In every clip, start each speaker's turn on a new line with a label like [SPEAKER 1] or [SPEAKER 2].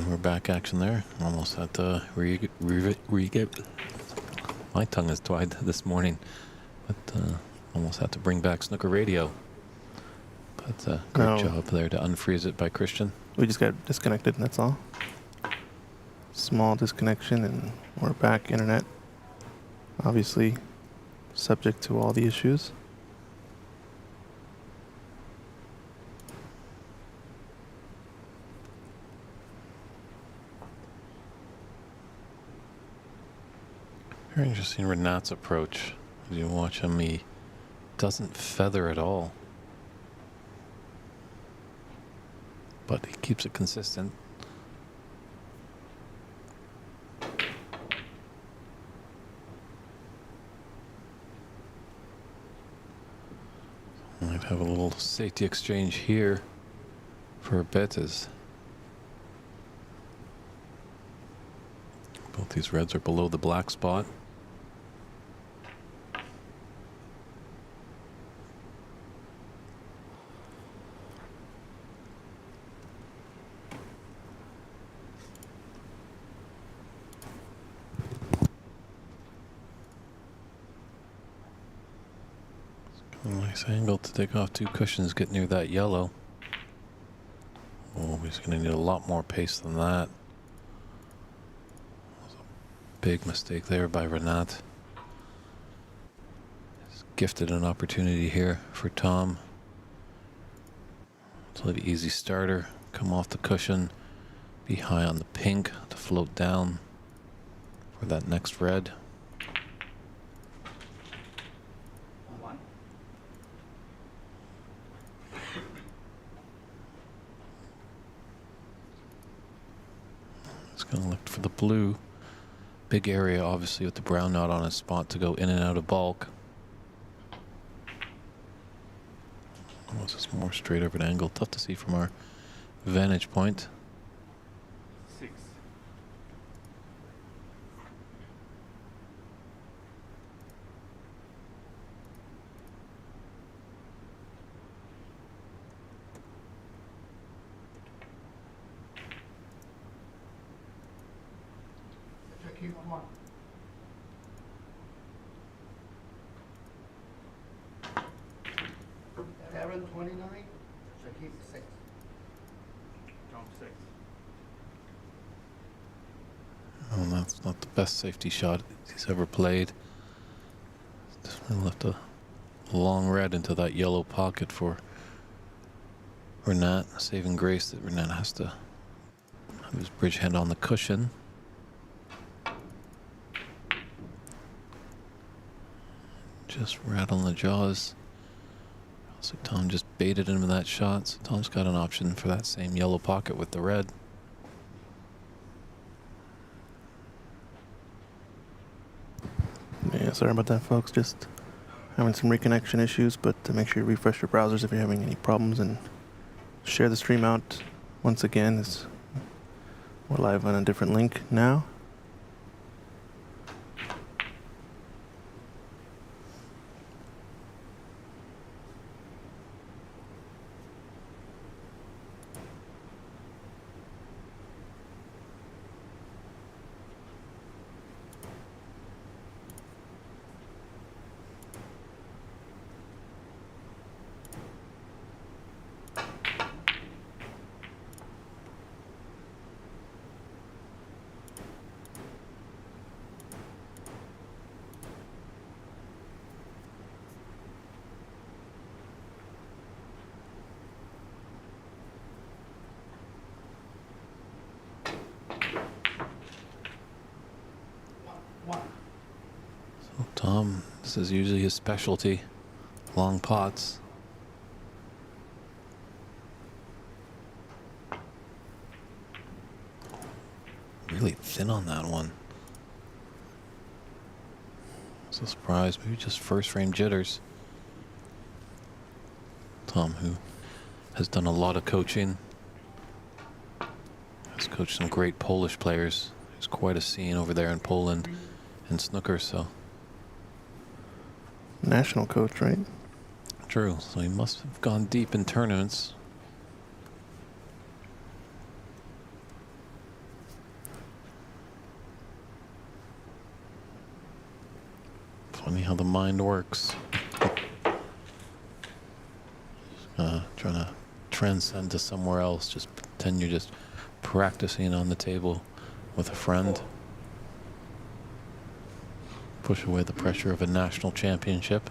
[SPEAKER 1] And we're back action there. Almost had to re-get. My tongue is tied this morning, but almost had to bring back Snooker Radio. But great job there to unfreeze it by Christian.
[SPEAKER 2] We just got disconnected, that's all. Small disconnection, and we're back. Internet, obviously, subject to all the issues.
[SPEAKER 1] Very interesting Renat's approach. As you watch him, he doesn't feather at all. But he keeps it consistent. Might have a little safety exchange here for a bit as both these reds are below the black spot. Nice angle to take off two cushions, get near that yellow. Oh, he's going to need a lot more pace than that. That was a big mistake there by Renat. He's gifted an opportunity here for Tom. To let an easy starter come off the cushion, be high on the pink to float down for that next red. Gonna look for the blue. Big area, obviously, with the brown knot on his spot to go in and out of bulk. Oh, this is more straight over an angle. Tough to see from our vantage point.
[SPEAKER 3] 6. Keep on 1. Aaron 29. Should keep 6. Jump 6.
[SPEAKER 1] Oh, that's not the best safety shot he's ever played. Definitely left a long red into that yellow pocket for Renat. Saving grace that Renat has to have his bridge hand on the cushion. Just rattling the jaws. So Tom just baited him with that shot. So Tom's got an option for that same yellow pocket with the red.
[SPEAKER 2] Yeah, sorry about that, folks. Just having some reconnection issues, but make sure you refresh your browsers if you're having any problems and share the stream out. Once again, we're live on a different link now.
[SPEAKER 1] So Tom, this is usually his specialty. Long pots. Really thin on that one. So surprised, maybe just first frame jitters. Tom, who has done a lot of coaching, has coached some great Polish players. There's quite a scene over there in Poland in snooker, so.
[SPEAKER 2] National coach, right?
[SPEAKER 1] True, so he must have gone deep in tournaments. Funny how the mind works. Trying to transcend to somewhere else. Just pretend you're just practicing on the table with a friend. Push away the pressure of a national championship.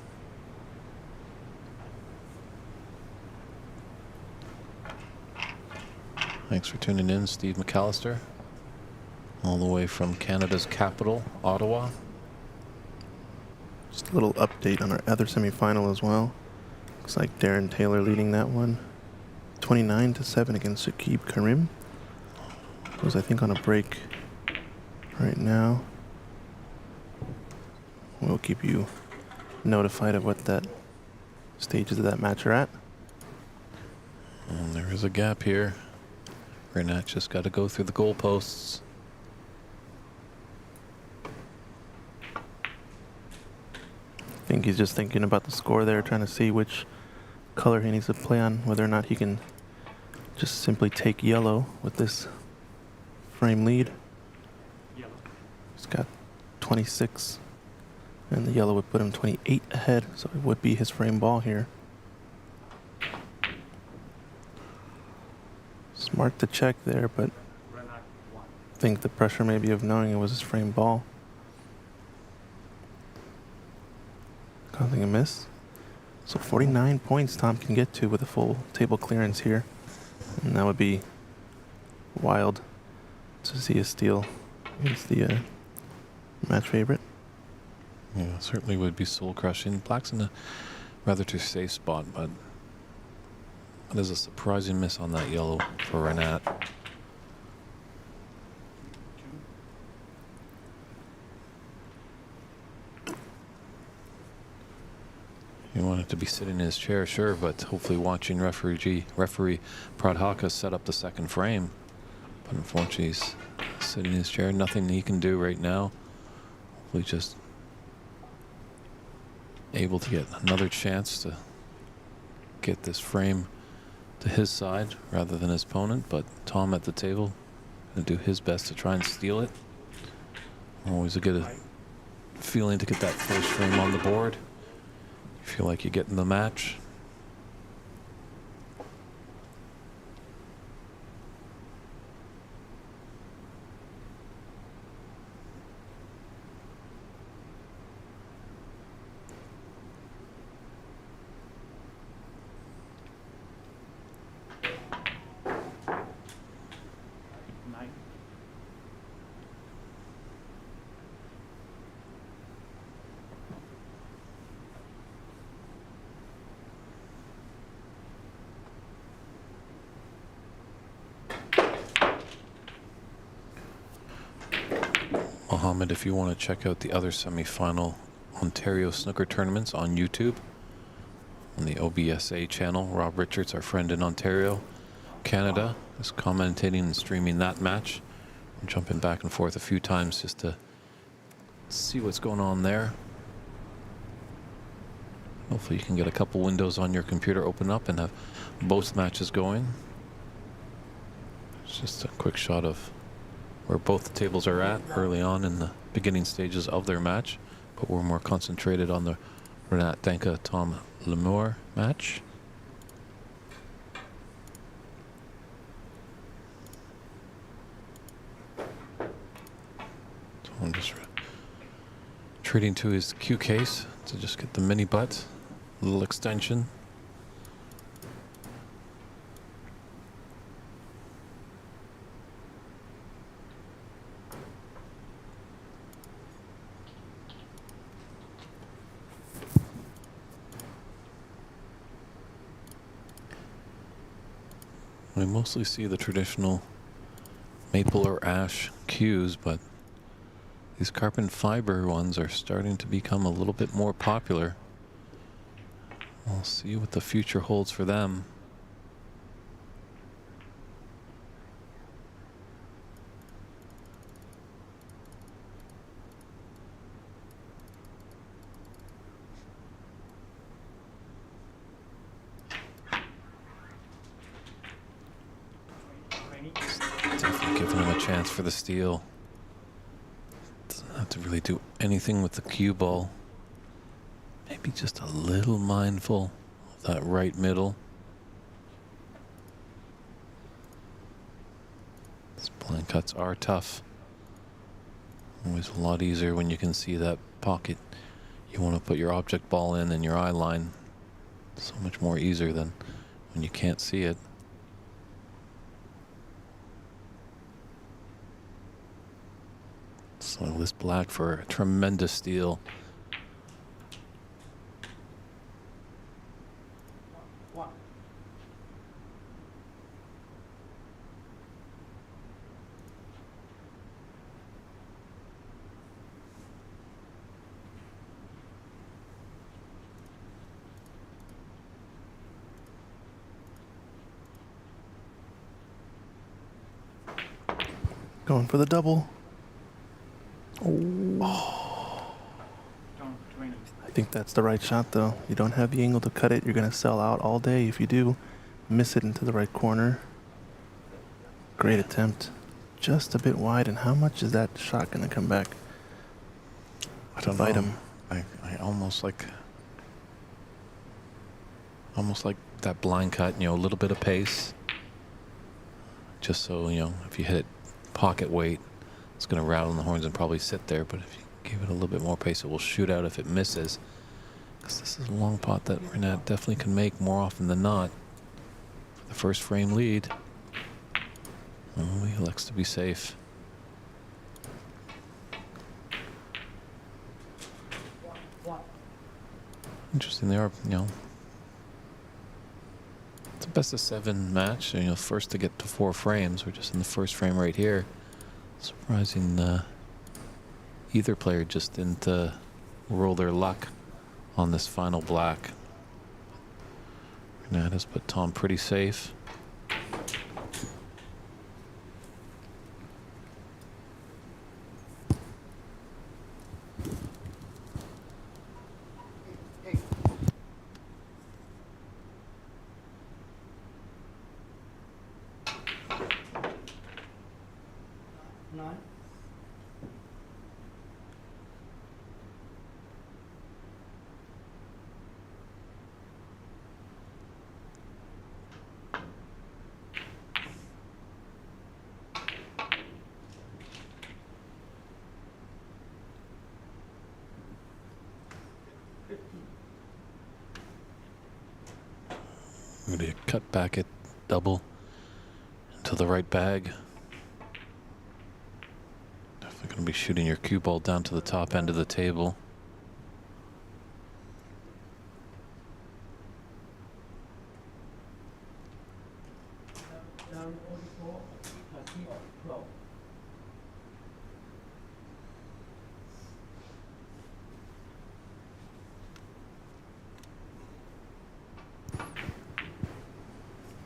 [SPEAKER 1] Thanks for tuning in, Steve McAllister, all the way from Canada's capital, Ottawa.
[SPEAKER 2] Just a little update on our other semifinal as well. Looks like Darren Taylor leading that one, 29-7 against Shakib Karim. Who's I think on a break right now. We'll keep you notified of what that stages of that match are at.
[SPEAKER 1] And there is a gap here. Renat just got to go through the goalposts.
[SPEAKER 2] I think he's just thinking about the score there, trying to see which color he needs to play on, whether or not he can just simply take yellow with this frame lead.
[SPEAKER 4] Yellow.
[SPEAKER 2] He's got 26, and the yellow would put him 28 ahead, so it would be his frame ball here. Smart to check there, but
[SPEAKER 4] Renat won.
[SPEAKER 2] I think the pressure maybe of knowing it was his frame ball. Causing a miss. So 49 points Tom can get to with a full table clearance here. And that would be wild to see a steal against the match favorite.
[SPEAKER 1] Yeah, certainly would be soul crushing. Black's in a rather too safe spot, but that is a surprising miss on that yellow for Renat. He wanted to be sitting in his chair, sure, but hopefully watching referee Pradhaka set up the second frame. But unfortunately, he's sitting in his chair. Nothing he can do right now. Hopefully just able to get another chance to get this frame to his side rather than his opponent. But Tom at the table going to do his best to try and steal it. Always a good feeling to get that first frame on the board. You feel like you're getting the match.
[SPEAKER 4] Nine.
[SPEAKER 1] Mohammed, if you want to check out the other semi-final Ontario snooker tournaments on YouTube, on the OBSA channel, Rob Richards, our friend in Ontario, Canada, is commentating and streaming that match. I'm jumping back and forth a few times just to see what's going on there. Hopefully you can get a couple windows on your computer open up and have both matches going. It's just a quick shot of where both the tables are at early on in the beginning stages of their match, but we're more concentrated on the Renat Danka-Tom Lemur match. So I'm just treating to his cue case to just get the mini butt, little extension. We mostly see the traditional maple or ash cues, but these carbon fiber ones are starting to become a little bit more popular. We'll see what the future holds for them. Definitely giving him a chance for the steal. Doesn't have to really do anything with the cue ball. maybe just a little mindful of that right middle. These blind cuts are tough. Always a lot easier when you can see that pocket you want to put your object ball in your eye line. So much more easier than when you can't see it. So this black for a tremendous steal.
[SPEAKER 3] One.
[SPEAKER 2] Going for the double.
[SPEAKER 4] Don't drain it.
[SPEAKER 2] I think that's the right shot, though. You don't have the angle to cut it. You're going to sell out all day if you do. Miss it into the right corner. Great attempt. Just a bit wide. And how much is that shot going to come back?
[SPEAKER 1] I don't
[SPEAKER 2] Bite
[SPEAKER 1] know.
[SPEAKER 2] him.
[SPEAKER 1] I almost like that blind cut, a little bit of pace. Just so, if you hit it pocket weight, it's going to rattle in the horns and probably sit there. But if you give it a little bit more pace, it will shoot out if it misses. Because this is a long pot that Renat definitely can make more often than not. For the first frame lead. Oh, he elects to be safe.
[SPEAKER 3] One.
[SPEAKER 1] Interesting. They are, it's a best of 7 match. First to get to 4 frames. We're just in the first frame right here. Surprising either player just didn't roll their luck on this final black. Renat has put Tom pretty safe.
[SPEAKER 3] Eight. Nine.
[SPEAKER 1] Going to cut back at double into the right bag. Definitely going to be shooting your cue ball down to the top end of the table.
[SPEAKER 3] Down 44. 12.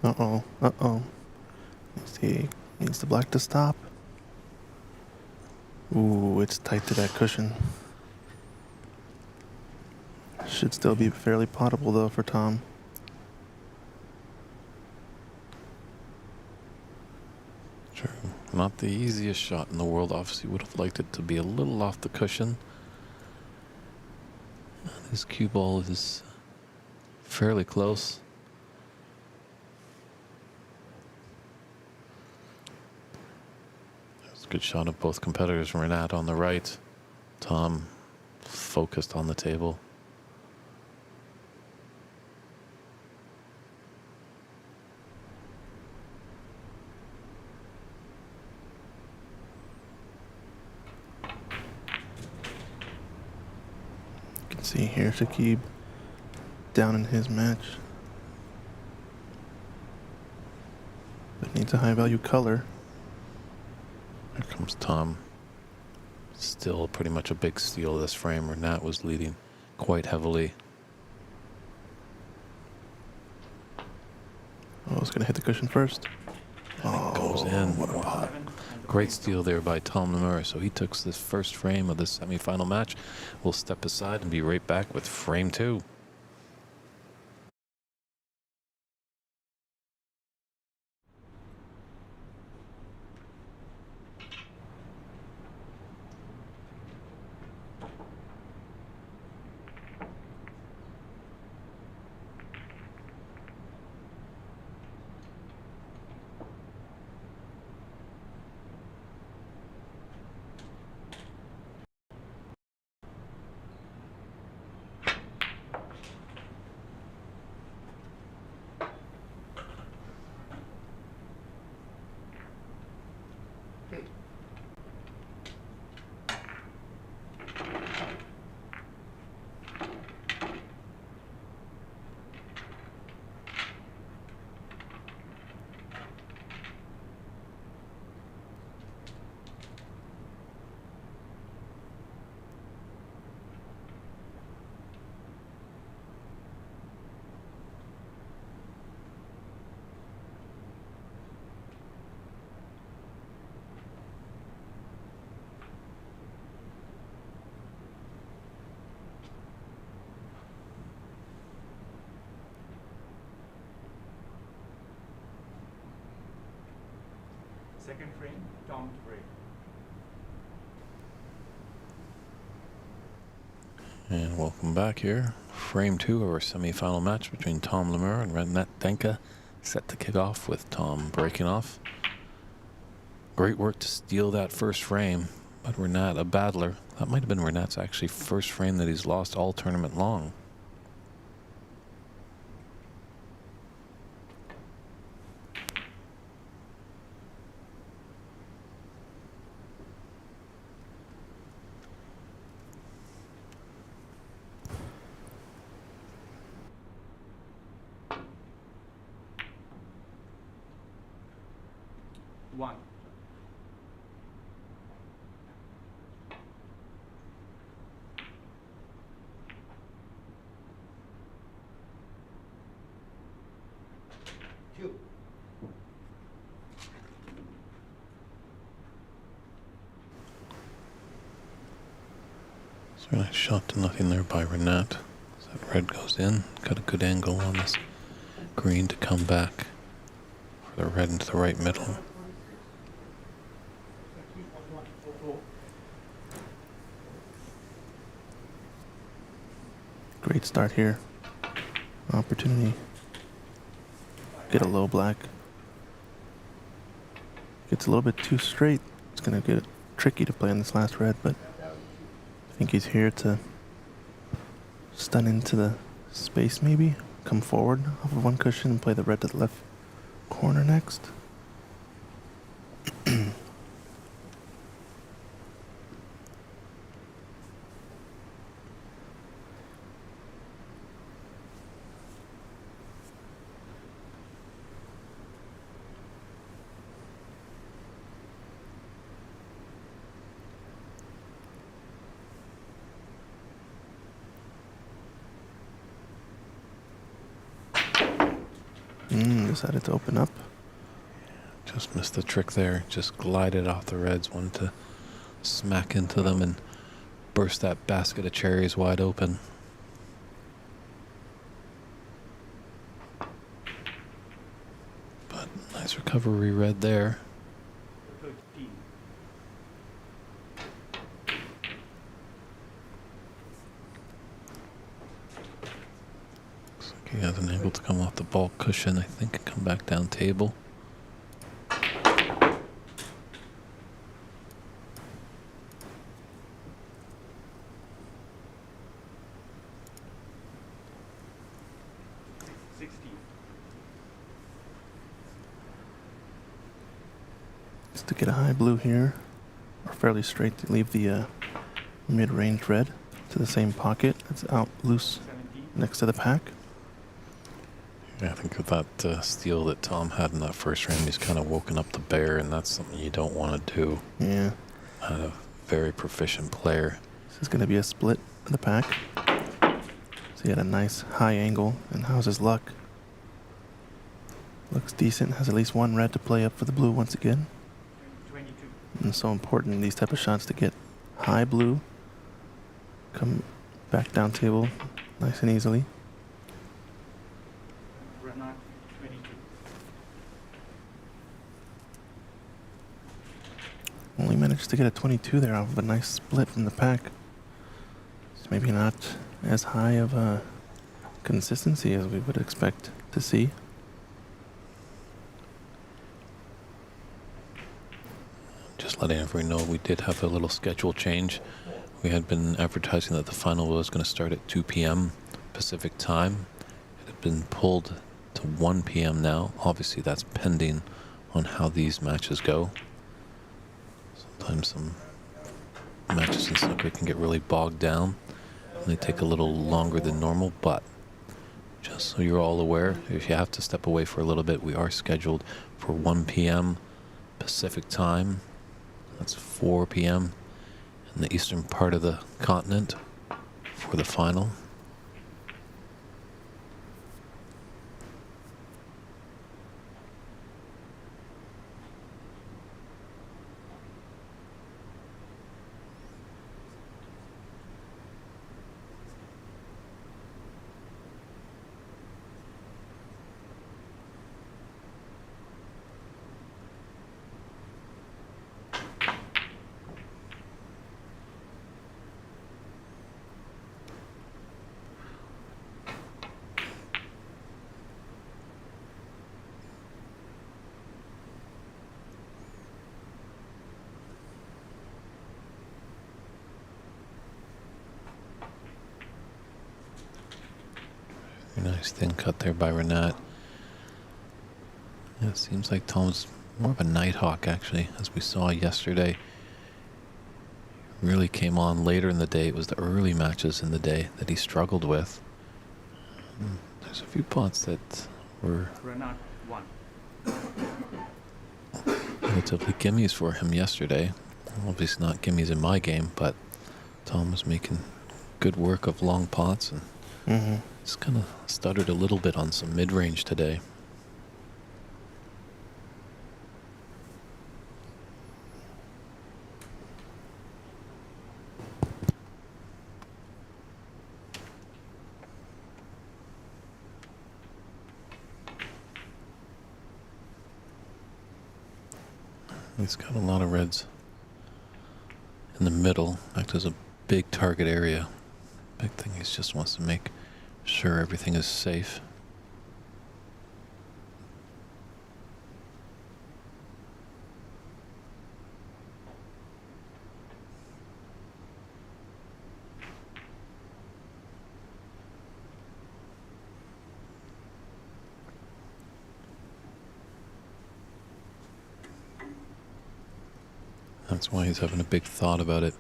[SPEAKER 2] Uh-oh. Uh-oh. Needs the black to stop. Ooh, it's tight to that cushion. Should still be fairly potable, though, for Tom.
[SPEAKER 1] True. Not the easiest shot in the world. Obviously would have liked it to be a little off the cushion. His cue ball is fairly close. It's a good shot of both competitors. Renat on the right. Tom focused on the table.
[SPEAKER 2] You can see here Shakib down in his match. But needs a high value color.
[SPEAKER 1] Here comes Tom. Still pretty much a big steal of this frame. Renat was leading quite heavily.
[SPEAKER 2] Oh, it's gonna hit the cushion first.
[SPEAKER 1] And it goes in.
[SPEAKER 2] What a
[SPEAKER 1] Wow.
[SPEAKER 2] pot.
[SPEAKER 4] 7 and
[SPEAKER 1] Great steal there by Tom Nomura. So he took this first frame of this semifinal match. We'll step aside and be right back with frame 2.
[SPEAKER 3] check.
[SPEAKER 4] Second frame, Tom to break.
[SPEAKER 1] And welcome back here. Frame 2 of our semi-final match between Tom Lemur and Renat Denka, set to kick off with Tom breaking off. Great work to steal that first frame, but Renat, a battler. That might have been Renat's actually first frame that he's lost all tournament long.
[SPEAKER 4] One.
[SPEAKER 3] Two.
[SPEAKER 1] So a nice shot to nothing there by Renat. So that red goes in. Got a good angle on this green to come back for the red into the right middle.
[SPEAKER 2] Great start here. Opportunity. Get a low black. Gets a little bit too straight. It's going to get tricky to play on this last red, but I think he's here to stun into the space maybe. Come forward off of one cushion and play the red to the left corner next. Decided to open up.
[SPEAKER 1] Just missed the trick there. Just glided off the reds. Wanted to smack into them and burst that basket of cherries wide open. But nice recovery red there.
[SPEAKER 4] 13.
[SPEAKER 1] Looks like he hasn't able to come off the bulk cushion, I think, and come back down table.
[SPEAKER 2] Just to get a high blue here, or fairly straight to leave the mid-range red to the same pocket that's out loose
[SPEAKER 4] 17.
[SPEAKER 2] next to the pack.
[SPEAKER 1] Yeah, I think with that steal that Tom had in that first round, he's kind of woken up the bear, and that's something you don't want to do.
[SPEAKER 2] Yeah.
[SPEAKER 1] A very proficient player.
[SPEAKER 2] This is going to be a split of the pack. So he had a nice high angle, and how's his luck? Looks decent, has at least one red to play up for the blue once again.
[SPEAKER 4] 22.
[SPEAKER 2] And it's so important in these type of shots to get high blue, come back down table nice and easily.
[SPEAKER 4] Renat, 22.
[SPEAKER 2] Only managed to get a 22 there off of a nice split from the pack. It's maybe not as high of a consistency as we would expect to see.
[SPEAKER 1] Just letting everyone know we did have a little schedule change. We had been advertising that the final was going to start at 2 p.m. Pacific time. It had been pulled to 1 p.m. now. Obviously, that's pending on how these matches go. Sometimes some matches in snooker can get really bogged down, and they take a little longer than normal, but just so you're all aware, if you have to step away for a little bit, we are scheduled for 1 p.m. Pacific time. That's 4 p.m. in the eastern part of the continent for the final. Very nice thin cut there by Renat. Yeah, it seems like Tom's more of a nighthawk, actually, as we saw yesterday. Really came on later in the day. It was the early matches in the day that he struggled with. There's a few pots that were
[SPEAKER 4] Renat 1.
[SPEAKER 1] relatively gimmies for him yesterday. Obviously not gimmies in my game, but Tom was making good work of long pots and
[SPEAKER 2] Mm-hmm.
[SPEAKER 1] just kind of stuttered a little bit on some mid-range today. He's got a lot of reds in the middle. In fact, there's a big target area. Big thing he just wants to make sure everything is safe. That's why he's having a big thought about it.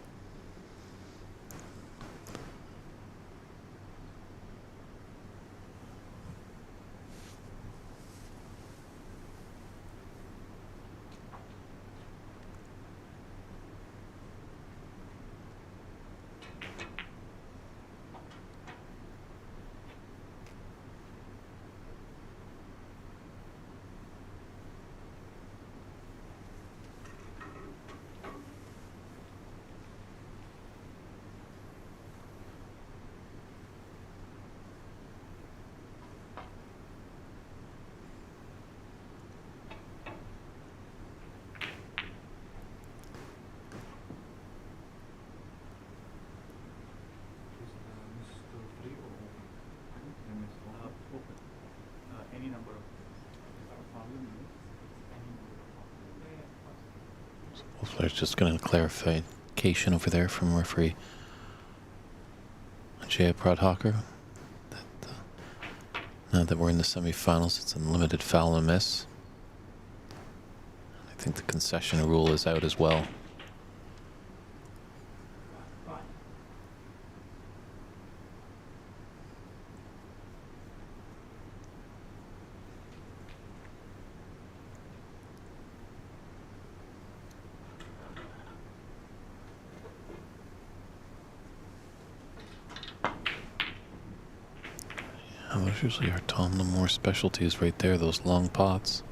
[SPEAKER 4] Any number of
[SPEAKER 1] Hopefully there's just going to clarification over there from referee Jay Pradhakar. That, now that we're in the semifinals, it's unlimited foul and miss. I think the concession rule is out as well. Those usually are Tom Lamore specialties right there, those long pots.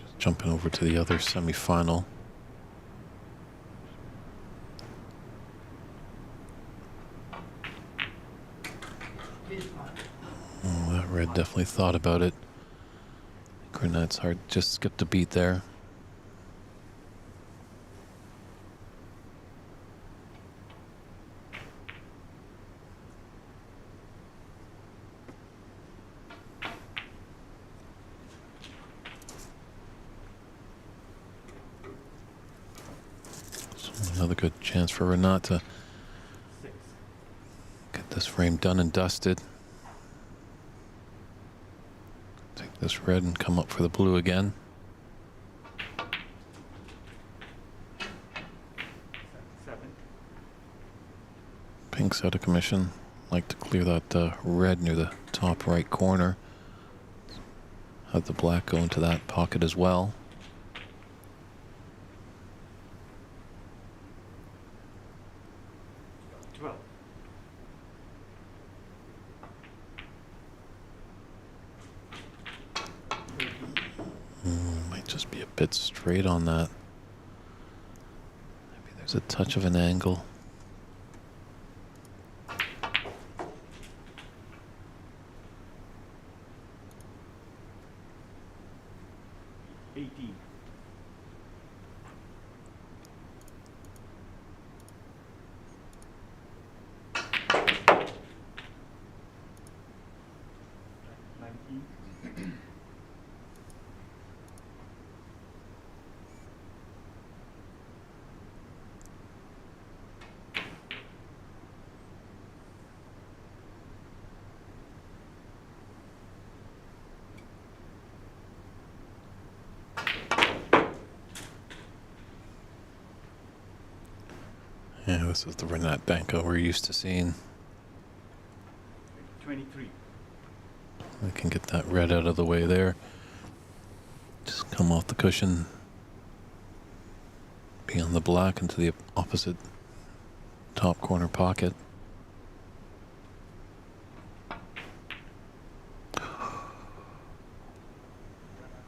[SPEAKER 1] Just jumping over to the other semi-final. Oh, that red definitely thought about it. Grenet's hard, just skipped a beat there. Another good chance for Renat to
[SPEAKER 4] 6.
[SPEAKER 1] get this frame done and dusted. Take this red and come up for the blue again.
[SPEAKER 4] Seven.
[SPEAKER 1] Pink's out of commission. Like to clear that red near the top right corner. Have the black go into that pocket as well. Might just be a bit straight on that. Maybe there's a touch of an angle.
[SPEAKER 4] 18.
[SPEAKER 1] Yeah, this is the Renat Banco we're used to seeing.
[SPEAKER 4] 23.
[SPEAKER 1] We can get that red out of the way there. Just come off the cushion. Be on the black into the opposite top corner pocket.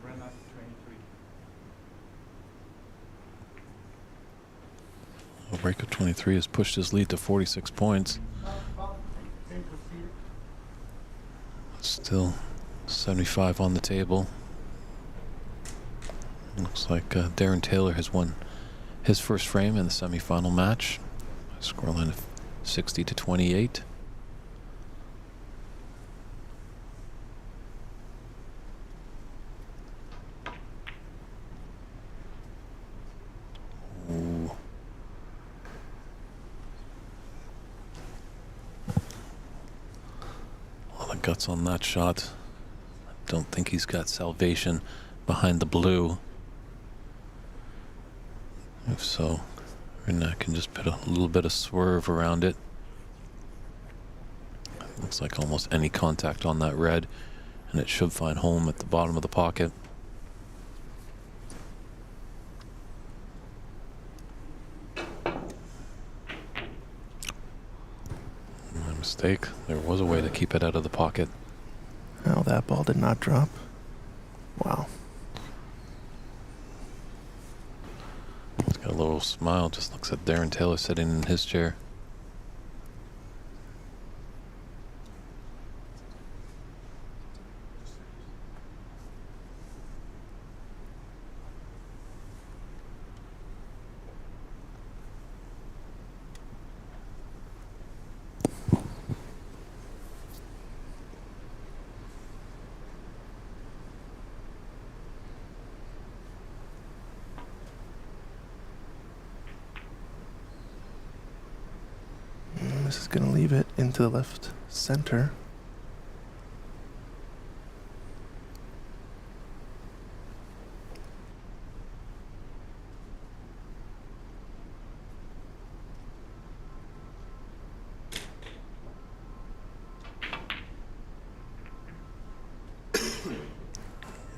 [SPEAKER 4] Renat 23.
[SPEAKER 1] A break of 23 has pushed his lead to 46 points. Still 75 on the table. Looks like Darren Taylor has won his first frame in the semifinal match. Scoreline of 60-28. Ooh. A lot of guts on that shot. I don't think he's got salvation behind the blue. If so, Renat can just put a little bit of swerve around it. Looks like almost any contact on that red, and it should find home at the bottom of the pocket. My mistake. There was a way to keep it out of the pocket.
[SPEAKER 2] Oh, that ball did not drop. Wow.
[SPEAKER 1] He's got a little smile, just looks at Darren Taylor sitting in his chair.
[SPEAKER 2] This is going to leave it into the left center.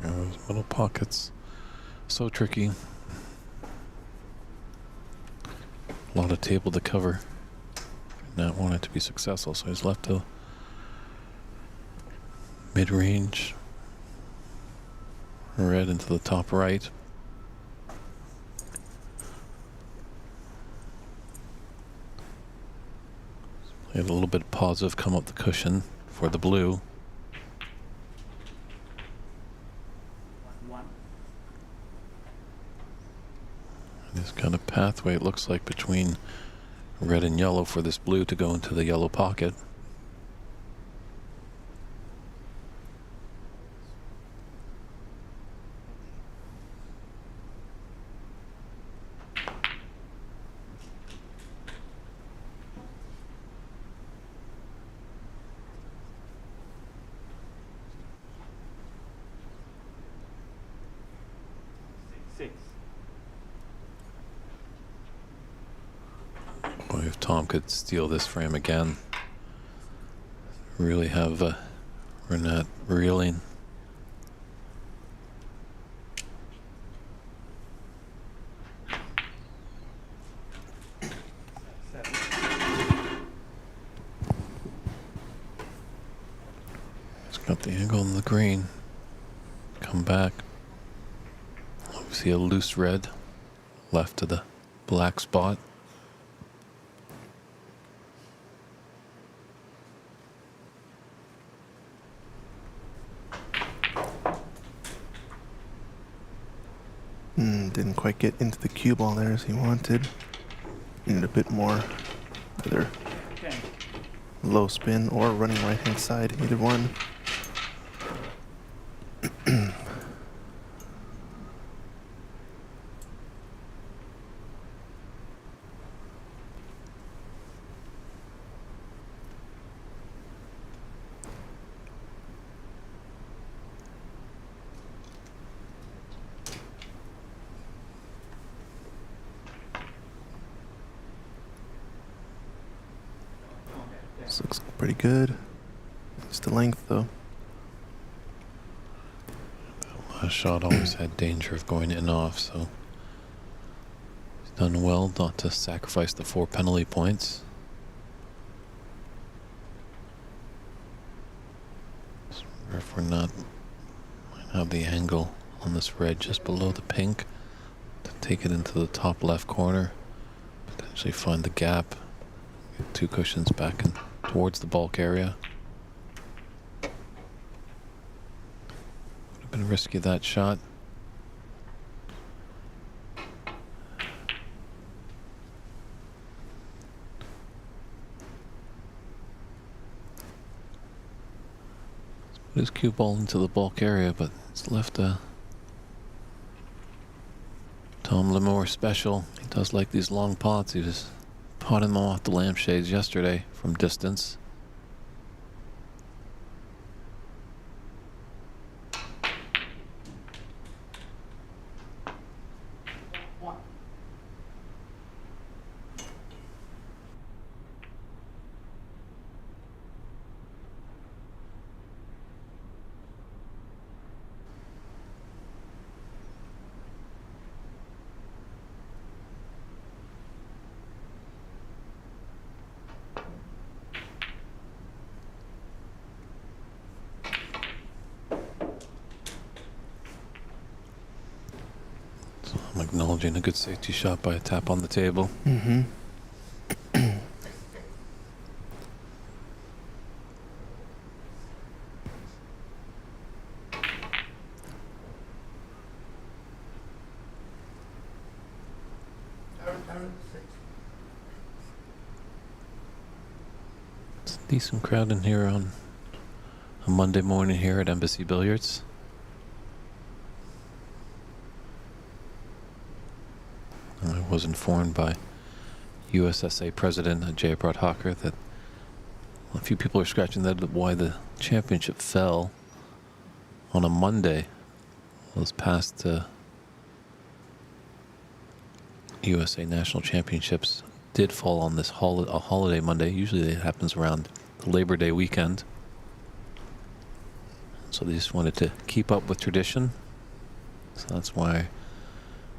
[SPEAKER 1] Those middle pockets, so tricky. A lot of table to cover. Not want it to be successful, so he's left to mid-range, red into the top right. Played a little bit positive, come up the cushion for the blue.
[SPEAKER 4] 1.
[SPEAKER 1] There's kind of pathway, it looks like, between red and yellow for this blue to go into the yellow pocket. Tom could steal this frame again. Really have Renat reeling. He's got the angle on the green. Come back. We see a loose red left to the black spot.
[SPEAKER 2] Didn't quite get into the cue ball there as he wanted. Needed a bit more, either
[SPEAKER 4] 10.
[SPEAKER 2] low spin or running right hand side, either one. This looks pretty good. Just the length though.
[SPEAKER 1] Last shot always had danger of going in and off, so he's done well not to sacrifice the 4 penalty points. If we're not, might have the angle on this red just below the pink to take it into the top left corner, potentially find the gap, get 2 cushions back in towards the bulk area. Would have been risky, that shot. Put his cue ball into the bulk area, but it's left a Tom Lemore special. He does like these long pots. He was potting them off the lampshades yesterday from distance.
[SPEAKER 3] One.
[SPEAKER 1] So I'm acknowledging a good safety shot by a tap on the table.
[SPEAKER 2] Mm-hmm.
[SPEAKER 3] Turn 6.
[SPEAKER 1] It's a decent crowd in here on a Monday morning here at Embassy Billiards. I was informed by USSA President Jayaprat Hacker that a few people are scratching their head why the championship fell on a Monday. Those past USA National Championships did fall on this a holiday Monday. Usually it happens around the Labor Day weekend. So they just wanted to keep up with tradition. So that's why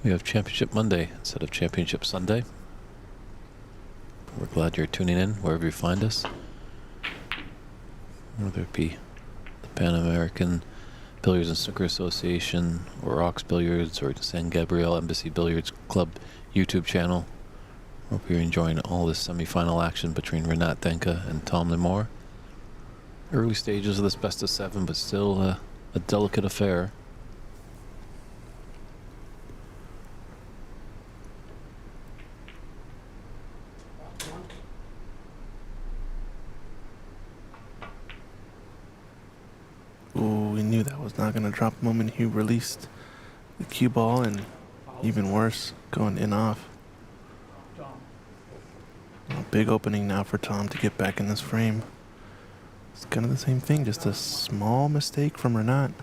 [SPEAKER 1] we have Championship Monday instead of Championship Sunday. We're glad you're tuning in wherever you find us. Whether it be the Pan American Billiards and Snooker Association, or Ox Billiards, or the San Gabriel Embassy Billiards Club YouTube channel. Hope you're enjoying all this semi-final action between Renat Denka and Tom Lemore. Early stages of this best of 7, but still a delicate affair.
[SPEAKER 2] Ooh, we knew that was not going to drop the moment he released the cue ball, and even worse, going in off.
[SPEAKER 4] Tom.
[SPEAKER 2] A big opening now for Tom to get back in this frame. It's kind of the same thing, just a small mistake from Renat,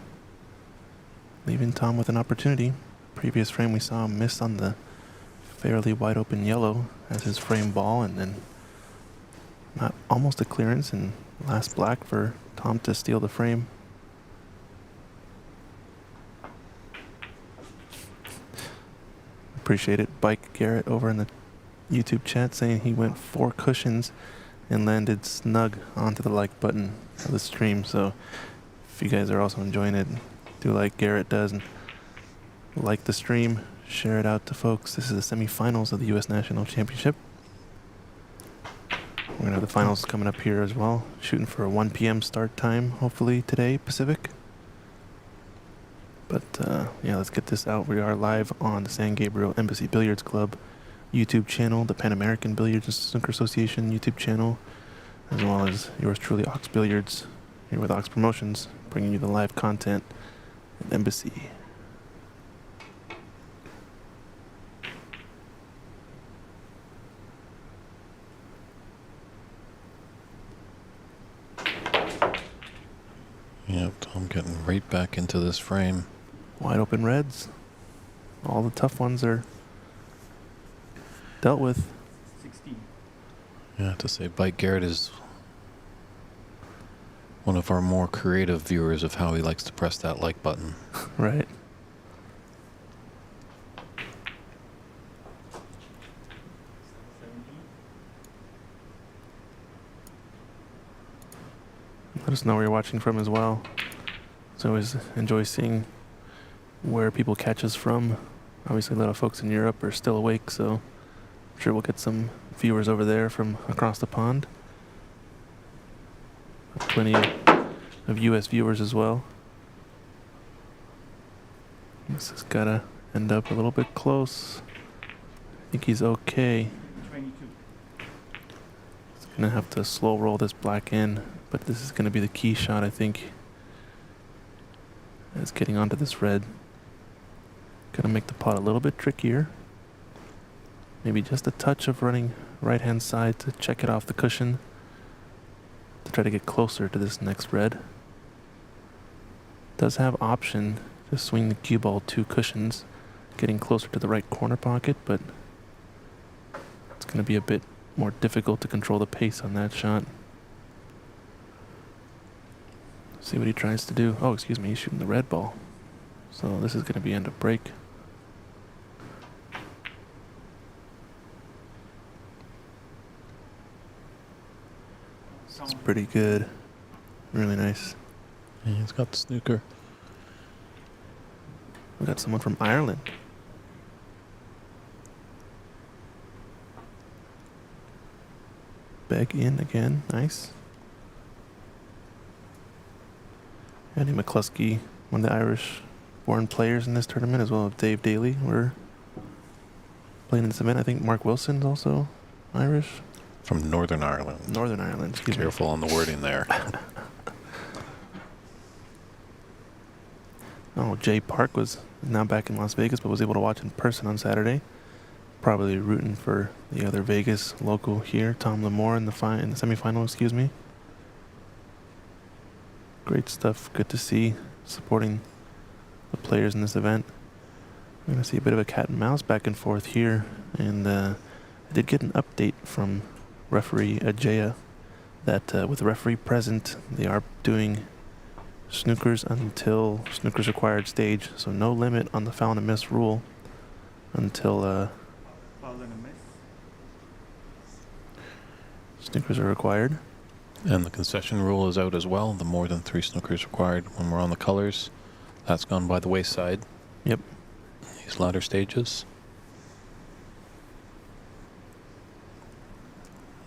[SPEAKER 2] leaving Tom with an opportunity. Previous frame we saw him miss on the fairly wide open yellow as his frame ball, and then almost a clearance and last black for Tom to steal the frame. Appreciate it. Bike Garrett over in the YouTube chat saying he went 4 cushions and landed snug onto the like button of the stream. So if you guys are also enjoying it, do like Garrett does and like the stream, share it out to folks. This is the semifinals of the U.S. National Championship. We're going to have the finals coming up here as well. Shooting for a 1 p.m. start time, hopefully today, Pacific. But yeah, let's get this out. We are live on the San Gabriel Embassy Billiards Club YouTube channel, the Pan American Billiards and Snooker Association YouTube channel, as well as yours truly, Ox Billiards, here with Ox Promotions, bringing you the live content at Embassy.
[SPEAKER 1] Yep, Tom getting right back into this frame.
[SPEAKER 2] Wide open reds. All the tough ones are dealt with.
[SPEAKER 4] 16.
[SPEAKER 1] Yeah, I have to say, Bike Garrett is one of our more creative viewers of how he likes to press that like button.
[SPEAKER 2] Right. Let us know where you're watching from as well. So I always enjoy seeing where people catch us from. Obviously, a lot of folks in Europe are still awake, so I'm sure we'll get some viewers over there from across the pond. Plenty of US viewers as well. This has got to end up a little bit close. I think he's okay.
[SPEAKER 4] 22.
[SPEAKER 2] He's going to have to slow roll this black in, but this is going to be the key shot, I think. It's getting onto this red. Gonna make the pot a little bit trickier. Maybe just a touch of running right hand side to check it off the cushion to try to get closer to this next red. Does have option to swing the cue ball 2 cushions, getting closer to the right corner pocket, but it's gonna be a bit more difficult to control the pace on that shot. See what he tries to do. Oh, excuse me, he's shooting the red ball. So this is going to be end of break. It's pretty good. Really nice.
[SPEAKER 1] Yeah, he's got the snooker.
[SPEAKER 2] We got someone from Ireland. Beg in again. Nice. Andy McCluskey, one of the Irish-born players in this tournament, as well as Dave Daly, were playing in this event. I think Mark Wilson's also Irish.
[SPEAKER 1] From Northern Ireland.
[SPEAKER 2] Northern Ireland, excuse me.
[SPEAKER 1] Careful on the wording there.
[SPEAKER 2] Oh, Jay Park was now back in Las Vegas, but was able to watch in person on Saturday. Probably rooting for the other Vegas local here, Tom Lamore, in the semifinal, excuse me. Great stuff. Good to see. Supporting the players in this event. We're going to see a bit of a cat and mouse back and forth here. And I did get an update from referee Ajaya that with the referee present, they are doing snookers until snooker's required stage. So no limit on the foul and a miss rule until
[SPEAKER 4] Foul and a miss.
[SPEAKER 2] snookers are required.
[SPEAKER 1] And the concession rule is out as well. The more than 3 snookers required when we're on the colors. That's gone by the wayside.
[SPEAKER 2] Yep.
[SPEAKER 1] These latter stages.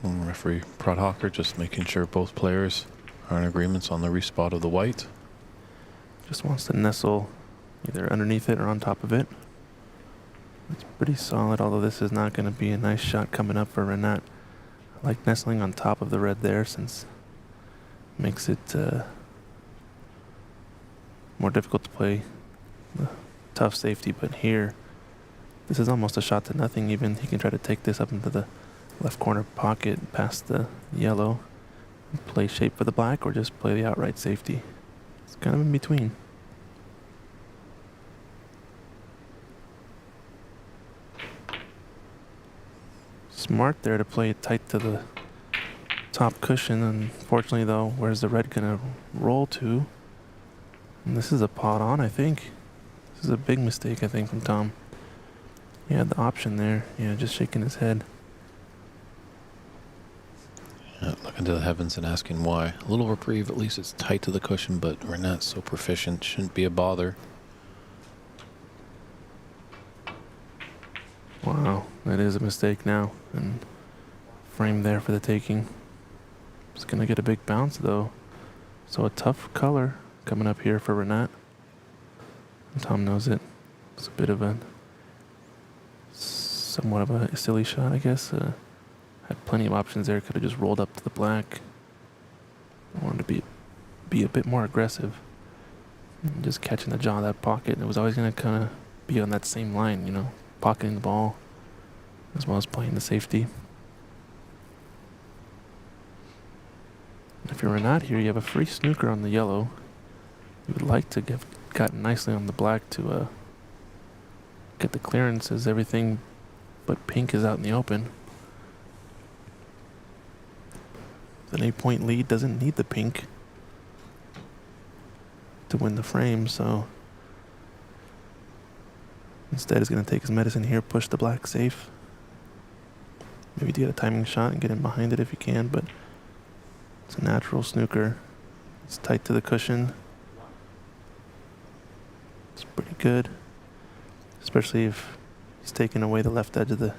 [SPEAKER 1] And referee Prodhocker just making sure both players are in agreements on the respot of the white.
[SPEAKER 2] Just wants to nestle either underneath it or on top of it. It's pretty solid, although this is not going to be a nice shot coming up for Renat. I like nestling on top of the red there since it makes it more difficult to play the tough safety, but here this is almost a shot to nothing even. He can try to take this up into the left corner pocket past the yellow and play shape for the black, or just play the outright safety. It's kind of in between. Smart there to play it tight to the top cushion. Unfortunately, though, where's the red gonna roll to? And this is a pot on, I think. This is a big mistake, I think, from Tom. He had the option there. Yeah, just shaking his head.
[SPEAKER 1] Yeah, looking to the heavens and asking why. A little reprieve, at least it's tight to the cushion, but Renat's so proficient, shouldn't be a bother.
[SPEAKER 2] Wow, that is a mistake now. And frame there for the taking. It's gonna get a big bounce though. So a tough color coming up here for Renat. And Tom knows it. It's a bit of a somewhat of a silly shot, I guess. Had plenty of options there. Could have just rolled up to the black. Wanted to be a bit more aggressive. And just catching the jaw of that pocket. It was always gonna kind of be on that same line, you know, pocketing the ball as well as playing the safety. If you're not here, you have a free snooker on the yellow. You would like to get gotten nicely on the black to get the clearance as everything but pink is out in the open. An 8-point lead doesn't need the pink to win the frame, so instead he's going to take his medicine here, push the black safe. Maybe to get a timing shot and get in behind it if you can, but it's a natural snooker. It's tight to the cushion. It's pretty good, especially if he's taking away the left edge of the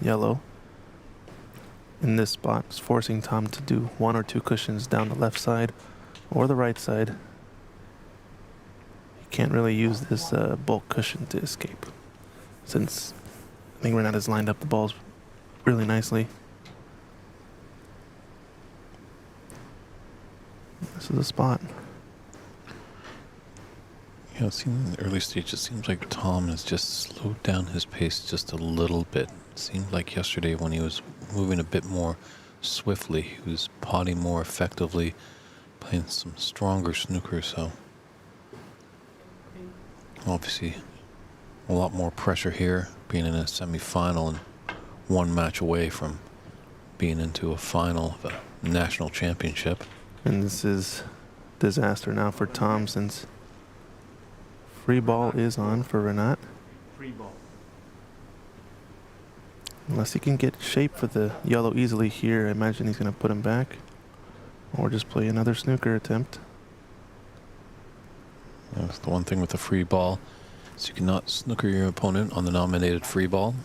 [SPEAKER 2] yellow. In this spot, it's forcing Tom to do 1 or 2 cushions down the left side or the right side. He can't really use this bulk cushion to escape, since I think Renat has lined up the balls really nicely. This is the spot.
[SPEAKER 1] You know, in the early stage, it seems like Tom has just slowed down his pace just a little bit. It seemed like yesterday when he was moving a bit more swiftly, he was potting more effectively, playing some stronger snooker, so obviously a lot more pressure here, being in a semi-final and 1 match away from being into a final of a national championship.
[SPEAKER 2] And this is disaster now for Tom, since free ball is on for Renat.
[SPEAKER 4] Free ball.
[SPEAKER 2] Unless he can get shape for the yellow easily here, I imagine he's going to put him back. Or just play another snooker attempt.
[SPEAKER 1] That's the one thing with the free ball, is you cannot snooker your opponent on the nominated free ball.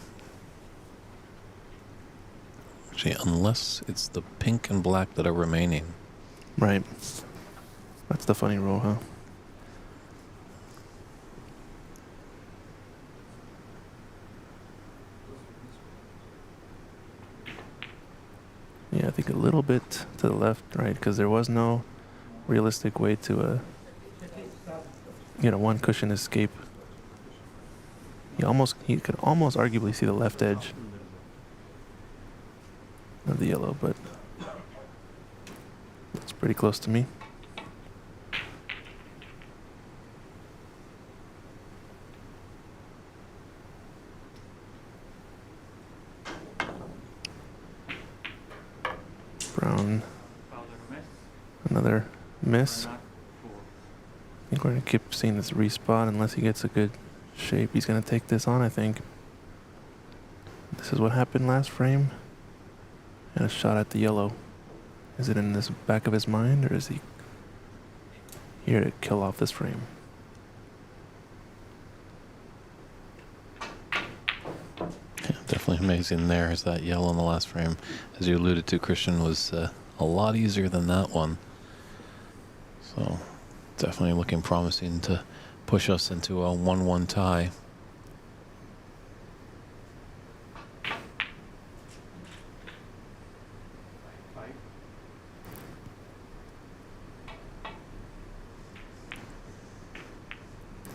[SPEAKER 1] Actually, unless it's the pink and black that are remaining.
[SPEAKER 2] Right. That's the funny rule, huh? Yeah, I think a little bit to the left, right? Because there was no realistic way to get a 1 cushion escape. He could almost arguably see the left edge of the yellow, but it's pretty close to me. Brown, another miss. I think we're going to keep seeing this respot unless he gets a good shape. He's going to take this on, I think. This is what happened last frame. And a shot at the yellow. Is it in this back of his mind, or is he here to kill off this frame?
[SPEAKER 1] Yeah, definitely amazing there is that yellow in the last frame. As you alluded to, Christian, was a lot easier than that one. So definitely looking promising to push us into a 1-1 tie.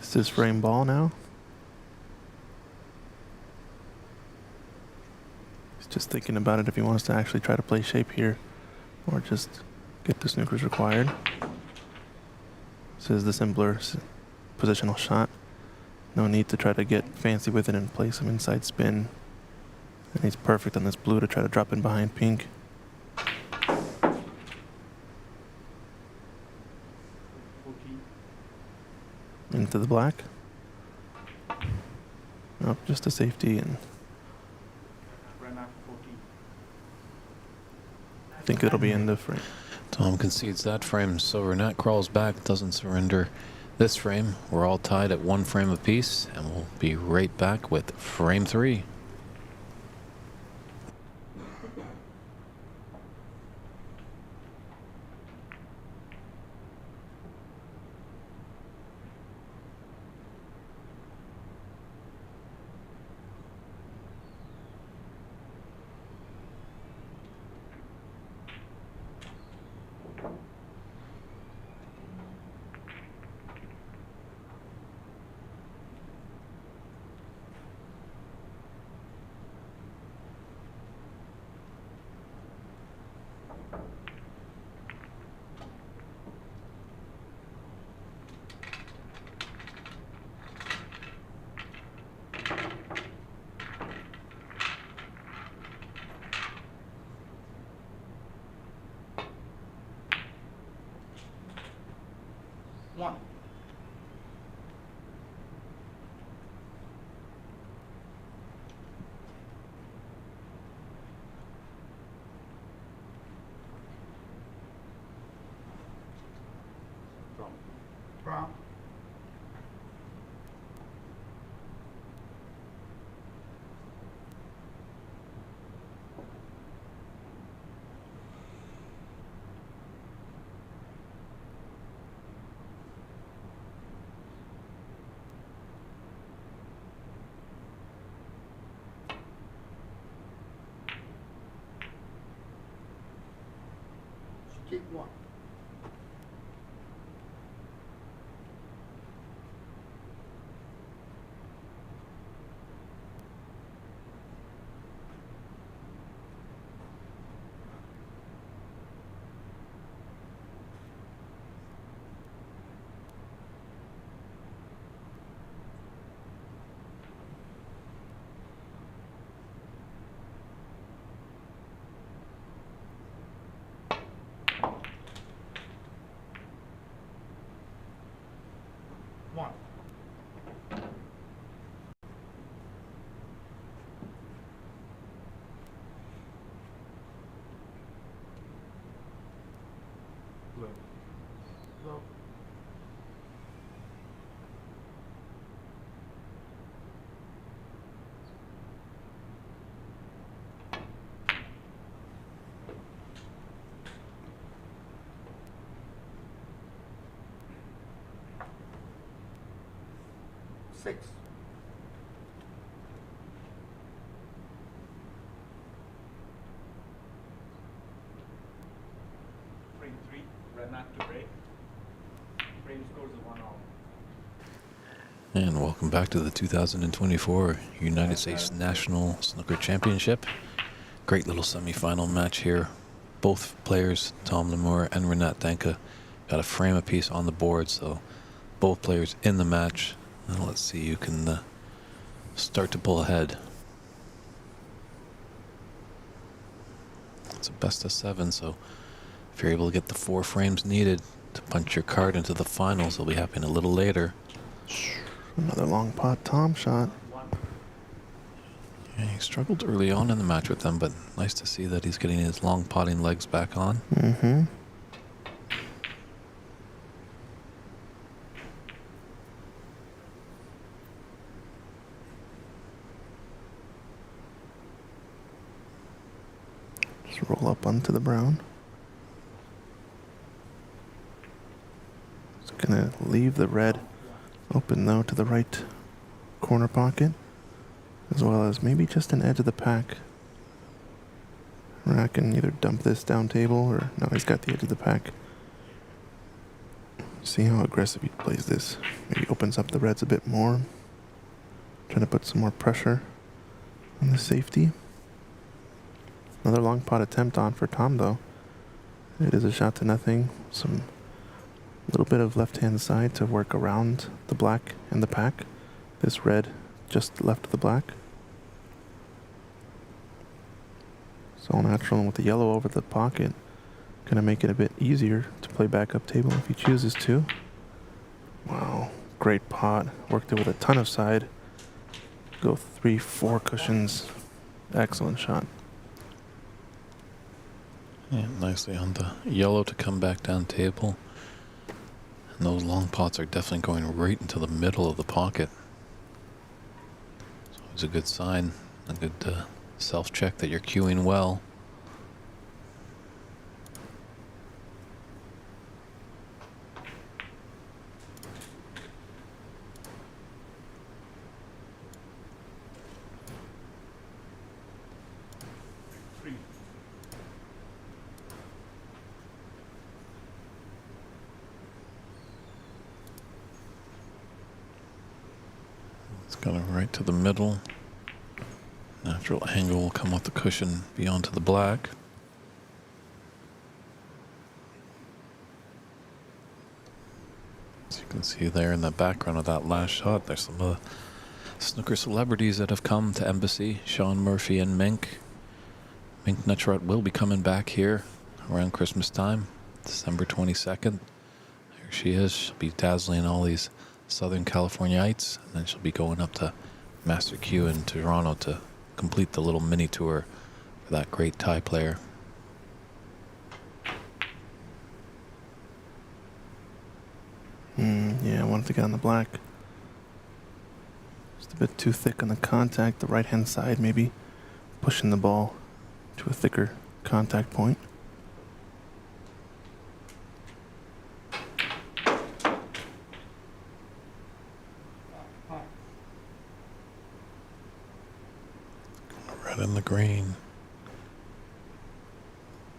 [SPEAKER 2] Is this frame ball now? He's just thinking about it if he wants to actually try to play shape here or just get the snookers required. This is the simpler positional shot. No need to try to get fancy with it and play some inside spin. And he's perfect on this blue to try to drop in behind pink. Into the black. Oh, just a safety, and
[SPEAKER 4] Run after 14.
[SPEAKER 2] I think it'll be end of frame.
[SPEAKER 1] Tom concedes that frame, so Renat crawls back, doesn't surrender this frame. We're all tied at 1 frame apiece, and we'll be right back with frame 3.
[SPEAKER 3] One. Brown. Keep one. One.
[SPEAKER 4] Blue.
[SPEAKER 3] Low. Six.
[SPEAKER 4] Frame 3, Renat to break. Frame scores a 1-all.
[SPEAKER 1] And welcome back to the 2024 United States National Snooker Championship. Great little semifinal match here. Both players, Tom Lemur and Renat Danka, got a frame apiece on the board, so both players in the match. And let's see who can start to pull ahead. It's a best of 7, so if you're able to get the 4 frames needed to punch your card into the finals, it'll be happening a little later.
[SPEAKER 2] Another long pot Tom shot.
[SPEAKER 1] Yeah, he struggled early on in the match with them, but nice to see that he's getting his long potting legs back on.
[SPEAKER 2] Mm-hmm. Just roll up onto the brown. Just gonna leave the red open though to the right corner pocket, as well as maybe just an edge of the pack. I can either dump this down table, or no, he's got the edge of the pack. See how aggressive he plays this. Maybe opens up the reds a bit more. Trying to put some more pressure on the safety. Another long pot attempt on for Tom though. It is a shot to nothing. Some little bit of left-hand side to work around the black and the pack. This red just left the black. It's all natural, and with the yellow over the pocket, gonna make it a bit easier to play backup table if he chooses to. Wow, great pot. Worked it with a ton of side. Go 3-4 cushions. Excellent shot.
[SPEAKER 1] Yeah, nicely on the yellow to come back down table. And those long pots are definitely going right into the middle of the pocket. So it's a good sign, a good self-check that you're cueing well.
[SPEAKER 4] Three.
[SPEAKER 1] It's going right to the middle. Natural angle will come off the cushion beyond to the black. As you can see there in the background of that last shot, there's some of the snooker celebrities that have come to Embassy. Sean Murphy and Mink. Mink Nuttrut will be coming back here around Christmas time, December 22nd. There she is. She'll be dazzling all these Southern Californiaites, and then she'll be going up to Master Q in Toronto to complete the little mini tour for that great Thai player.
[SPEAKER 2] Yeah, I wanted to get on the black. Just a bit too thick on the contact. The right-hand side maybe pushing the ball to a thicker contact point.
[SPEAKER 1] Red in the green.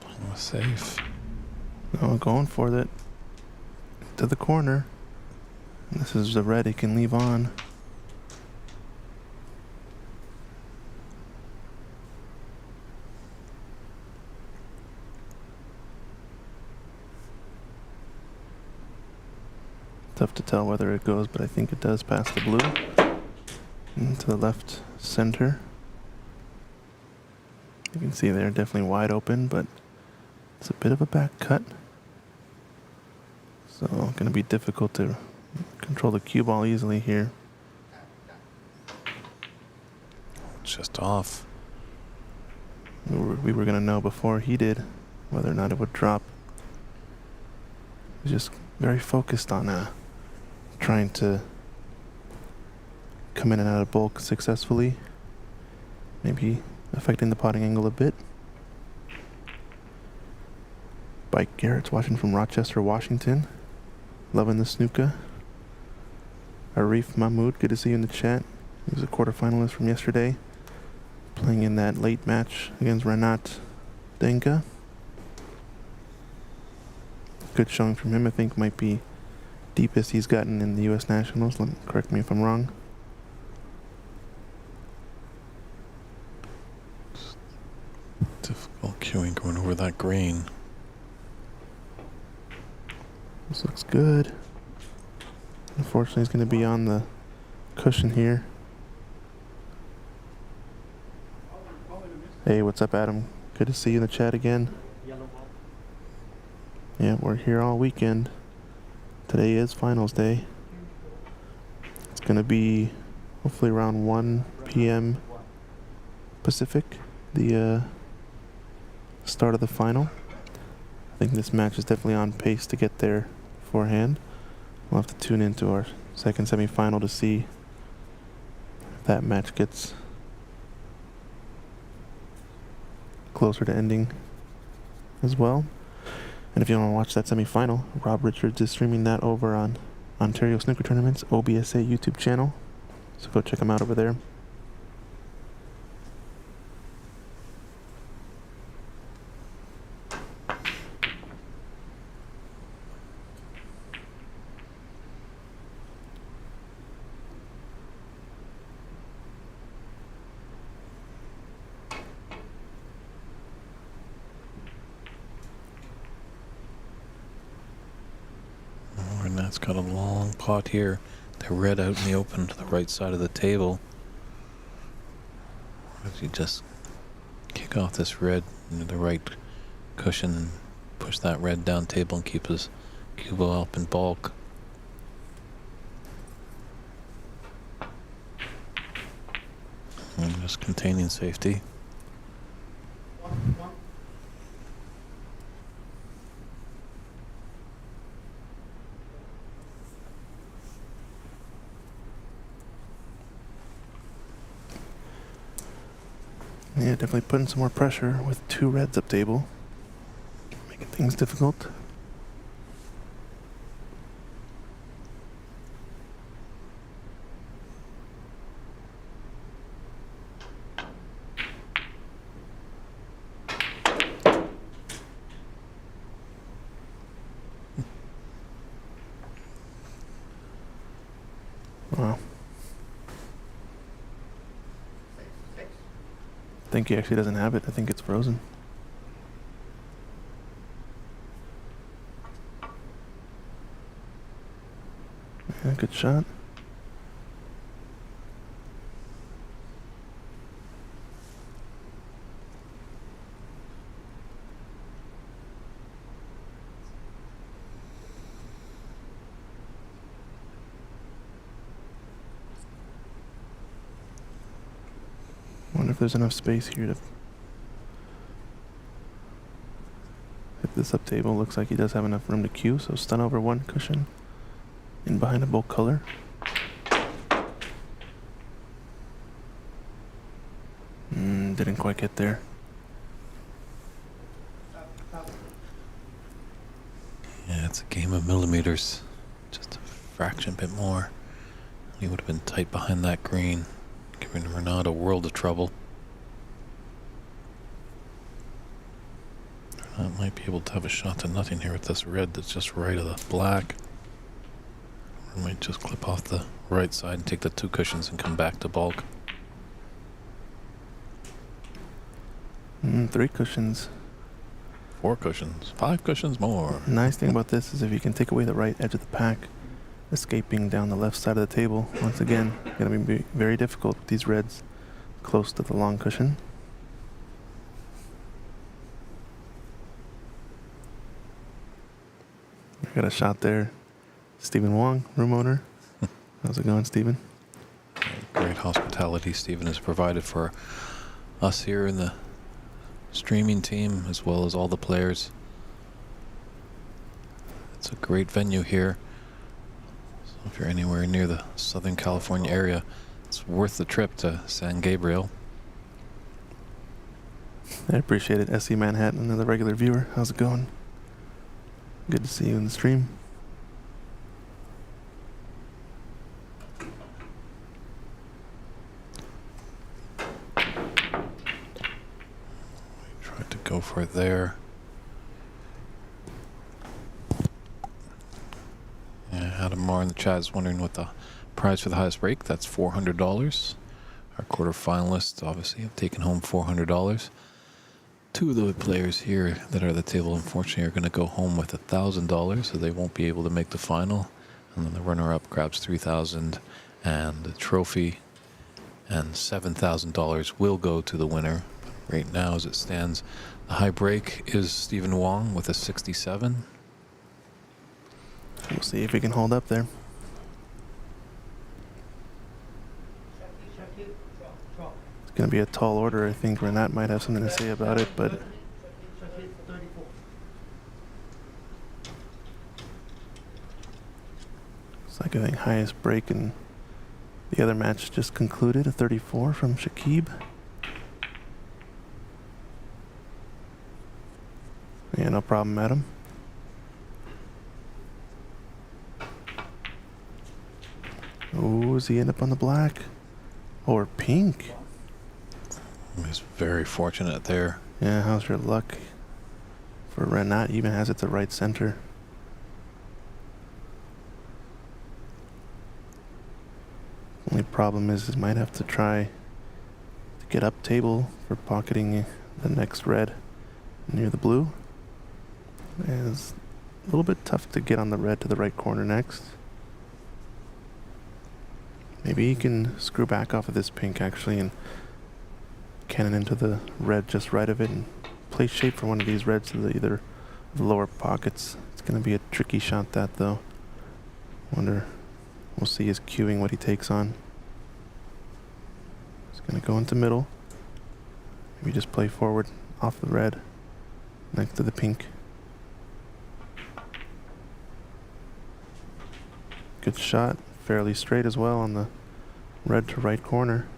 [SPEAKER 1] Playing with safe.
[SPEAKER 2] Oh, going for it. To the corner. And this is the red he can leave on. Tough to tell whether it goes, but I think it does pass the blue. Into the left center. You can see they're definitely wide open, but it's a bit of a back cut. So going to be difficult to control the cue ball easily here.
[SPEAKER 1] It's just off.
[SPEAKER 2] We were going to know before he did whether or not it would drop. He was just very focused on trying to come in and out of bulk successfully. Maybe affecting the potting angle a bit. Bike Garrett's watching from Rochester, Washington. Loving the snooker. Arif Mahmood, good to see you in the chat. He was a quarterfinalist from yesterday, playing in that late match against Renat Denka. Good showing from him. I think might be deepest he's gotten in the U.S. Nationals. Correct me if I'm wrong.
[SPEAKER 1] Difficult cueing going over that green.
[SPEAKER 2] This looks good. Unfortunately, he's going to be on the cushion here. Hey, what's up, Adam? Good to see you in the chat again.
[SPEAKER 4] Yellow ball.
[SPEAKER 2] Yeah, we're here all weekend. Today is finals day. It's going to be hopefully around 1 p.m. Pacific, the start of the final. I think this match is definitely on pace to get there beforehand. We'll have to tune into our second semifinal to see if that match gets closer to ending as well. And if you want to watch that semifinal, Rob Richards is streaming that over on Ontario Snooker Tournaments OBSA YouTube channel. So go check him out over there.
[SPEAKER 1] And that's got a long pot here. They're red out in the open to the right side of the table. If you just kick off this red into the right cushion and push that red down table and keep his cue ball up in bulk. Just containing safety.
[SPEAKER 3] One.
[SPEAKER 2] Yeah, definitely putting some more pressure with 2 reds up table. Making things difficult. Wow.
[SPEAKER 3] Six.
[SPEAKER 2] I think he actually doesn't have it. I think it's frozen. Yeah, good shot. Wonder if there's enough space here to hit this up table. Looks like he does have enough room to queue, so stun over 1 cushion in behind a bulk color. Didn't quite get there.
[SPEAKER 3] Top.
[SPEAKER 1] Yeah, it's a game of millimeters. Just a fraction bit more. He would have been tight behind that green, giving Renaud a world of trouble. Renaud might be able to have a shot to nothing here with this red that's just right of the black. Or might just clip off the right side and take the 2 cushions and come back to bulk.
[SPEAKER 2] 3 cushions.
[SPEAKER 1] 4 cushions, 5 cushions more.
[SPEAKER 2] Nice thing about this is if you can take away the right edge of the pack, escaping down the left side of the table, once again, going to be very difficult with these reds close to the long cushion. I got a shot there. Stephen Wong, room owner. How's it going, Stephen?
[SPEAKER 1] Great hospitality Stephen has provided for us here in the streaming team, as well as all the players. It's a great venue here. So if you're anywhere near the Southern California area, it's worth the trip to San Gabriel.
[SPEAKER 2] I appreciate it. SC Manhattan, another regular viewer. How's it going? Good to see you in the stream.
[SPEAKER 1] Tried to go for it there. Yeah, Adam Moore in the chat is wondering what the prize for the highest break. That's $400. Our quarterfinalists obviously have taken home $400. 2 of the players here that are at the table, unfortunately, are going to go home with $1,000, so they won't be able to make the final. And then the runner-up grabs $3,000, and the trophy and $7,000 will go to the winner. Right now, as it stands, the high break is Stephen Wong with a 67.
[SPEAKER 2] We'll see if he can hold up there.
[SPEAKER 3] Shaki. Draw.
[SPEAKER 2] It's going to be a tall order. I think Renat might have something to say about it, but
[SPEAKER 3] Shaki 34.
[SPEAKER 2] it's like I think highest break in the other match just concluded, a 34 from Shakib. Yeah, no problem, madam. Oh, does he end up on the black? Or pink?
[SPEAKER 1] He's very fortunate there.
[SPEAKER 2] Yeah, how's your luck? For Renat, even has it to right center. Only problem is he might have to try to get up table for pocketing the next red near the blue. And it's a little bit tough to get on the red to the right corner next. Maybe he can screw back off of this pink actually and cannon into the red just right of it and play shape for one of these reds to the either of the lower pockets. It's going to be a tricky shot that though. Wonder, we'll see his queuing what he takes on. He's Gonna go into middle. Maybe just play forward off the red next to the pink. Good shot, fairly straight as well on the red to right corner.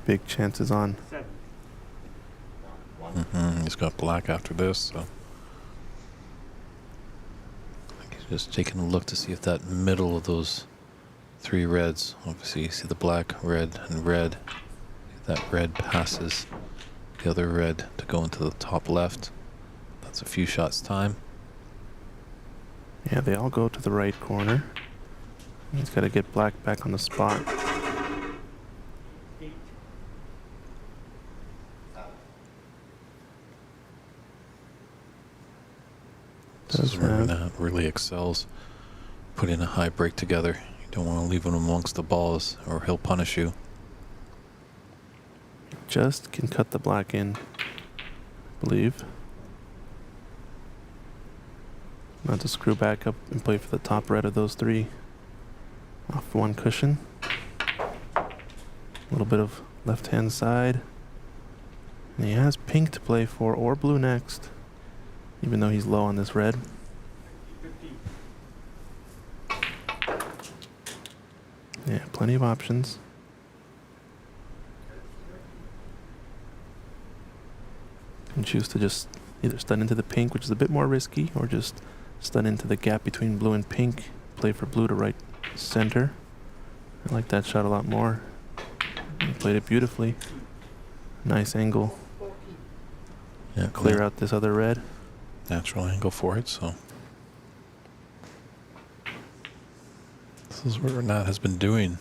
[SPEAKER 2] Big chances on.
[SPEAKER 4] 7.
[SPEAKER 1] He's got black after this, so I think he's just taking a look to see if that middle of those 3 reds, obviously you see the black, red, and red. If that red passes the other red to go into the top left, that's a few shots time.
[SPEAKER 2] Yeah, they all go to the right corner. He's got to get black back on the spot.
[SPEAKER 4] 8.
[SPEAKER 1] This is where Renat really excels, putting a high break together. You don't want to leave him amongst the balls or he'll punish you.
[SPEAKER 2] Just can cut the black in, I believe. Not to screw back up and play for the top red of those 3. Off one cushion. A little bit of left-hand side. And he has pink to play for or blue next, even though he's low on this red.
[SPEAKER 4] 15.
[SPEAKER 2] Yeah, plenty of options. You can choose to just either stun into the pink, which is a bit more risky, or just stun into the gap between blue and pink, play for blue to right center. I like that shot a lot more. He played it beautifully. Nice angle.
[SPEAKER 3] 14.
[SPEAKER 1] Yeah,
[SPEAKER 2] Clear out this other red.
[SPEAKER 1] natural angle for it, so this is what Renat has been doing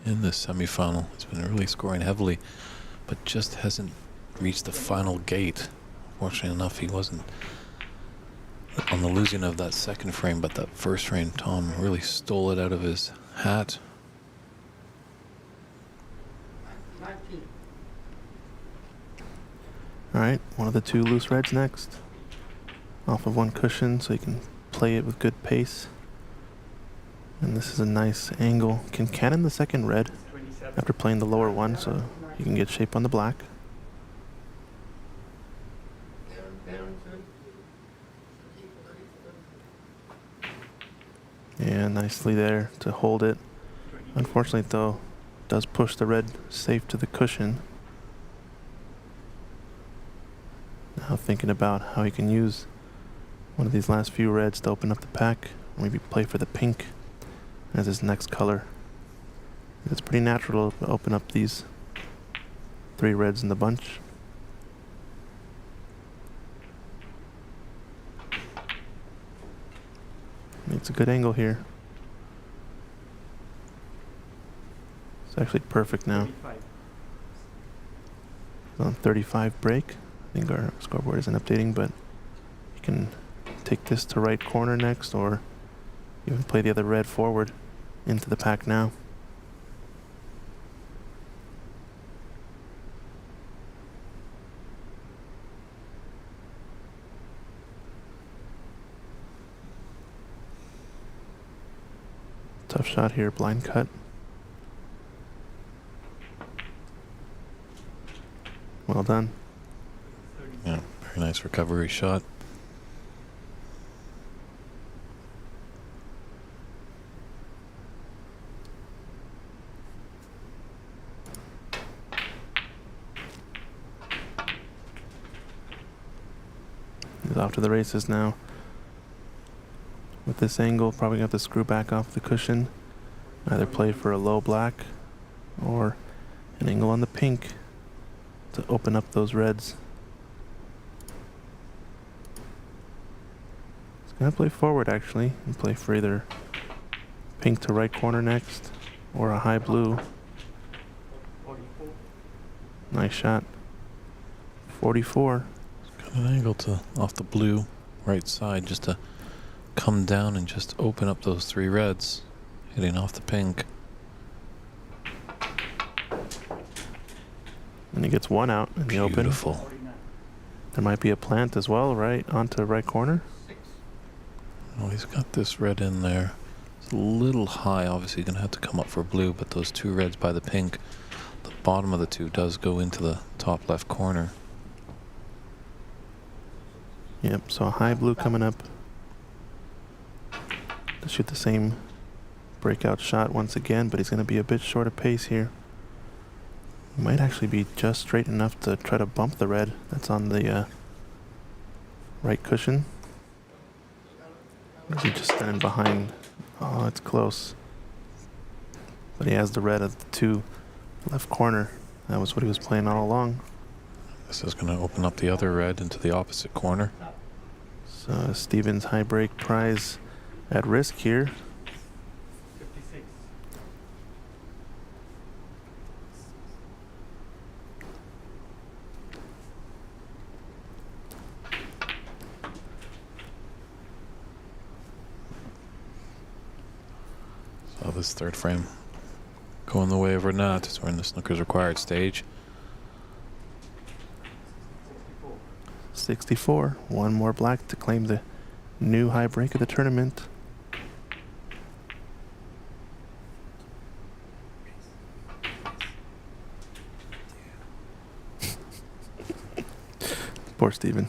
[SPEAKER 1] in this semifinal. He's been really scoring heavily, but just hasn't reached the final gate. Fortunately enough, he wasn't on the losing of that second frame, but that first frame, Tom really stole it out of his hat.
[SPEAKER 3] 19.
[SPEAKER 2] Alright, one of the 2 loose reds next. Off of one cushion so you can play it with good pace. And this is a nice angle. Can cannon the second red
[SPEAKER 4] 27.
[SPEAKER 2] after playing the lower one so you can get shape on the black. Yeah, nicely there to hold it. Unfortunately though, does push the red safe to the cushion. Now thinking about how he can use one of these last few reds to open up the pack. Maybe play for the pink as his next color. It's pretty natural to open up these 3 reds in the bunch. It's a good angle here. It's actually perfect now.
[SPEAKER 4] 35.
[SPEAKER 2] It's on 35 break. I think our scoreboard isn't updating, but you can take this to right corner next, or even play the other red forward into the pack now. Tough shot here, blind cut. Well done.
[SPEAKER 4] 30.
[SPEAKER 1] Yeah, very nice recovery shot.
[SPEAKER 2] He's off to the races now. With this angle, probably gonna have to screw back off the cushion. Either play for a low black or an angle on the pink to open up those reds. He's gonna play forward actually and play for either pink to right corner next or a high blue.
[SPEAKER 4] 44.
[SPEAKER 2] Nice shot. 44.
[SPEAKER 1] Got an angle to off the blue right side just to come down and just open up those 3 reds, hitting off the pink.
[SPEAKER 2] And he gets 1 out in the open.
[SPEAKER 1] Beautiful.
[SPEAKER 4] 49.
[SPEAKER 2] There might be a plant as well, right onto right corner.
[SPEAKER 3] 6.
[SPEAKER 1] Oh, he's got this red in there. a little high. Obviously, going to have to come up for blue, but those two reds by the pink, the bottom of the two does go into the top left corner.
[SPEAKER 2] Yep, so a high blue coming up to shoot the same breakout shot once again, but he's going to be a bit short of pace here. He might actually be just straight enough to try to bump the red that's on the right cushion. Or is he just standing behind? Oh, it's close. But he has the red at the two left corner. That was what he was playing all along.
[SPEAKER 1] This is going to open up the other red into the opposite corner.
[SPEAKER 2] So Stevens' high break prize at risk here.
[SPEAKER 4] 56.
[SPEAKER 1] So this third frame going the way of Renat as we're in the snooker's required stage.
[SPEAKER 2] 64. One more black to claim the new high break of the tournament. Poor Steven.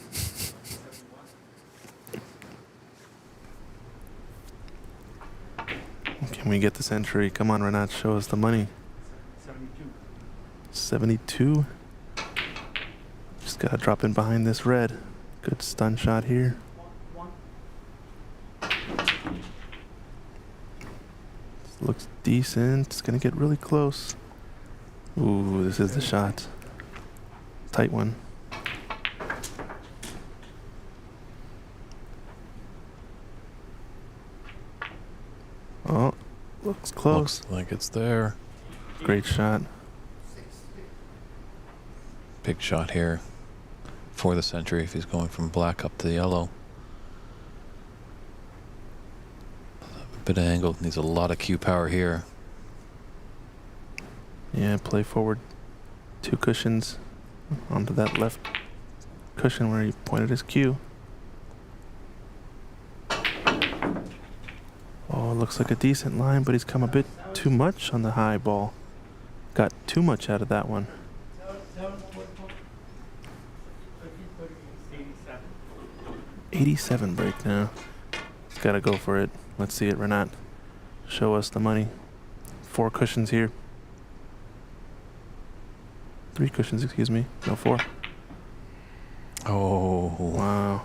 [SPEAKER 2] Can we get this entry? Come on, Renat, show us the money.
[SPEAKER 4] 72.
[SPEAKER 2] 72. Just gotta drop in behind this red. Good stun shot here. This looks decent. It's gonna get really close. Ooh, this is the shot. Tight one. Oh, looks close.
[SPEAKER 1] Looks like it's there.
[SPEAKER 2] Great shot.
[SPEAKER 1] Big shot here for the century if he's going from black up to the yellow. A bit of angle, needs a lot of cue power here.
[SPEAKER 2] Yeah, play forward 2 cushions onto that left cushion where he pointed his cue. Oh, looks like a decent line, but he's come a bit too much on the high ball. Got too much out of that one. 87 break now. He's got to go for it. Let's see it, Renat. Show us the money. 4 cushions here. 3 cushions, excuse me. No, 4.
[SPEAKER 1] Oh,
[SPEAKER 2] Wow.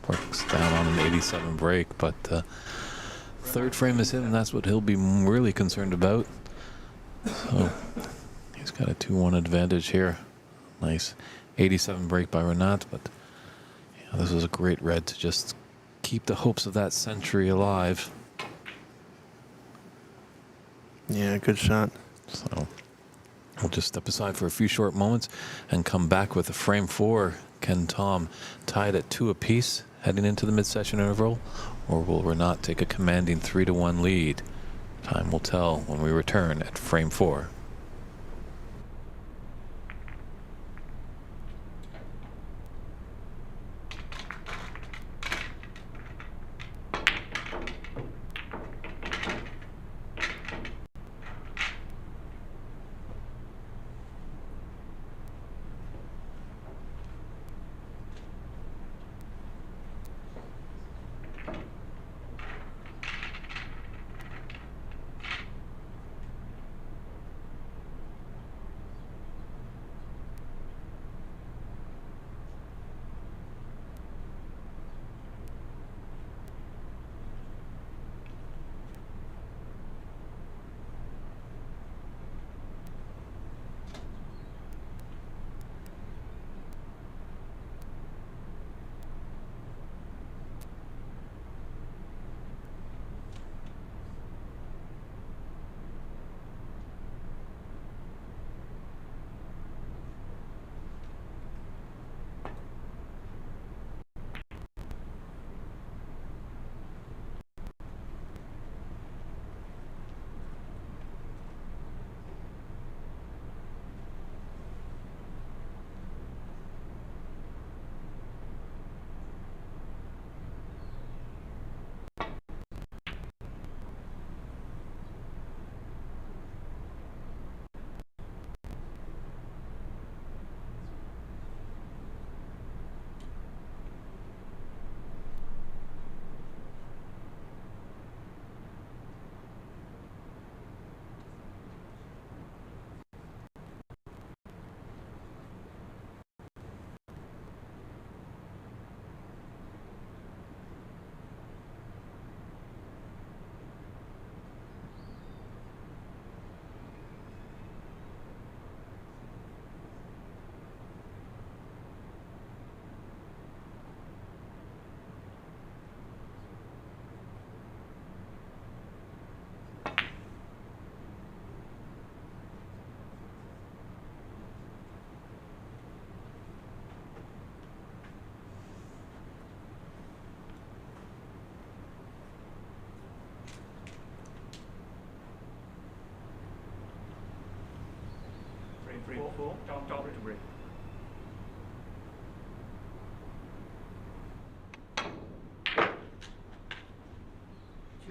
[SPEAKER 1] works down on an 87 break, but third frame is hit, and that's what he'll be really concerned about. So he's got a 2-1 advantage here. Nice 87 break by Renat, but yeah, this was a great red to just keep the hopes of that century alive.
[SPEAKER 2] Yeah, good shot.
[SPEAKER 1] So we'll just step aside for a few short moments and come back with a frame 4. Can Tom tied at 2 apiece heading into the mid-session interval, or will Renat take a commanding 3-1 lead? Time will tell when we return at frame 4.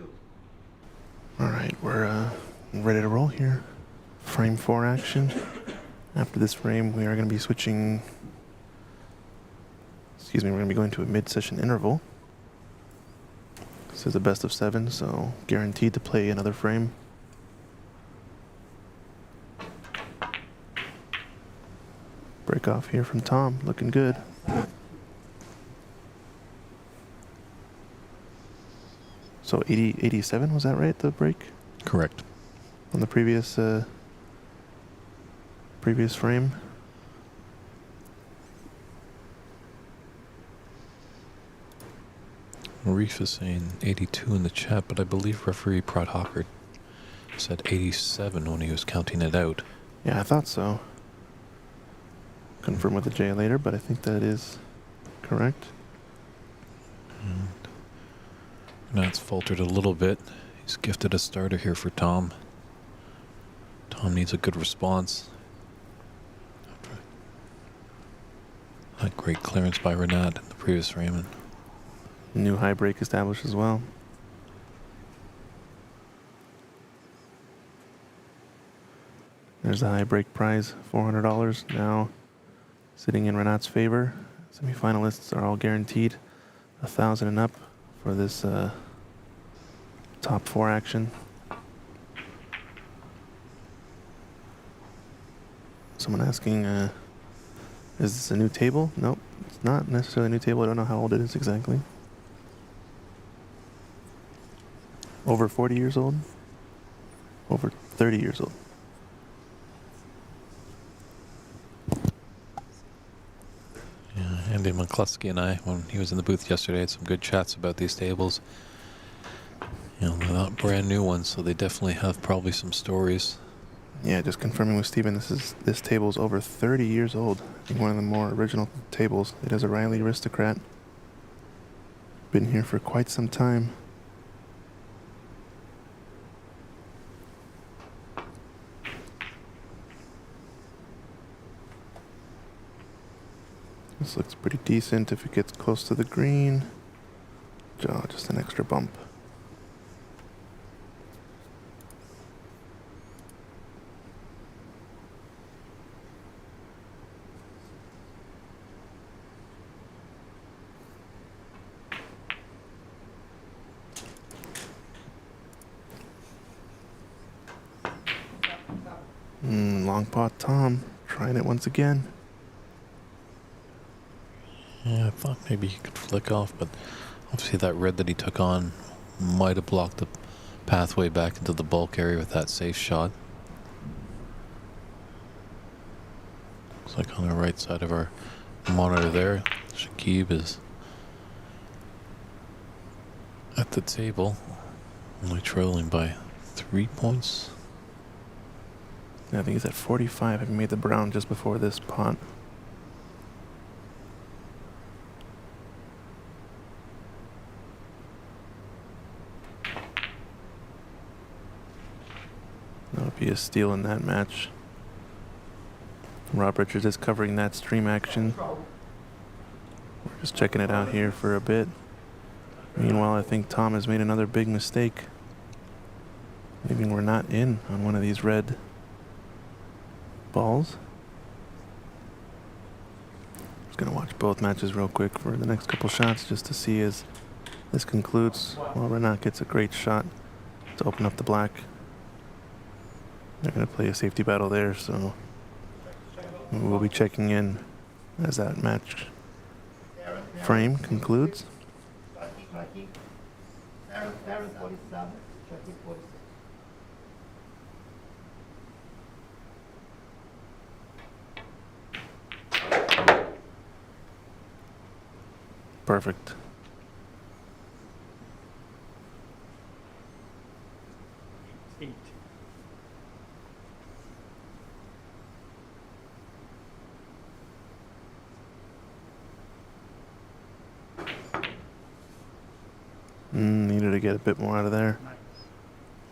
[SPEAKER 2] All right, we're ready to roll here. Frame 4 action. After this frame, we are going to be switching. Excuse me, we're going to be going to a mid-session interval. This is a best of 7, so guaranteed to play another frame. Break off here from Tom, looking good. So 87, was that right, the break?
[SPEAKER 1] Correct.
[SPEAKER 2] On the previous frame?
[SPEAKER 1] Reef is saying 82 in the chat, but I believe referee Prod Hawker said 87 when he was counting it out.
[SPEAKER 2] Yeah, I thought so. Confirm with the J later, but I think that is correct.
[SPEAKER 1] Now it's faltered a little bit. He's gifted a starter here for Tom. Tom needs a good response. That great clearance by Renat in the previous frame.
[SPEAKER 2] New high break established as well. There's the high break prize, $400 now sitting in Renat's favor. Semifinalists are all guaranteed 1,000 and up for this top 4 action. Someone asking, is this a new table? Nope, it's not necessarily a new table. I don't know how old it is exactly. Over 40 years old? Over 30 years old.
[SPEAKER 1] Yeah, Andy McCluskey and I, when he was in the booth yesterday, had some good chats about these tables. You know, they're not brand new ones, so they definitely have probably some stories.
[SPEAKER 2] Yeah, just confirming with Steven, this table's over 30 years old. I think one of the more original tables. It is a Riley Aristocrat. Been here for quite some time. This looks pretty decent if it gets close to the green. Oh, just an extra bump. Long pot Tom, trying it once again.
[SPEAKER 1] Yeah, I thought maybe he could flick off, but obviously that red that he took on might have blocked the pathway back into the bulk area with that safe shot. Looks like on the right side of our monitor there, Shakib is at the table, only trailing by 3 points.
[SPEAKER 2] I think he's at 45, having made the brown just before this pot. That would be a steal in that match. Rob Richards is covering that stream action. We're just checking it out here for a bit. Meanwhile, I think Tom has made another big mistake. Maybe we're not in on one of these red balls. Just gonna watch both matches real quick for the next couple shots just to see as this concludes. Well, Renat gets a great shot to open up the black. They're gonna play a safety battle there, so we'll be checking in as that match frame concludes. Perfect.
[SPEAKER 4] Eight.
[SPEAKER 2] Needed to get a bit more out of there.
[SPEAKER 4] Nice.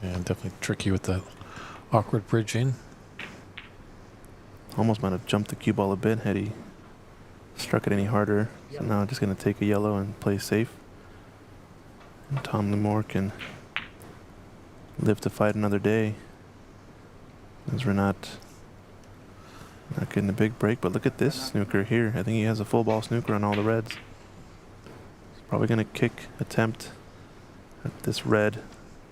[SPEAKER 1] Yeah, definitely tricky with that awkward bridging.
[SPEAKER 2] Almost might have jumped the cue ball a bit had he struck it any harder. So now just going to take a yellow and play safe. And Tom Limore can live to fight another day. As Renat not getting a big break, but look at this snooker here. I think he has a full ball snooker on all the reds. He's probably going to attempt at this red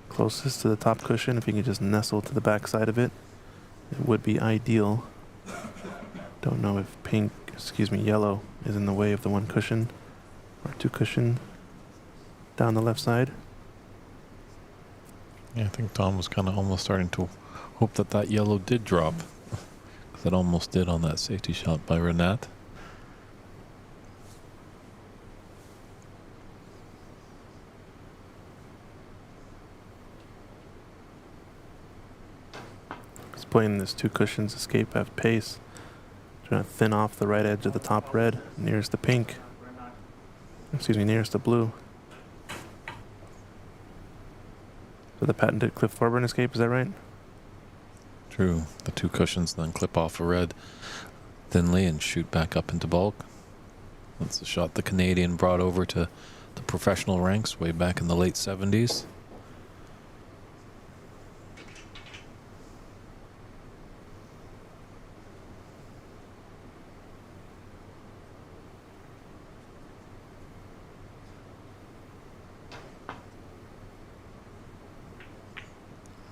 [SPEAKER 2] closest to the top cushion. If he can just nestle to the back side of it, it would be ideal. Don't know if yellow is in the way of the one cushion or two cushion down the left side.
[SPEAKER 1] Yeah, I think Tom was kind of almost starting to hope that that yellow did drop. Because it almost did on that safety shot by Renat.
[SPEAKER 2] He's playing this two cushions escape at pace. Trying to thin off the right edge of the top red nearest the pink. Nearest the blue. So the patented Cliff Thorburn escape, is that right?
[SPEAKER 1] True. The two cushions then clip off a red thinly and shoot back up into bulk. That's the shot the Canadian brought over to the professional ranks way back in the late 70s.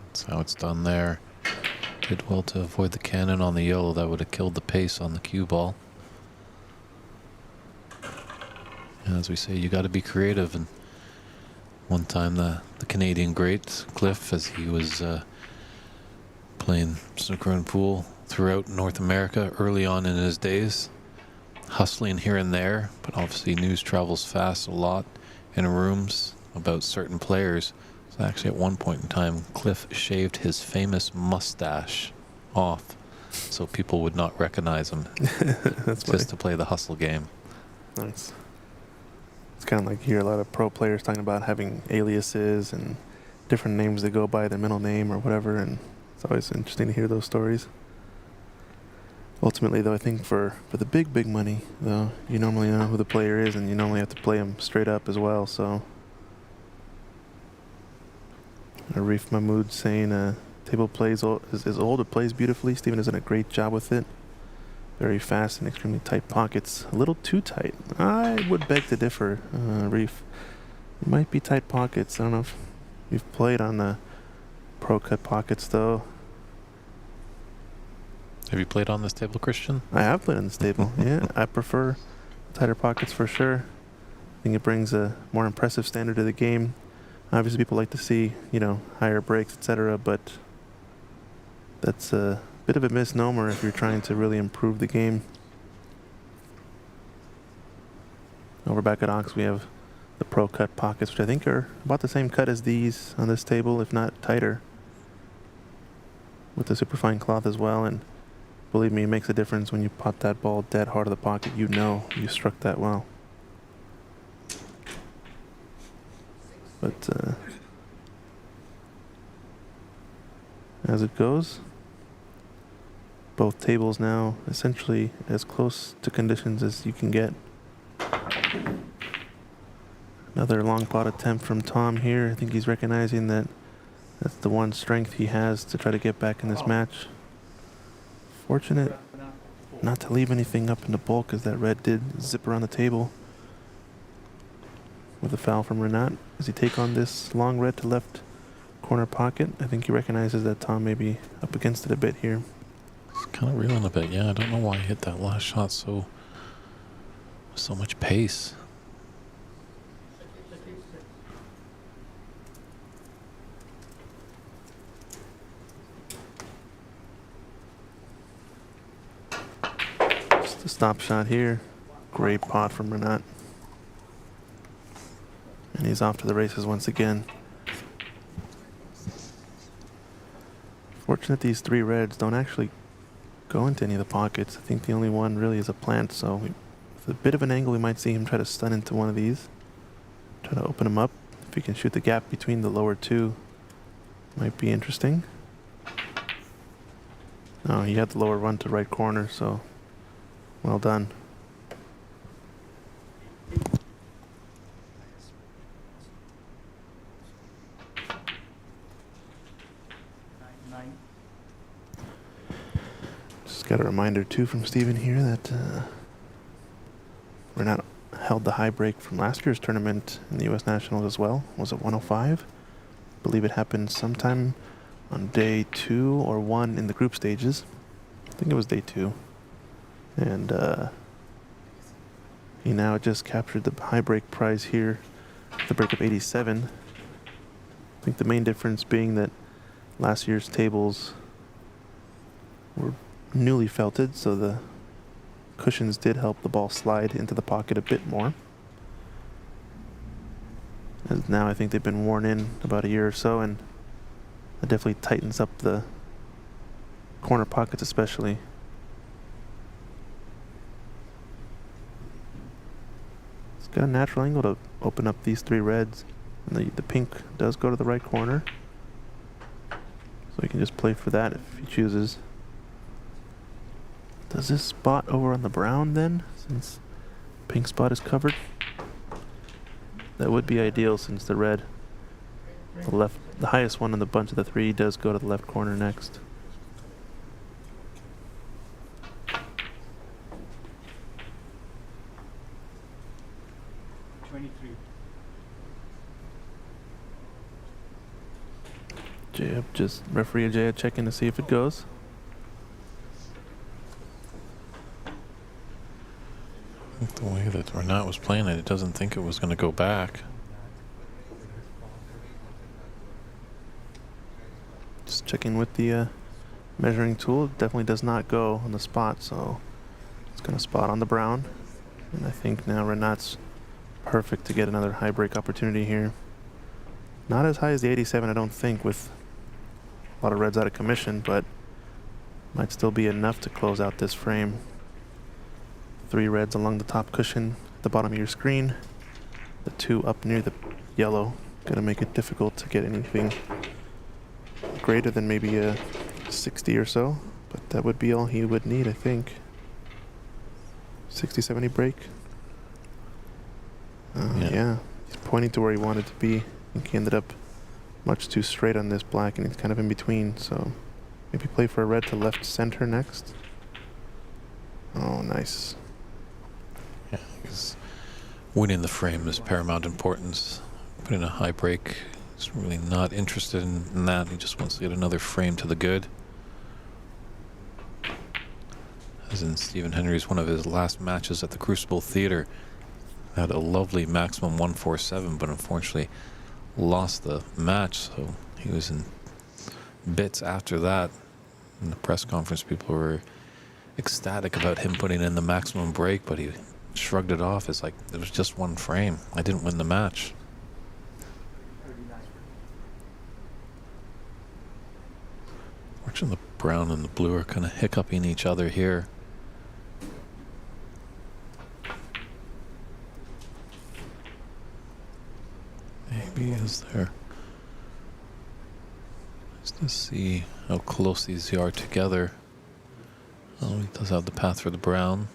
[SPEAKER 1] That's how it's done there. Did well to avoid the cannon on the yellow. That would have killed the pace on the cue ball. And as we say, you got to be creative. And one time the Canadian great Cliff, as he was playing snooker and pool throughout North America early on in his days, hustling here and there, but obviously news travels fast a lot in rooms about certain players. So actually at one point in time, Cliff shaved his famous mustache off so people would not recognize him.
[SPEAKER 2] That's
[SPEAKER 1] just
[SPEAKER 2] funny.
[SPEAKER 1] to play the hustle game.
[SPEAKER 2] Nice. It's kind of like you hear a lot of pro players talking about having aliases and different names they go by, their middle name or whatever, and it's always interesting to hear those stories. Ultimately, though, I think for the big money, though, you normally know who the player is, and you normally have to play him straight up as well, so... Arif Mahmood saying table plays is old, it plays beautifully. Steven has done a great job with it. Very fast and extremely tight pockets. A little too tight. I would beg to differ, Arif. It might be tight pockets. I don't know if you've played on the pro cut pockets, though.
[SPEAKER 1] Have you played on this table, Christian?
[SPEAKER 2] I have played on this table, yeah. I prefer tighter pockets for sure. I think it brings a more impressive standard to the game. Obviously, people like to see, higher breaks, etc., but that's a bit of a misnomer if you're trying to really improve the game. Over back at Ox, we have the pro cut pockets, which I think are about the same cut as these on this table, if not tighter, with the superfine cloth as well. And believe me, it makes a difference when you pop that ball dead hard of the pocket. You know you struck that well. But as it goes, both tables now essentially as close to conditions as you can get. Another long pot attempt from Tom here. I think he's recognizing that that's the one strength he has to try to get back in this match. Fortunate not to leave anything up in the bulk, as that red did zip around the table. With a foul from Renat. Does he take on this long red to left corner pocket? I think he recognizes that Tom may be up against it a bit here.
[SPEAKER 1] It's kind of reeling a bit. Yeah, I don't know why he hit that last shot so much pace.
[SPEAKER 2] Just a stop shot here. Great pot from Renat. And he's off to the races once again. Fortunate these three reds don't actually go into any of the pockets. I think the only one really is a plant, so with a bit of an angle we might see him try to stun into one of these. Try to open him up. If he can shoot the gap between the lower two, might be interesting. No, he had the lower run to right corner, so well done. Just got a reminder too from Steven here that Renat held the high break from last year's tournament in the U.S. Nationals as well. Was it 105? I believe it happened sometime on day 2 or 1 in the group stages. I think it was day 2. And he now just captured the high break prize here, the break of 87. I think the main difference being that last year's tables were newly felted, so the cushions did help the ball slide into the pocket a bit more. And now I think they've been worn in about a year or so, and it definitely tightens up the corner pockets especially. It's got a natural angle to open up these 3 reds, and the pink does go to the right corner. So he can just play for that if he chooses. Does this spot over on the brown then, since pink spot is covered? That would be ideal since the red, the highest one in the bunch of the 3 does go to the left corner next. Jayab, just referee Jayab checking to see if it goes.
[SPEAKER 1] The way that Renat was playing it, it doesn't think it was going to go back.
[SPEAKER 2] Just checking with the measuring tool. It definitely does not go on the spot, so it's going to spot on the brown. And I think now Renat's perfect to get another high break opportunity here. Not as high as the 87, I don't think, with a lot of reds out of commission, but might still be enough to close out this frame. 3 reds along the top cushion, the bottom of your screen. The 2 up near the yellow. Gonna make it difficult to get anything greater than maybe a 60 or so, but that would be all he would need, I think. 60, 70 break. Yeah, he's pointing to where he wanted to be. I think he ended up much too straight on this black, and he's kind of in between, so maybe play for a red to left center next. Oh, nice.
[SPEAKER 1] Yeah, because winning the frame is paramount importance. Putting a high break, he's really not interested in that. He just wants to get another frame to the good. As in Stephen Henry's one of his last matches at the Crucible Theater, had a lovely maximum 147, but unfortunately lost the match, so he was in bits after that. In the press conference, people were ecstatic about him putting in the maximum break, but he shrugged it off as like, it was just one frame. I didn't win the match. Fortunately, the brown and the blue are kind of hiccuping each other here. Maybe is there. Just to see how close these are together. Oh, he does have the path for the brown.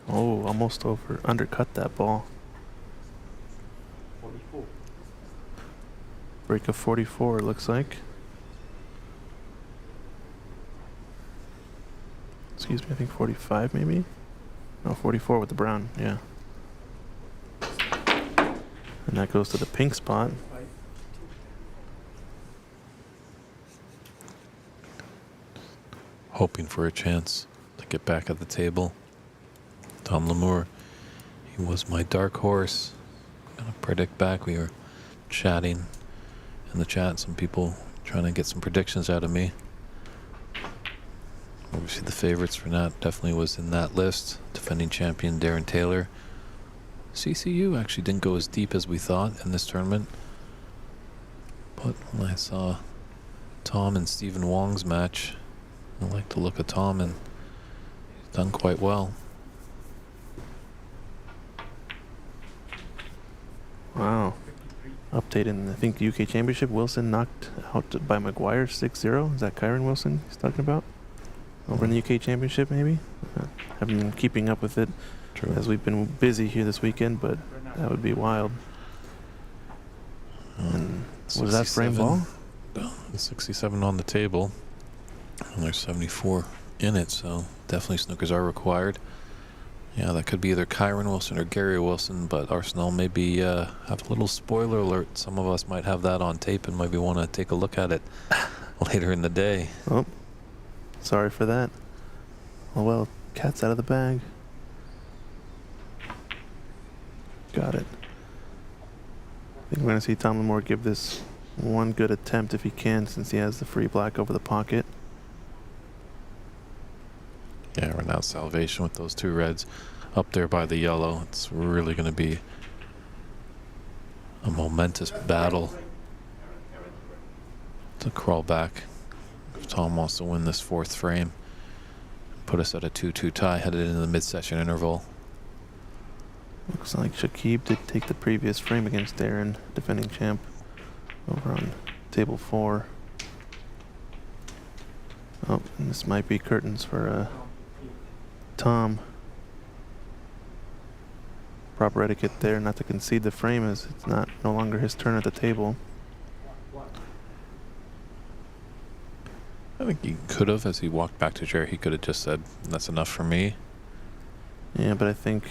[SPEAKER 2] Oh, almost undercut that ball.
[SPEAKER 4] 44.
[SPEAKER 2] Break of 44, it looks like. Excuse me, I think 45 maybe? No, 44 with the brown, yeah. And that goes to the pink spot.
[SPEAKER 1] Hoping for a chance to get back at the table. Tom Lamour, he was my dark horse. I'm gonna predict back. We were chatting in the chat, some people trying to get some predictions out of me. Obviously the favorites for Nat definitely was in that list. Defending champion Darren Taylor. CCU actually didn't go as deep as we thought in this tournament. But when I saw Tom and Stephen Wong's match, I like to look at Tom, and he's done quite well.
[SPEAKER 2] Wow. Update in, I think, the UK Championship. Wilson knocked out by Maguire 6-0. Is that Kyron Wilson he's talking about? Over in the UK Championship, maybe? Haven't been keeping up with it. True. As we've been busy here this weekend, but that would be wild. And was that frame ball?
[SPEAKER 1] 67 on the table. And there's 74 in it, so definitely snookers are required. Yeah, that could be either Kyron Wilson or Gary Wilson, but Arsenal maybe have a little spoiler alert. Some of us might have that on tape and maybe want to take a look at it later in the day.
[SPEAKER 2] Oh, sorry for that. Oh well, cat's out of the bag. Got it. I think we're going to see Tom Lamore give this one good attempt if he can, since he has the free black over the pocket.
[SPEAKER 1] Yeah, we're now salvation with those two reds up there by the yellow. It's really going to be a momentous battle to crawl back if Tom wants to win this fourth frame. Put us at a 2-2 tie headed into the mid-session interval.
[SPEAKER 2] Looks like Shakib did take the previous frame against Darren, defending champ, over on table 4. Oh, and this might be curtains for Tom. Proper etiquette there, not to concede the frame, as it's no longer his turn at the table.
[SPEAKER 1] I think he could have, as he walked back to chair, he could have just said, "That's enough for me."
[SPEAKER 2] Yeah, but I think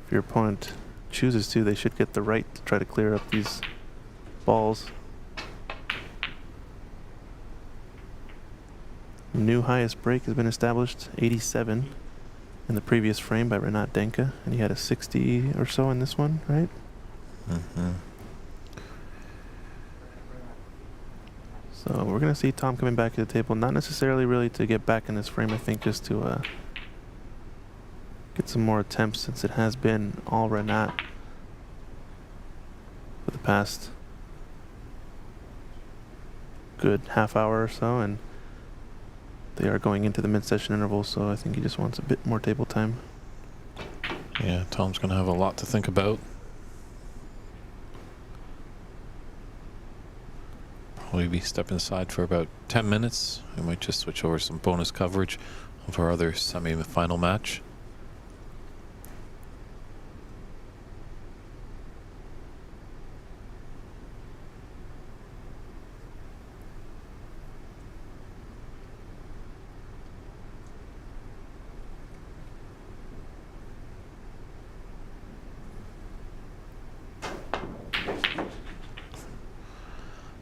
[SPEAKER 2] if your opponent chooses to, they should get the right to try to clear up these balls. New highest break has been established, 87 in the previous frame by Renat Denka, and he had a 60 or so in this one, right?
[SPEAKER 1] Mm-hmm.
[SPEAKER 2] So we're going to see Tom coming back to the table, not necessarily really to get back in this frame, I think just to get some more attempts, since it has been all Renat for the past good half hour or so, and they are going into the mid-session interval, so I think he just wants a bit more table time.
[SPEAKER 1] Yeah, Tom's going to have a lot to think about. Probably be stepping aside for about 10 minutes. We might just switch over some bonus coverage of our other semi-final match.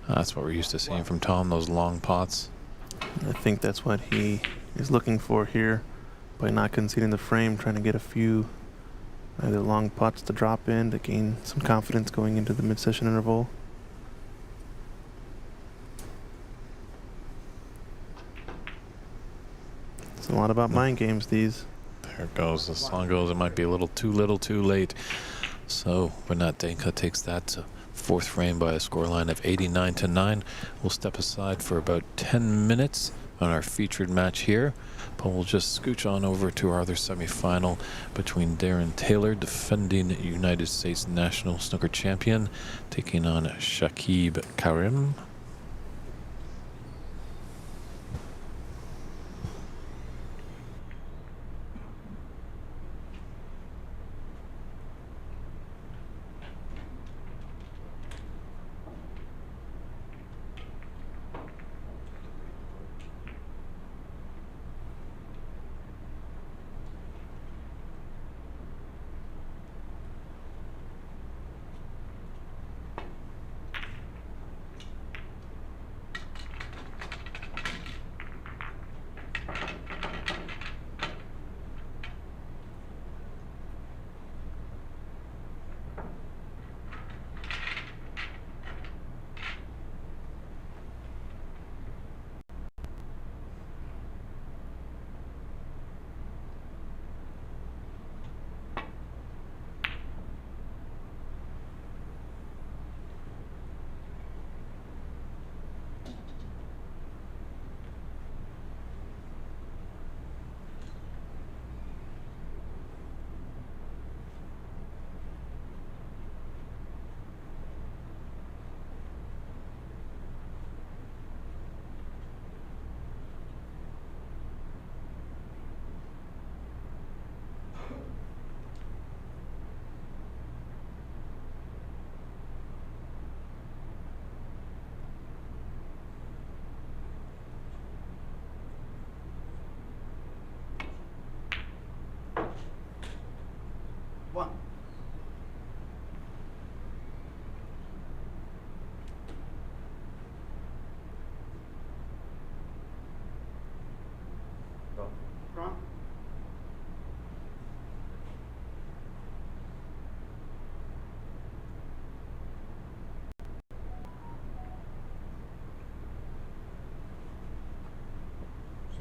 [SPEAKER 1] That's what we're used to seeing from Tom, those long pots.
[SPEAKER 2] I think that's what he is looking for here by not conceding the frame, trying to get a few either long pots to drop in to gain some confidence going into the mid-session interval. It's a lot about mind games, these.
[SPEAKER 1] There it goes. The song goes, it might be a little too late. So Renat Denka takes that to fourth frame by a scoreline of 89-9. We'll step aside for about 10 minutes on our featured match here, but we'll just scooch on over to our other semifinal between Darren Taylor, defending United States national snooker champion, taking on Shakib Karim.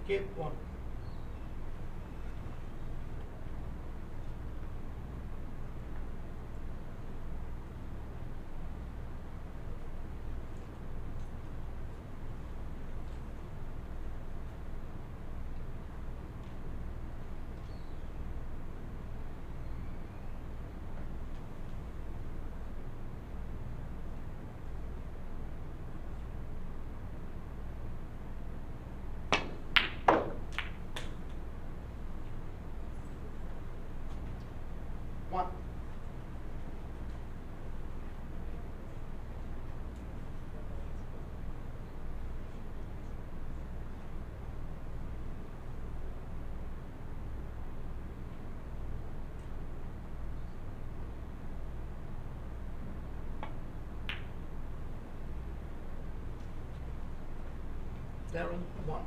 [SPEAKER 3] Keep one. One. Darren, one.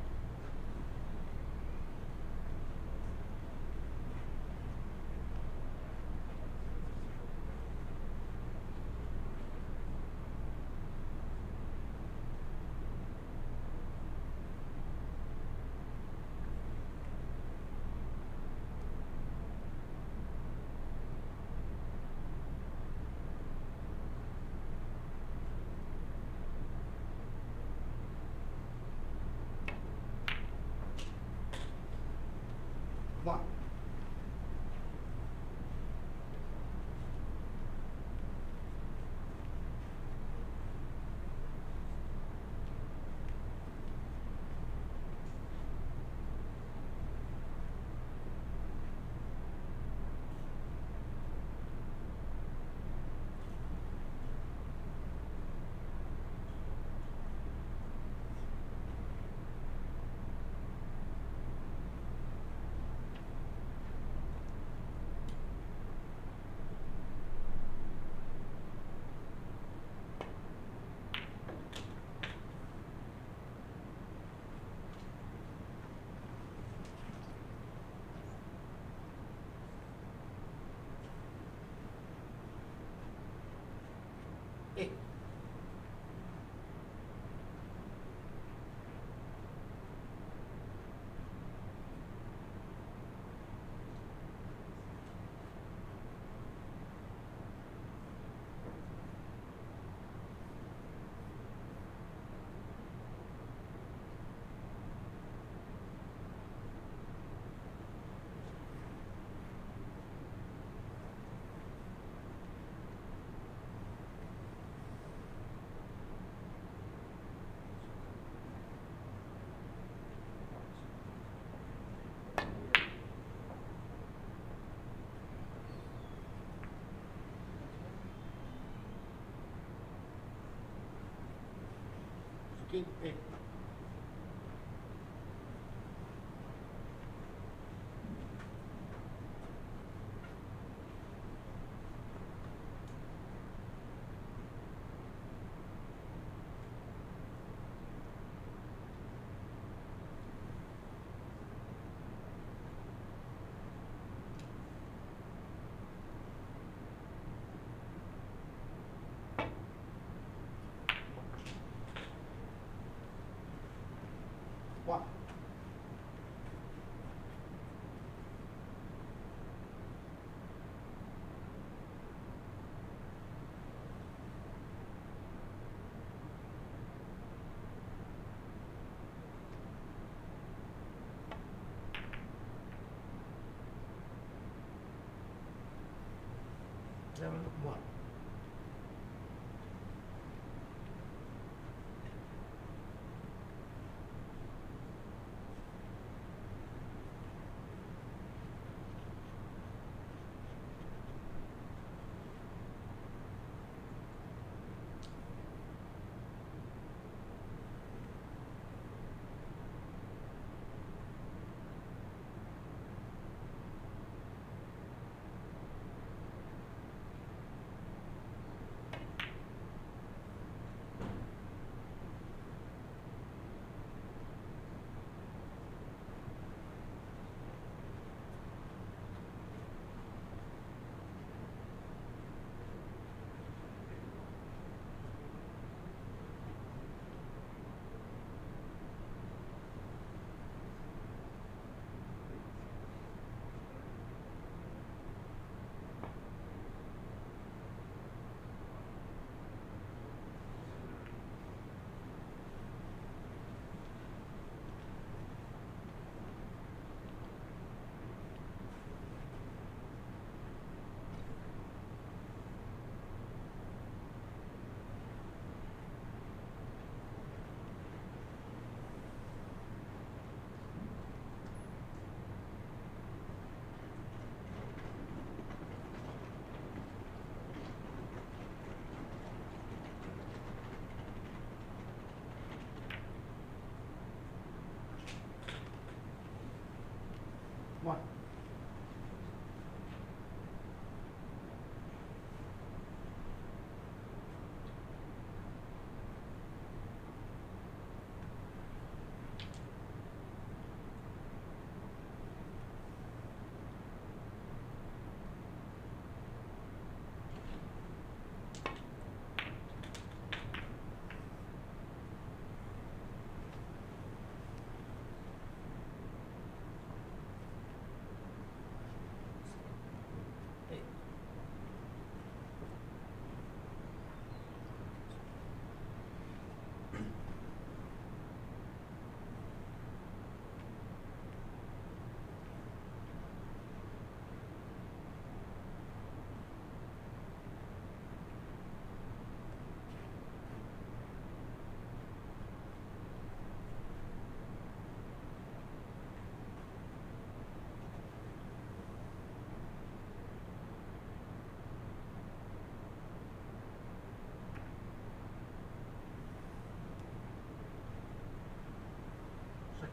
[SPEAKER 3] One. Eight. Keep eight.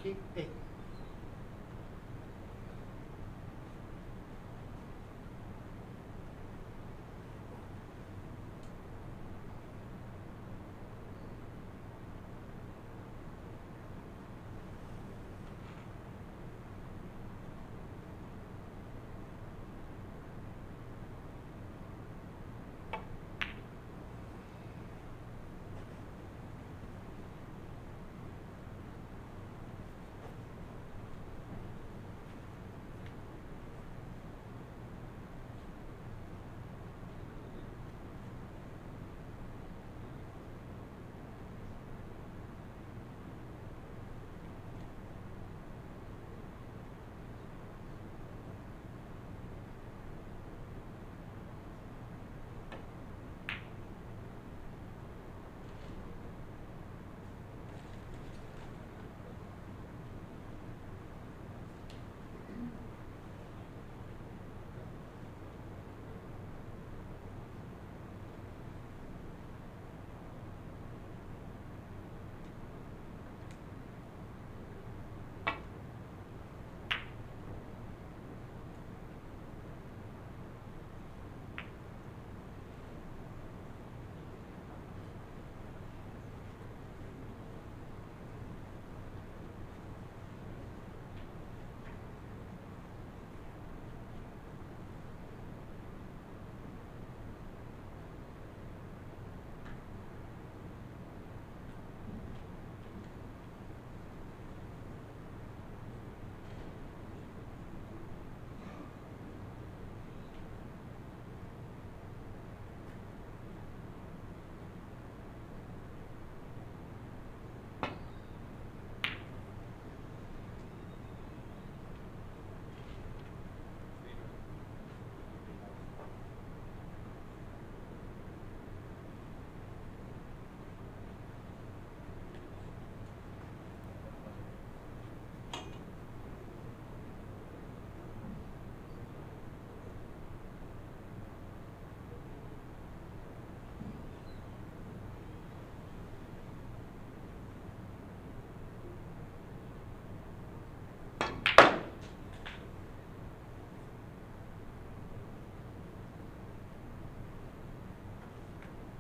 [SPEAKER 3] keep 8.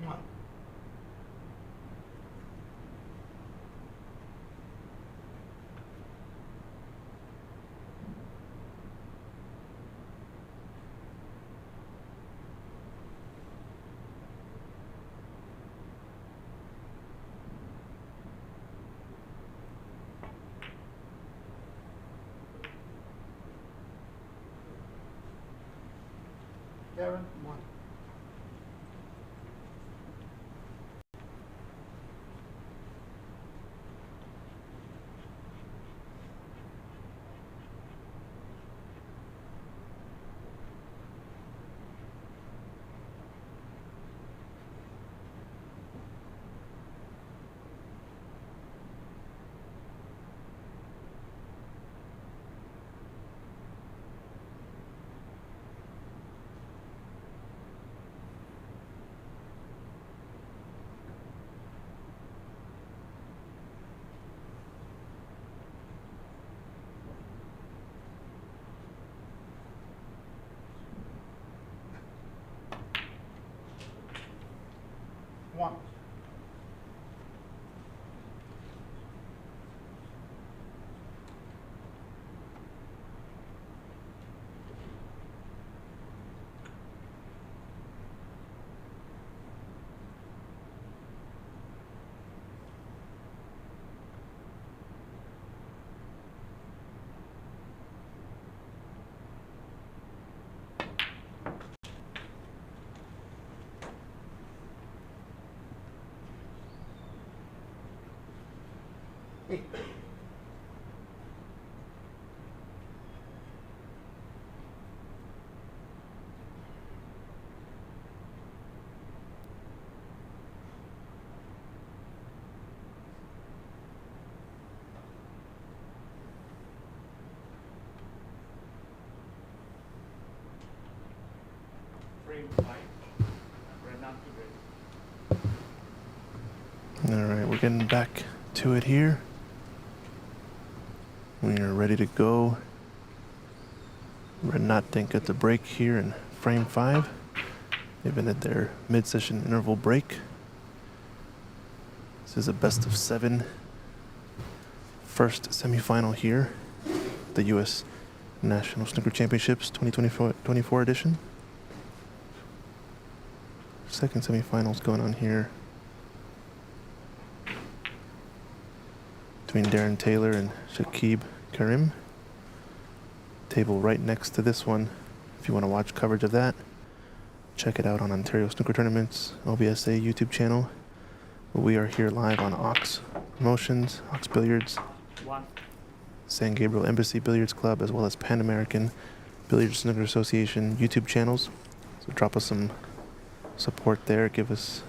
[SPEAKER 3] One. Darren, 1. One. Eight.
[SPEAKER 4] Frame 5. Red not to gray.
[SPEAKER 2] All right, we're getting back to it here. When you're ready to go, Red Knot didn't get the break here in frame 5. They've been at their mid-session interval break. This is a best of 7 first semifinal here, the U.S. National Snooker Championships 2024 edition. Second semifinals going on here between Darren Taylor and Shakib Karim. Table right next to this one. If you want to watch coverage of that, check it out on Ontario Snooker Tournaments OBSA YouTube channel. We are here live on Ox Promotions, Ox Billiards,
[SPEAKER 4] One.
[SPEAKER 2] San Gabriel Embassy Billiards Club, as well as Pan American Billiards Snooker Association YouTube channels. So drop us some support there. Give us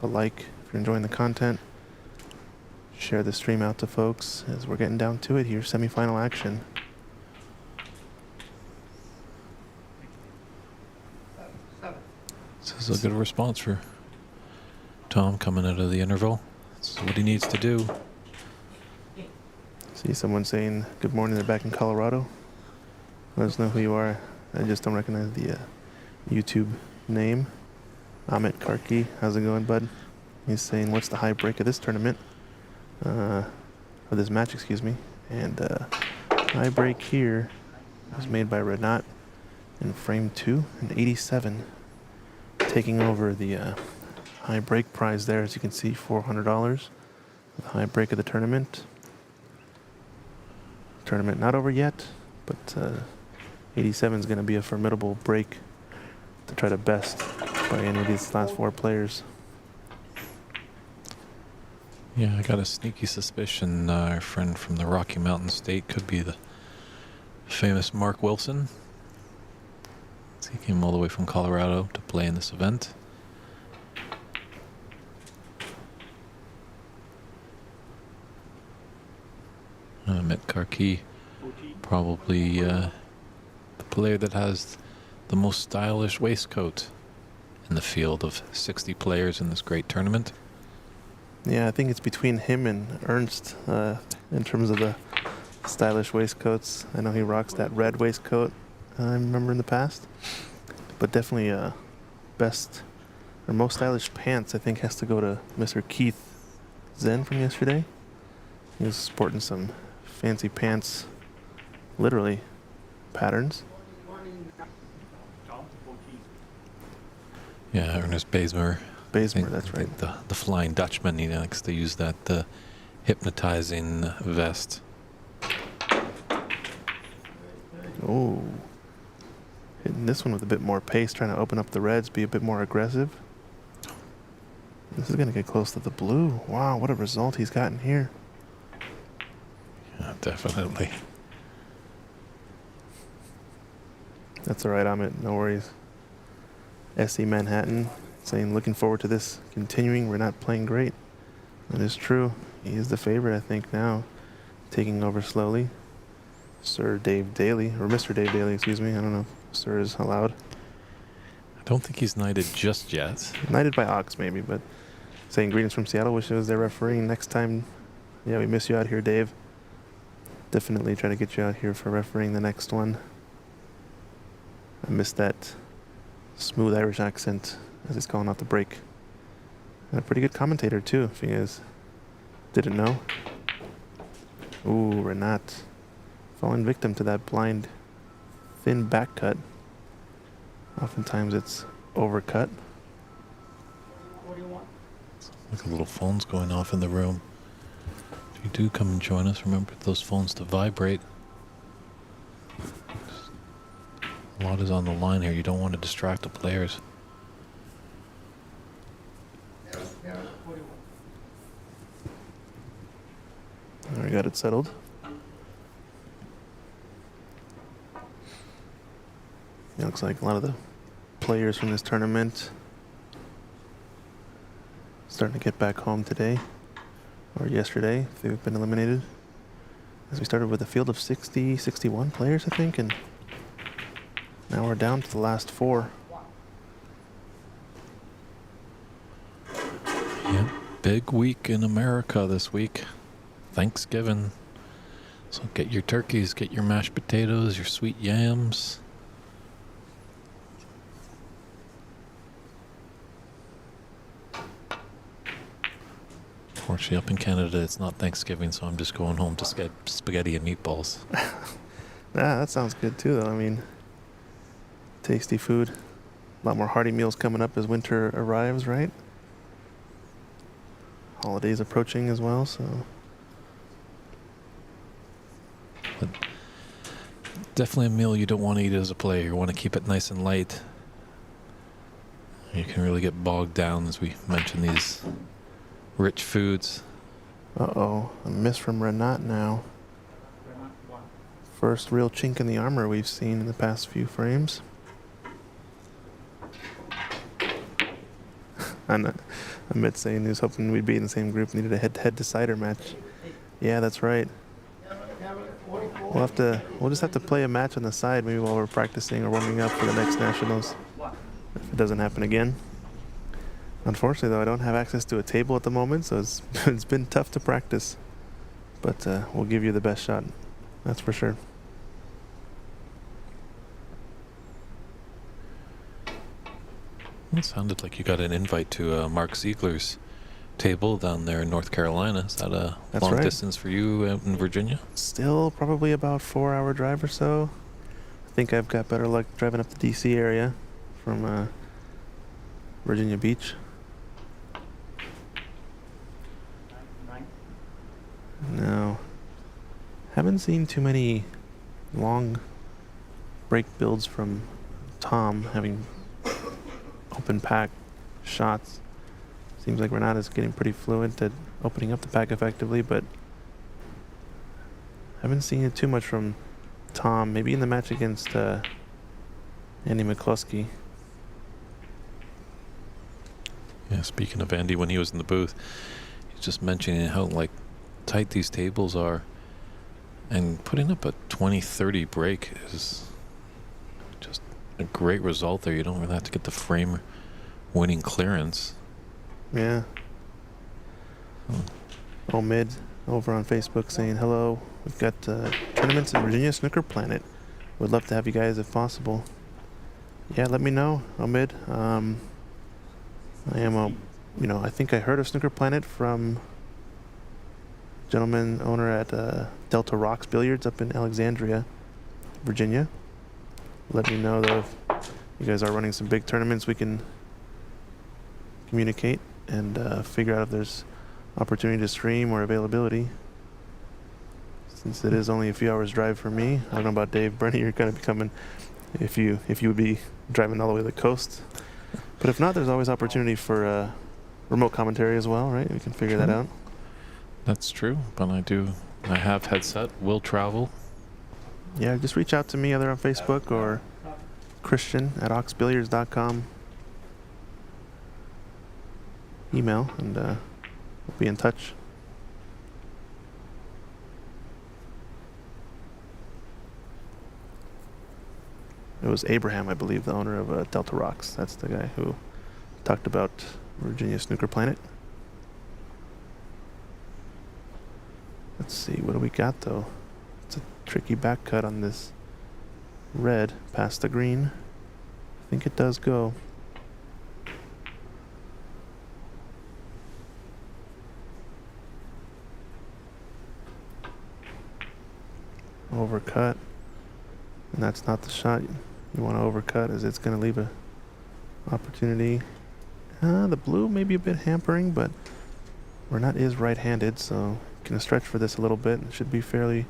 [SPEAKER 2] a like if you're enjoying the content. Share the stream out to folks as we're getting down to it here. Semifinal action.
[SPEAKER 3] Seven.
[SPEAKER 1] This is a good response for Tom coming out of the interval. This is what he needs to do.
[SPEAKER 2] See someone saying good morning, they're back in Colorado. Let us know who you are. I just don't recognize the YouTube name. Amit Karki, how's it going, bud? He's saying, what's the high break of this tournament? Or this match, excuse me. And high break here was made by Red Knot in frame 2, an 87. Taking over the high break prize there, as you can see, $400. The high break of the tournament. Tournament not over yet, but 87 is going to be a formidable break to try to best by any of these last 4 players.
[SPEAKER 1] Yeah, I got a sneaky suspicion our friend from the Rocky Mountain State could be the famous Mark Wilson. He came all the way from Colorado to play in this event. Amit Karki, probably the player that has the most stylish waistcoat in the field of 60 players in this great tournament.
[SPEAKER 2] Yeah, I think it's between him and Ernst in terms of the stylish waistcoats. I know he rocks that red waistcoat, I remember in the past. But definitely best or most stylish pants, I think, has to go to Mr. Keith Zen from yesterday. He was sporting some fancy pants, literally patterns.
[SPEAKER 4] Tom, 14.
[SPEAKER 1] Yeah, Ernest Bazemore.
[SPEAKER 2] Bazemore, that's right.
[SPEAKER 1] The Flying Dutchman, he likes to use that hypnotizing vest.
[SPEAKER 2] Oh. Hitting this one with a bit more pace, trying to open up the reds, be a bit more aggressive. This is going to get close to the blue. Wow, what a result he's gotten here.
[SPEAKER 1] Yeah, definitely.
[SPEAKER 2] That's all right, Amit. No worries. SE Manhattan saying, looking forward to this continuing. We're not playing great. That is true. He is the favorite, I think, now. Taking over slowly. Sir Dave Daly, or Mr. Dave Daly, excuse me. I don't know if Sir is allowed.
[SPEAKER 1] I don't think he's knighted just yet.
[SPEAKER 2] Knighted by Ox, maybe, but saying greetings from Seattle. Wish it was their refereeing next time. Yeah, we miss you out here, Dave. Definitely try to get you out here for refereeing the next one. I missed that smooth Irish accent as he's calling out the break. And a pretty good commentator, too, if you guys didn't know. Ooh, Renat falling victim to that blind, thin back cut. Oftentimes it's overcut.
[SPEAKER 3] 41.
[SPEAKER 1] Like a little phone's going off in the room. If you do come and join us, remember those phones to vibrate. A lot is on the line here. You don't want to distract the players.
[SPEAKER 3] Yeah, 41.
[SPEAKER 2] All right, got it settled. It looks like a lot of the players from this tournament starting to get back home today or yesterday if they've been eliminated. As we started with a field of 60, 61 players, I think, and now we're down to the last 4.
[SPEAKER 1] Yeah, big week in America this week. Thanksgiving. So get your turkeys, get your mashed potatoes, your sweet yams. Fortunately, up in Canada, it's not Thanksgiving, so I'm just going home to get spaghetti and meatballs.
[SPEAKER 2] That sounds good too, though. I mean, tasty food. A lot more hearty meals coming up as winter arrives, right? Holidays approaching as well, so.
[SPEAKER 1] But definitely a meal you don't want to eat as a player. You want to keep it nice and light. You can really get bogged down, as we mentioned, these rich foods.
[SPEAKER 2] Uh-oh, a miss from Renat now.
[SPEAKER 4] Red mat 1.
[SPEAKER 2] First real chink in the armor we've seen in the past few frames. And Amit saying he was hoping we'd be in the same group, needed a head-to-head decider match. Yeah, that's right. We'll just have to play a match on the side maybe while we're practicing or warming up for the next nationals. If it doesn't happen again. Unfortunately, though, I don't have access to a table at the moment, so it's been tough to practice. But we'll give you the best shot. That's for sure.
[SPEAKER 1] It sounded like you got an invite to Mark Ziegler's table down there in North Carolina. Is that a
[SPEAKER 2] That's
[SPEAKER 1] long
[SPEAKER 2] right.
[SPEAKER 1] distance for you out in Virginia?
[SPEAKER 2] Still probably about 4-hour drive or so. I think I've got better luck driving up the DC area from Virginia Beach.
[SPEAKER 4] 9.
[SPEAKER 2] No. Haven't seen too many long break builds from Tom having open pack shots. Seems like Renata's getting pretty fluent at opening up the pack effectively, but haven't seen it too much from Tom. Maybe in the match against Andy McCluskey.
[SPEAKER 1] Yeah, speaking of Andy, when he was in the booth, he's just mentioning how tight these tables are, and putting up a 20-30 break is just a great result there. You don't really have to get the frame winning clearance.
[SPEAKER 2] Yeah. Omid over on Facebook saying hello. We've got tournaments in Virginia Snooker Planet. Would love to have you guys if possible. Yeah, let me know, Omid. I am I think I heard of Snooker Planet from gentleman owner at Delta Rocks Billiards up in Alexandria, Virginia. Let me know though if you guys are running some big tournaments. We can communicate and figure out if there's opportunity to stream or availability. Since it is only a few hours drive for me, I don't know about Dave. Bernie, you're going to be coming if you would be driving all the way to the coast. But if not, there's always opportunity for remote commentary as well, right? We can figure that out.
[SPEAKER 1] That's true, but I have headset, will travel.
[SPEAKER 2] Yeah, just reach out to me either on Facebook or Christian at oxbilliards.com. Email, and we'll be in touch. It was Abraham, I believe, the owner of Delta Rocks. That's the guy who talked about Virginia Snooker Planet. Let's see, what do we got though? It's a tricky back cut on this red past the green. I think it does go. Overcut. And that's not the shot you want to overcut, as it's going to leave a opportunity. The blue may be a bit hampering, but Renat is right-handed, so can stretch for this a little bit. It should be fairly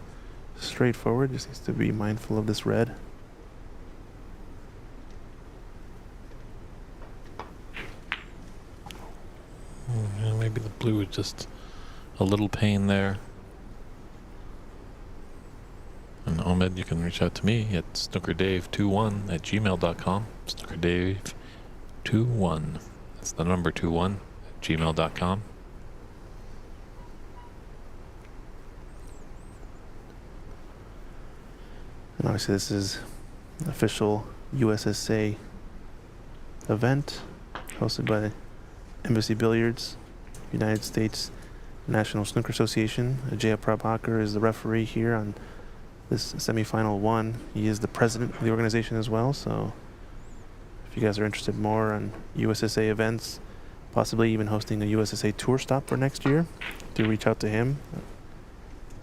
[SPEAKER 2] straightforward. Just needs to be mindful of this red.
[SPEAKER 1] Yeah, maybe the blue is just a little pain there. And Ahmed, you can reach out to me at snookerdave21@gmail.com. Snookerdave21. That's the number 21@gmail.com.
[SPEAKER 2] And obviously this is an official USSA event hosted by Embassy Billiards, United States National Snooker Association. Ajay Prabhakar is the referee here on this semifinal one. He is the president of the organization as well, so if you guys are interested more on USSA events, possibly even hosting a USSA tour stop for next year, do reach out to him.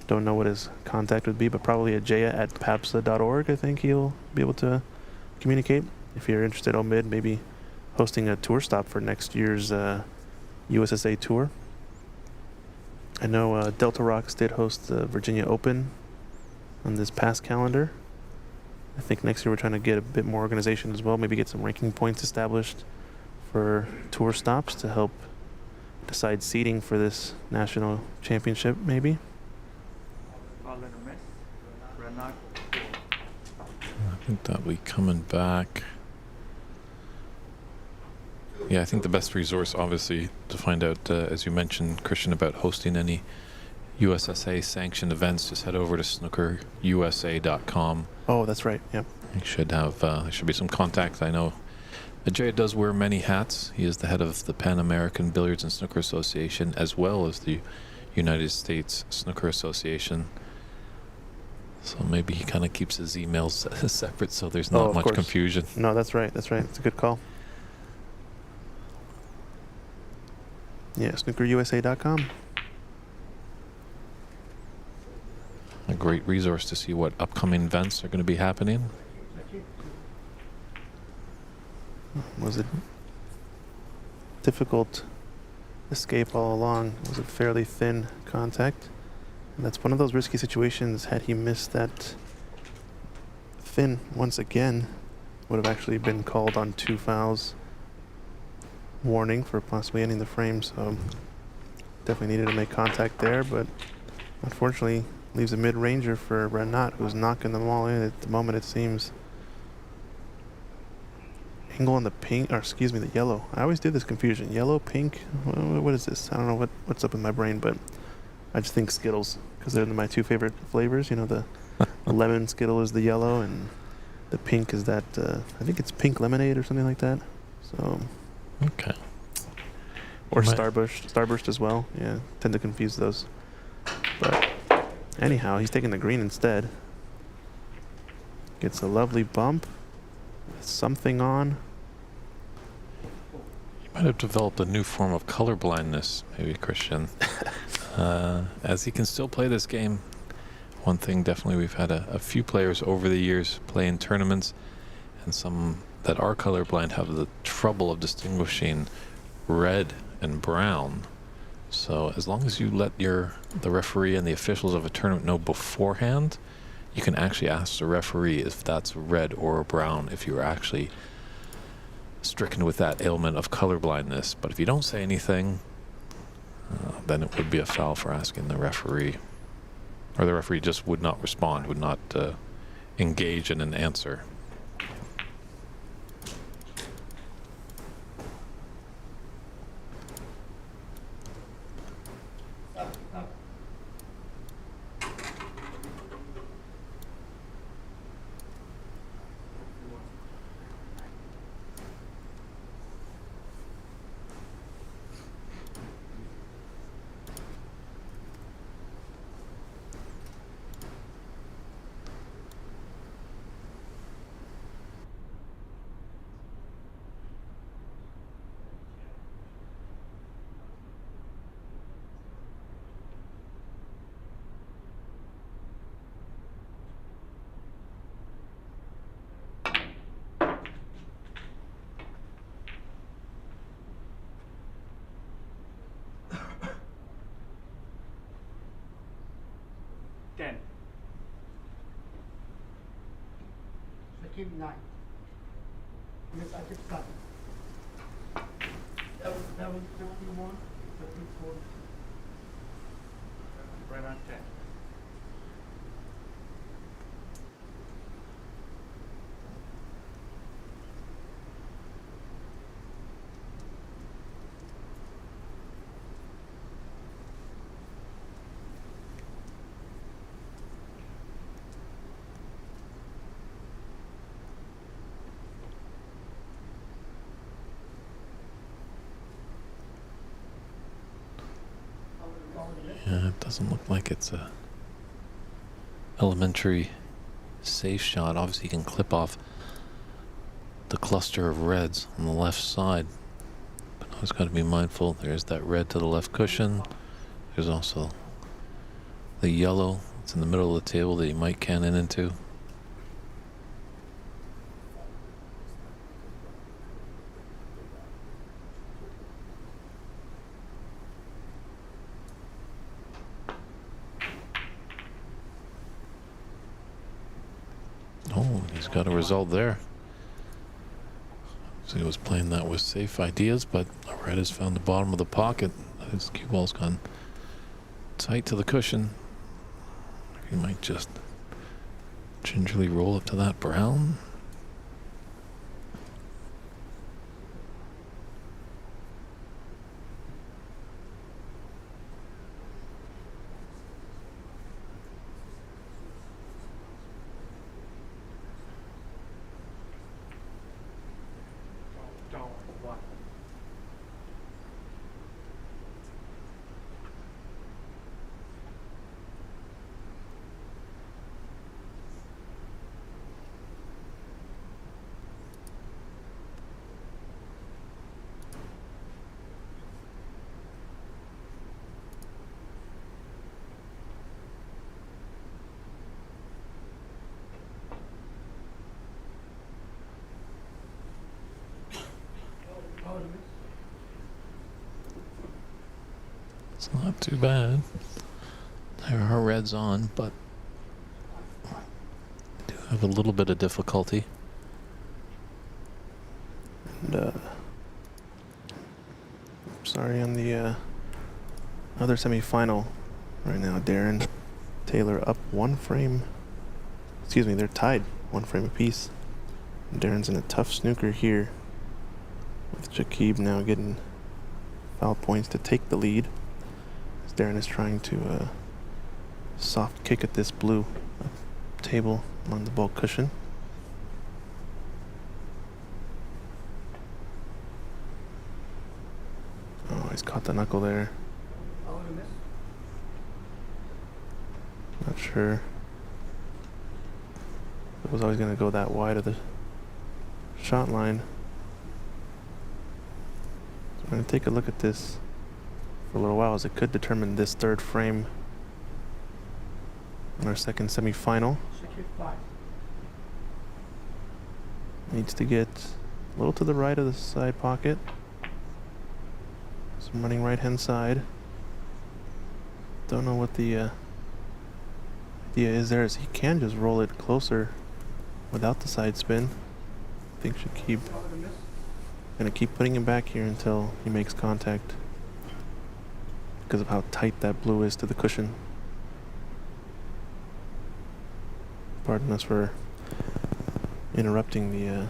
[SPEAKER 2] Don't know what his contact would be, but probably ajaya@papsa.org. I think he'll be able to communicate. If you're interested, Omid, maybe hosting a tour stop for next year's USSA tour. I know Delta Rocks did host the Virginia Open on this past calendar. I think next year we're trying to get a bit more organization as well, maybe get some ranking points established for tour stops to help decide seeding for this national championship, maybe.
[SPEAKER 4] All letter miss. Red knock.
[SPEAKER 1] I think that'll be coming back. Yeah, I think the best resource, obviously, to find out, as you mentioned, Christian, about hosting any USSA sanctioned events, just head over to snookerusa.com.
[SPEAKER 2] Oh, that's right. Yep.
[SPEAKER 1] You should have, there should be some contacts. I know Ajay does wear many hats. He is the head of the Pan American Billiards and Snooker Association, as well as the United States Snooker Association. So maybe he kind of keeps his emails separate so there's not much confusion.
[SPEAKER 2] No, that's right. That's right. It's a good call. Yeah, snookerusa.com.
[SPEAKER 1] A great resource to see what upcoming events are going to be happening.
[SPEAKER 2] Was it difficult escape all along? Was it fairly thin contact? And that's one of those risky situations. Had he missed that thin once again, would have actually been called on 2 fouls warning for possibly ending the frame. So definitely needed to make contact there, but unfortunately leaves a mid-ranger for Renat, who's knocking them all in at the moment, it seems. Angle on the pink, or excuse me, the yellow. I always do this confusion. Yellow, pink, what is this? I don't know what's up in my brain, but I just think Skittles, because they're my 2 favorite flavors. You know, the lemon Skittle is the yellow, and the pink is that, I think it's pink lemonade or something like that. So,
[SPEAKER 1] Okay.
[SPEAKER 2] or Starburst as well. Yeah, tend to confuse those. But anyhow, he's taking the green instead. Gets a lovely bump. Something on.
[SPEAKER 1] You might have developed a new form of color blindness, maybe, Christian. As he can still play this game. One thing, definitely, we've had a few players over the years play in tournaments, and some that are colorblind have the trouble of distinguishing red and brown. So as long as you let the referee and the officials of a tournament know beforehand, you can actually ask the referee if that's red or brown, if you're actually stricken with that ailment of colorblindness. But if you don't say anything, then it would be a foul for asking the referee. Or the referee just would not respond, would not engage in an answer.
[SPEAKER 4] Ten.
[SPEAKER 3] Shakib 9. Miss Akib 7. That was 51. Shakib 4.
[SPEAKER 4] Red on 10.
[SPEAKER 1] Yeah, it doesn't look like it's a elementary safe shot. Obviously, you can clip off the cluster of reds on the left side. But always got to be mindful. There's that red to the left cushion. There's also the yellow that's in the middle of the table that you might cannon into. Oh, he's got a result there. So he was playing that with safe ideas, but the red has found the bottom of the pocket. His cue ball's gone tight to the cushion. He might just gingerly roll up to that brown.
[SPEAKER 4] Don't. What?
[SPEAKER 1] It's not too bad. There are reds on, but do have a little bit of difficulty.
[SPEAKER 2] And, sorry, on the other semifinal right now, Darren Taylor up one frame. Excuse me, they're tied one frame apiece. And Darren's in a tough snooker here, with Shakib now getting foul points to take the lead. As Darren is trying to soft kick at this blue table on the bulk cushion. Oh, he's caught the knuckle there.
[SPEAKER 3] Oh, you missed.
[SPEAKER 2] Not sure. It was always going to go that wide of the shot line. So I'm going to take a look at this for a little while, as it could determine this third frame in our second semifinal.
[SPEAKER 3] Shakib 5.
[SPEAKER 2] Needs to get a little to the right of the side pocket. So I'm running right hand side. Don't know what the idea is there, is he can just roll it closer without the side spin. I think Shakib
[SPEAKER 3] Oh, you missed.
[SPEAKER 2] gonna keep putting him back here until he makes contact, because of how tight that blue is to the cushion. Pardon us for interrupting the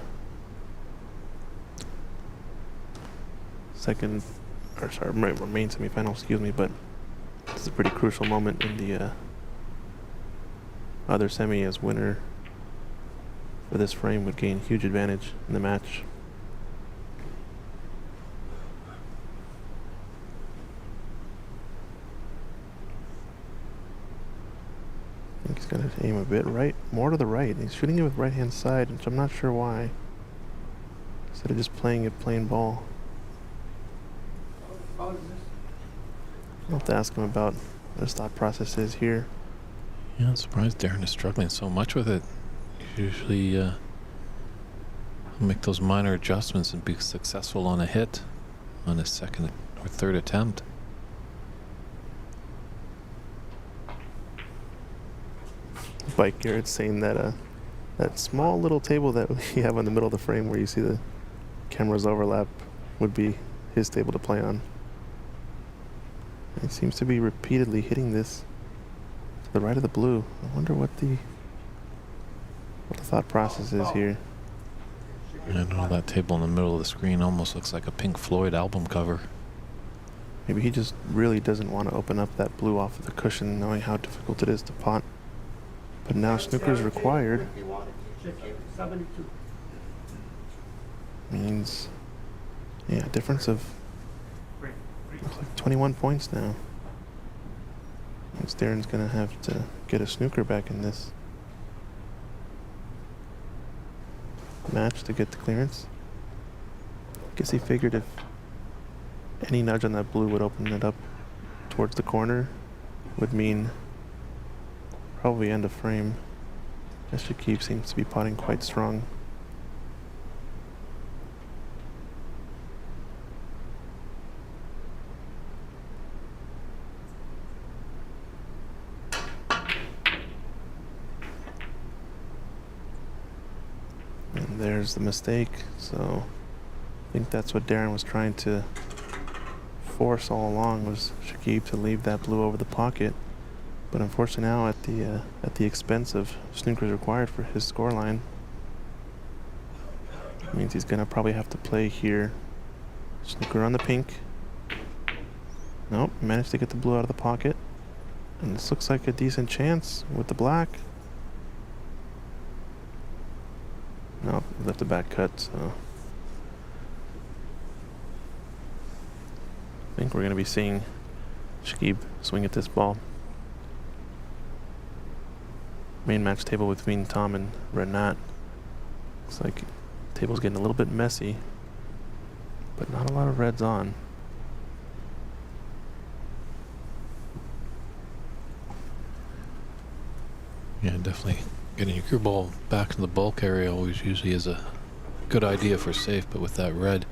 [SPEAKER 2] main semifinal, excuse me, but this is a pretty crucial moment in the other semi, as winner for this frame would gain huge advantage in the match. I think he's going to aim a bit right, more to the right. He's shooting it with right hand side, which I'm not sure why, instead of just playing it plain ball.
[SPEAKER 3] Oh, you missed.
[SPEAKER 2] I'll have to ask him about what his thought process is here.
[SPEAKER 1] Yeah, I'm surprised Darren is struggling so much with it. Usually, he'll make those minor adjustments and be successful on a hit on his second or third attempt.
[SPEAKER 2] Bike Garrett's saying that that small little table that we have in the middle of the frame where you see the cameras overlap would be his table to play on. He seems to be repeatedly hitting this to the right of the blue. I wonder what the thought process is here.
[SPEAKER 1] I don't know, that table in the middle of the screen almost looks like a Pink Floyd album cover.
[SPEAKER 2] Maybe he just really doesn't want to open up that blue off of the cushion, knowing how difficult it is to pot. But now snooker is required.
[SPEAKER 3] Shakib 72.
[SPEAKER 2] Means, yeah, difference of
[SPEAKER 4] Frame.
[SPEAKER 2] looks like 21 points now. Means Darren's gonna have to get a snooker back in this match to get the clearance. Guess he figured if any nudge on that blue would open it up towards the corner, would mean probably end of frame. As Shakib seems to be potting quite strong. And there's the mistake. So I think that's what Darren was trying to force all along, was Shakib to leave that blue over the pocket. But unfortunately now at the expense of snookers required for his scoreline, means he's gonna probably have to play here. Snooker on the pink. Nope, managed to get the blue out of the pocket. And this looks like a decent chance with the black. Nope, left a back cut, so I think we're gonna be seeing Shakib swing at this ball. Main match table between Tom and Renat. Looks like the table's getting a little bit messy, but not a lot of reds on.
[SPEAKER 1] Yeah, definitely getting your ball back in the bulk area always usually is a good idea for safe, but with that red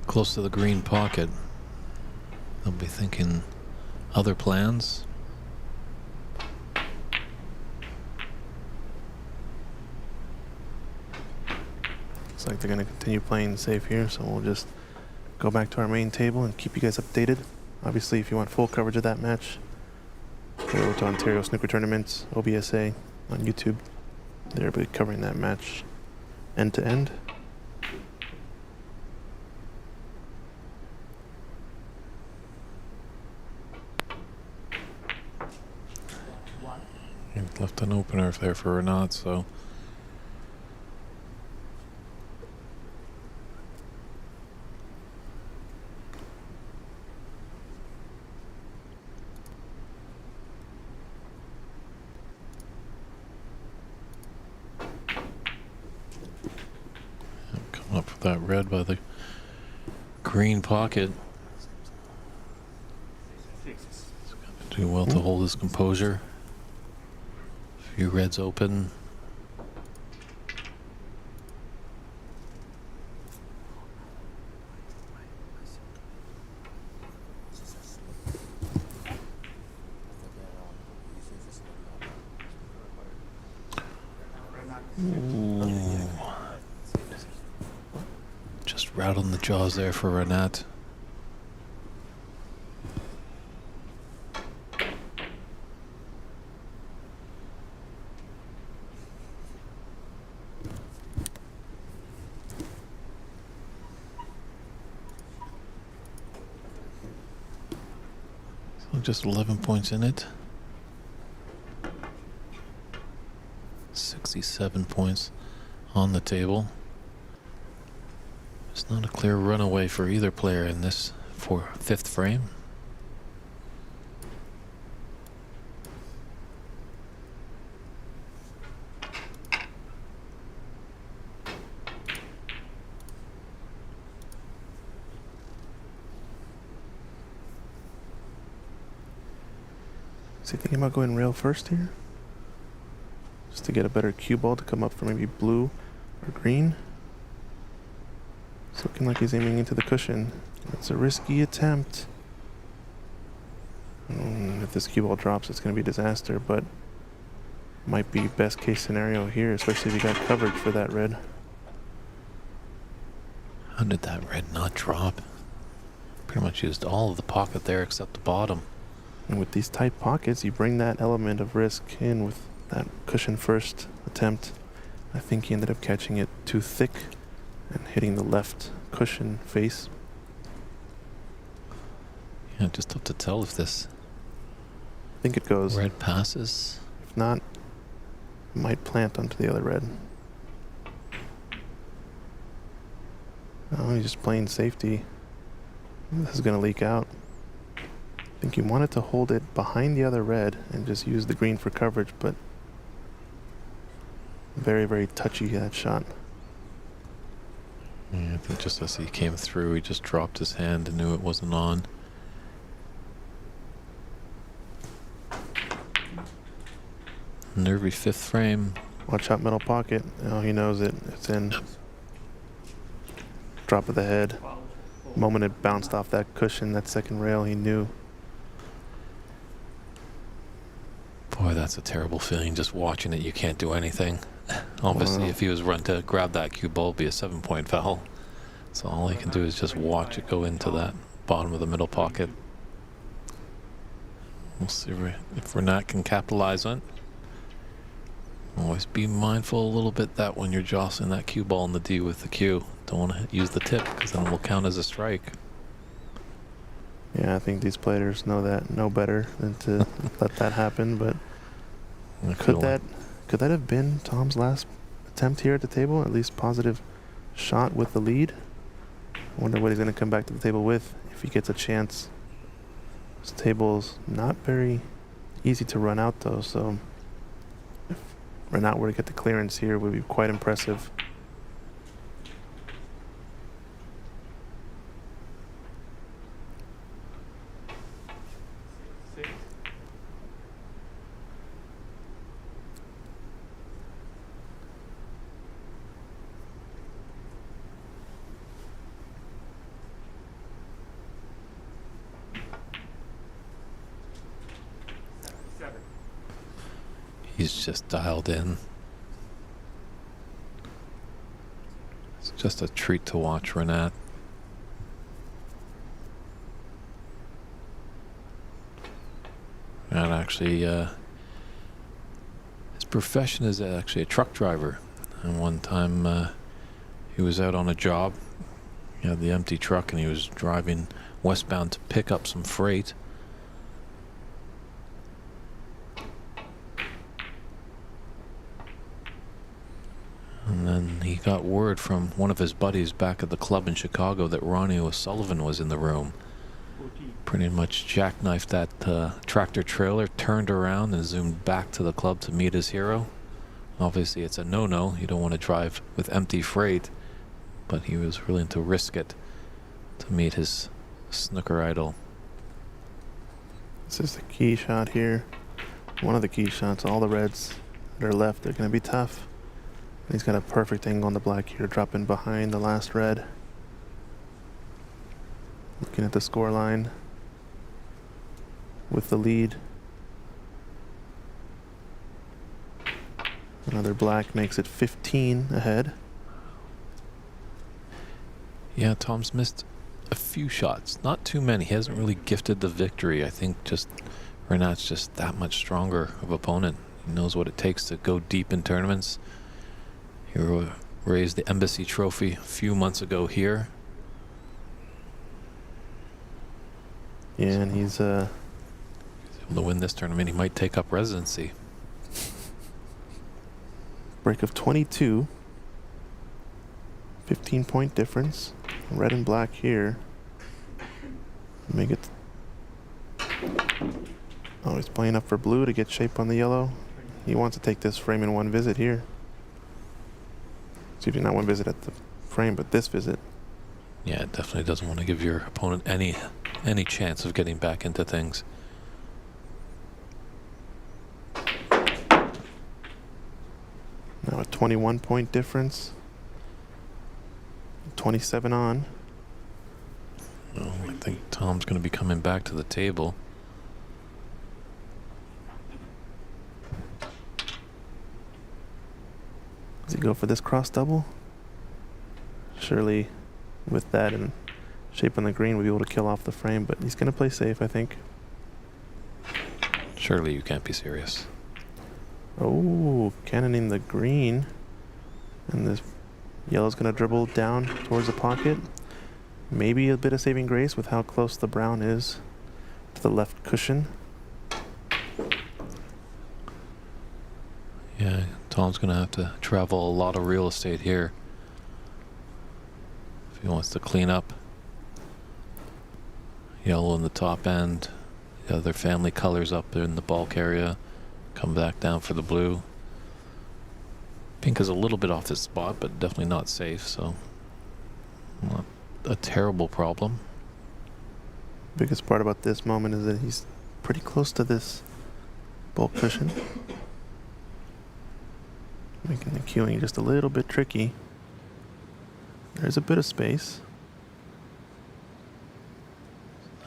[SPEAKER 1] close to the green pocket, they'll be thinking other plans.
[SPEAKER 2] Looks like they're going to continue playing safe here, so we'll just go back to our main table and keep you guys updated. Obviously, if you want full coverage of that match, go over to Ontario Snooker Tournaments, OBSA, on YouTube. They'll be covering that match end to end.
[SPEAKER 1] You've left an opener there for Renat, so coming up with that red by the green pocket. Do well to hold his composure. A few reds open. Ooh. Just rattling the jaws there for Renat. Just 11 points in it. 67 points on the table. It's not a clear runaway for either player in this fifth frame.
[SPEAKER 2] Is he thinking about going rail first here? Just to get a better cue ball to come up for maybe blue or green. It's looking like he's aiming into the cushion. It's a risky attempt. If this cue ball drops, it's going to be a disaster, but might be best case scenario here, especially if you got coverage for that red.
[SPEAKER 1] How did that red not drop? Pretty much used all of the pocket there except the bottom.
[SPEAKER 2] And with these tight pockets, you bring that element of risk in with that cushion first attempt. I think he ended up catching it too thick and hitting the left cushion face.
[SPEAKER 1] Yeah, just have to tell if this
[SPEAKER 2] I think it goes.
[SPEAKER 1] red passes.
[SPEAKER 2] If not, it might plant onto the other red. Oh, he's just playing safety. This is going to leak out. think you wanted to hold it behind the other red and just use the green for coverage, but very, very touchy, that shot.
[SPEAKER 1] Yeah, I think just as he came through, he just dropped his hand and knew it wasn't on. Nervy fifth frame.
[SPEAKER 2] Watch out, middle pocket. Oh, he knows it. It's in. Drop of the head. Moment it bounced off that cushion, that second rail, he knew.
[SPEAKER 1] Boy, that's a terrible feeling, just watching it. You can't do anything. Obviously,
[SPEAKER 2] Wow.
[SPEAKER 1] if he was run to grab that cue ball, it'd be a 7-point foul. So all he can do is just watch it go into that bottom of the middle pocket. We'll see if Renat can capitalize on it. Always be mindful a little bit that when you're jostling that cue ball in the D with the cue, don't want to use the tip because then it will count as a strike.
[SPEAKER 2] Yeah, I think these players know better than to let that happen, but
[SPEAKER 1] I feel
[SPEAKER 2] could that have been Tom's last attempt here at the table? At least positive shot with the lead. I wonder what he's going to come back to the table with if he gets a chance. This table's not very easy to run out though, so if Renat were to get the clearance here, it would be quite impressive.
[SPEAKER 4] Six. Seven.
[SPEAKER 1] he's just dialed in. It's just a treat to watch Renat. And actually, his profession is actually a truck driver. And one time he was out on a job. He had the empty truck and he was driving westbound to pick up some freight. And then he got word from one of his buddies back at the club in Chicago that Ronnie O'Sullivan was in the room.
[SPEAKER 4] 14.
[SPEAKER 1] Pretty much jackknifed that tractor trailer, turned around and zoomed back to the club to meet his hero. Obviously it's a no-no. You don't want to drive with empty freight, but he was willing to risk it to meet his snooker idol.
[SPEAKER 2] This is the key shot here. One of the key shots. All the reds that are left are going to be tough. He's got a perfect angle on the black here, dropping behind the last red. Looking at the score line with the lead. Another black makes it 15 ahead.
[SPEAKER 1] Yeah, Tom's missed a few shots, not too many. He hasn't really gifted the victory. I think just Renat's just that much stronger of opponent. He knows what it takes to go deep in tournaments. He raised the Embassy Trophy a few months ago here.
[SPEAKER 2] Yeah, and he's
[SPEAKER 1] Able to win this tournament, he might take up residency.
[SPEAKER 2] break of 22. 15-point difference. Red and black here. Make it. Oh, he's playing up for blue to get shape on the yellow. He wants to take this frame in one visit here. Excuse me, not one visit at the frame, but this visit.
[SPEAKER 1] Yeah, it definitely doesn't want to give your opponent any chance of getting back into things.
[SPEAKER 2] Now a 21-point difference. 27 on.
[SPEAKER 1] Oh, I think Tom's going to be coming back to the table.
[SPEAKER 2] Does he go for this cross double? Surely with that and shape on the green we'll be able to kill off the frame, but he's going to play safe, I think.
[SPEAKER 1] Surely you can't be serious.
[SPEAKER 2] Oh, cannoning the green. And this yellow's going to dribble down towards the pocket. Maybe a bit of saving grace with how close the brown is to the left cushion.
[SPEAKER 1] Yeah, Tom's going to have to travel a lot of real estate here if he wants to clean up. Yellow in the top end, the other family colors up in the bulk area. Come back down for the blue. Pink is a little bit off this spot, but definitely not safe, so not a terrible problem.
[SPEAKER 2] Biggest part about this moment is that he's pretty close to this bulk cushion, making the queuing just a little bit tricky. There's a bit of space.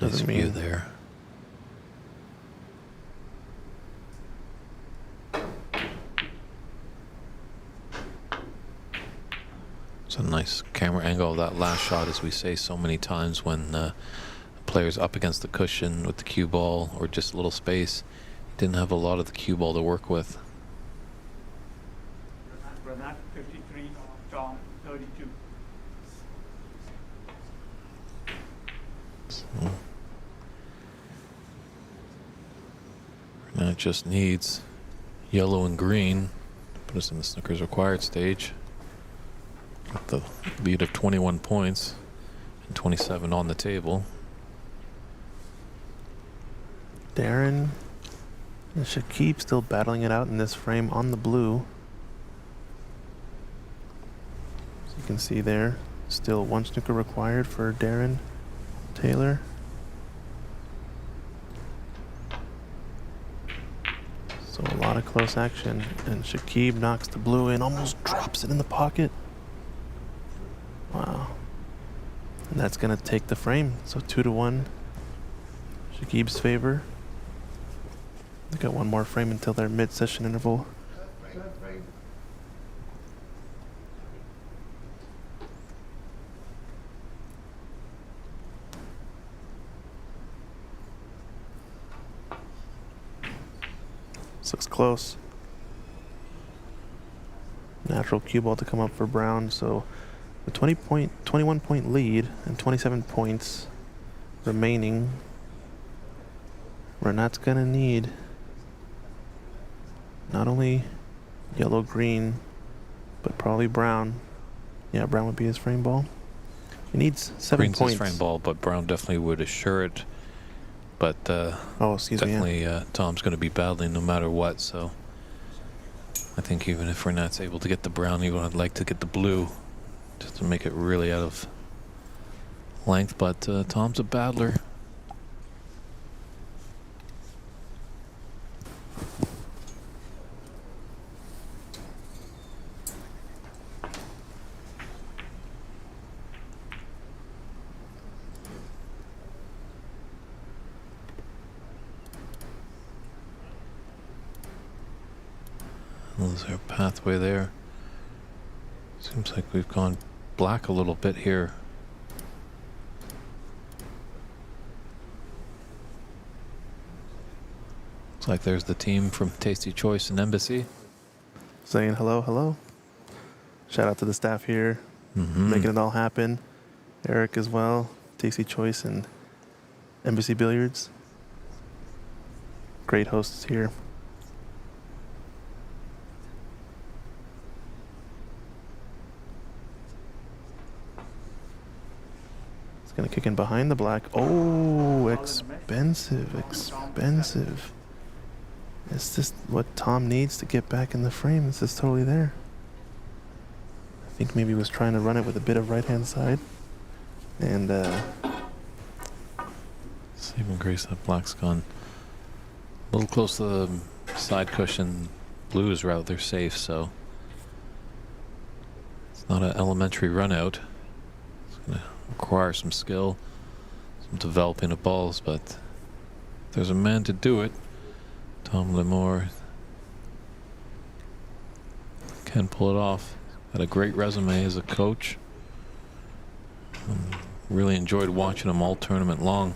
[SPEAKER 1] Nice
[SPEAKER 2] Doesn't
[SPEAKER 1] view
[SPEAKER 2] mean
[SPEAKER 1] there. It's a nice camera angle of that last shot, as we say so many times when a player's up against the cushion with the cue ball or just a little space. He didn't have a lot of the cue ball to work with.
[SPEAKER 4] Renat 53, Tom 32.
[SPEAKER 1] So, now it just needs yellow and green to put us in the Snooker's required stage. Got the lead of 21 points and 27 on the table.
[SPEAKER 2] Darren and Shakib still battling it out in this frame on the blue. As you can see there, still one snooker required for Darren Taylor. So a lot of close action, and Shakib knocks the blue in, almost drops it in the pocket. Wow. And that's gonna take the frame. So 2-1, Shakib's favor. They got one more frame until their mid-session interval.
[SPEAKER 3] Third frame.
[SPEAKER 2] This looks close. Natural cue ball to come up for Brown. So the 21 point lead and 27 points remaining. Renat's gonna need not only yellow, green, but probably brown. Yeah, brown would be his frame ball. He needs 7
[SPEAKER 1] Green's
[SPEAKER 2] points.
[SPEAKER 1] his frame ball, but Brown definitely would assure it. But
[SPEAKER 2] Oh, excuse me. Yeah.
[SPEAKER 1] definitely Tom's going to be battling no matter what. So I think even if Renat's able to get the brown, he would like to get the blue just to make it really out of length. But Tom's a battler. Is there a pathway there? Seems like we've gone black a little bit here. Looks like there's the team from Tasty Choice and Embassy.
[SPEAKER 2] Saying hello, hello. Shout out to the staff here, making it all happen. Eric as well, Tasty Choice and Embassy Billiards. Great hosts here. It's gonna kick in behind the black. Oh, expensive, expensive. Is this what Tom needs to get back in the frame? Is this totally there? I think maybe he was trying to run it with a bit of right-hand side. And
[SPEAKER 1] Saving grace, that black's gone a little close to the side cushion. Blue is rather safe, so it's not an elementary run out. It's going to require some skill, some developing of balls, but if there's a man to do it, Tom Limor can pull it off. Had a great resume as a coach. Really enjoyed watching him all tournament long.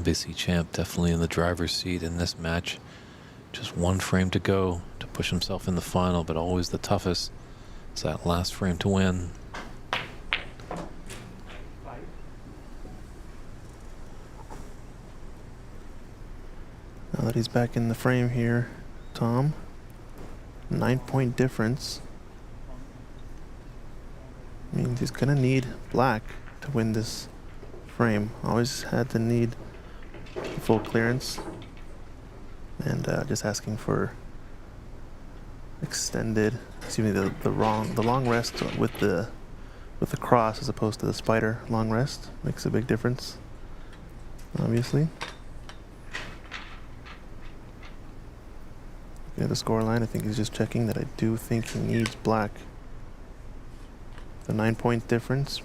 [SPEAKER 1] LVC champ definitely in the driver's seat in this match. Just one frame to go to push himself in the final, but always the toughest is that last frame to win.
[SPEAKER 4] 5.
[SPEAKER 2] Now that he's back in the frame here, Tom, 9-point difference means he's gonna need black to win this frame. Always had to need full clearance, and just asking for extended, excuse me, the long rest with the cross as opposed to the spider long rest makes a big difference, obviously. Yeah, the score line, I think he's just checking that I do think he needs black. The 9-point difference.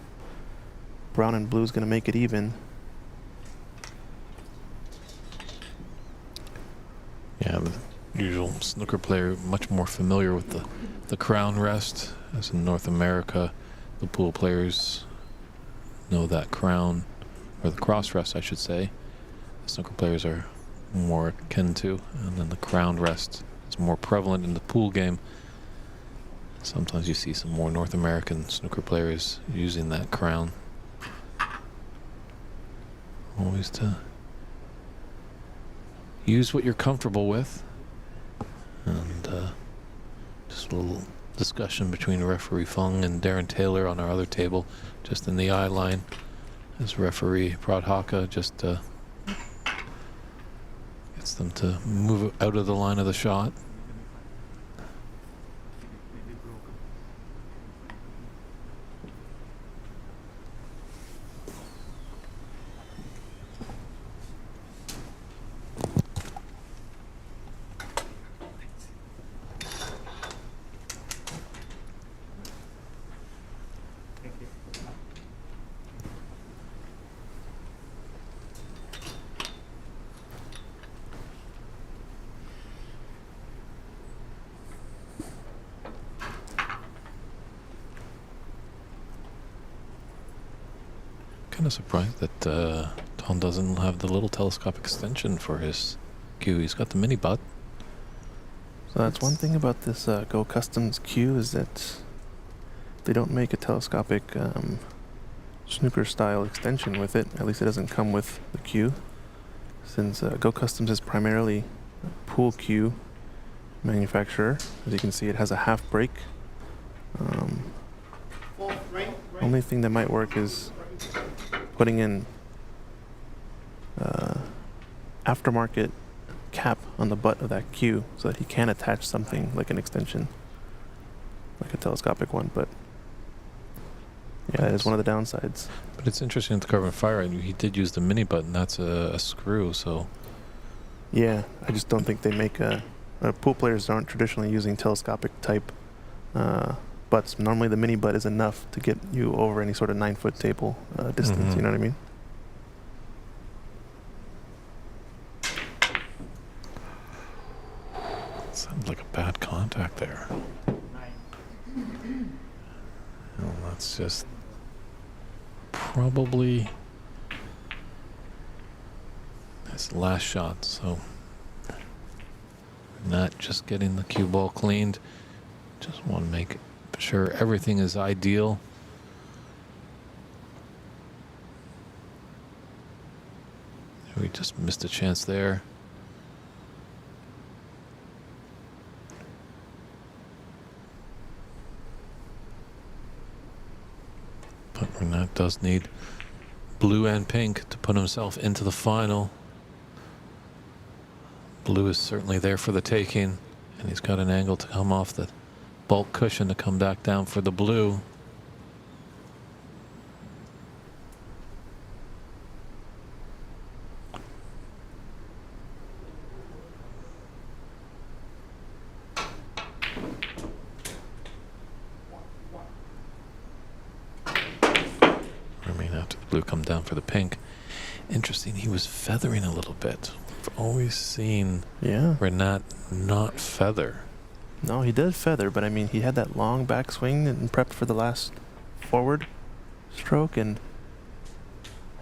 [SPEAKER 2] Brown and blue is going to make it even.
[SPEAKER 1] Yeah, the usual snooker player much more familiar with the crown rest, as in North America. The pool players know that crown, or the cross rest, I should say. The snooker players are more akin to, and then the crown rest is more prevalent in the pool game. Sometimes you see some more North American snooker players using that crown. Always to use what you're comfortable with. And just a little discussion between referee Fung and Darren Taylor on our other table, just in the eye line, as referee Pradhaka just gets them to move out of the line of the shot.
[SPEAKER 4] Thank you.
[SPEAKER 1] Kind of surprised that Tom doesn't have the little telescope extension for his cue. He's got the mini butt.
[SPEAKER 2] So that's one thing about this Go Customs cue, is that they don't make a telescopic snooker style extension with it. At least it doesn't come with the cue, since Go Customs is primarily a pool cue manufacturer. As you can see, it has a half break. Only thing that might work is putting in aftermarket cap on the butt of that cue so that he can attach something like an extension, like a telescopic one. But yeah, that is one of the downsides.
[SPEAKER 1] But it's interesting to Carbon Fire. He did use the mini butt, and that's a screw. So
[SPEAKER 2] Yeah, I just don't think they make pool players aren't traditionally using telescopic type butts. Normally the mini butt is enough to get you over any sort of 9-foot table distance.
[SPEAKER 1] Mhm.
[SPEAKER 2] You know what I mean?
[SPEAKER 1] sounds like a bad contact there.
[SPEAKER 4] 9.
[SPEAKER 1] Well, that's just probably his last shot. So not just getting the cue ball cleaned. Just want to make sure everything is ideal. We just missed a chance there. But Renat does need blue and pink to put himself into the final. Blue is certainly there for the taking, and he's got an angle to come off the bulk cushion to come back down for the blue. After the blue come down for the pink. Interesting, he was feathering a little bit. I've always seen Renat not feather.
[SPEAKER 2] No, he does feather, but I mean, he had that long backswing and prepped for the last forward stroke and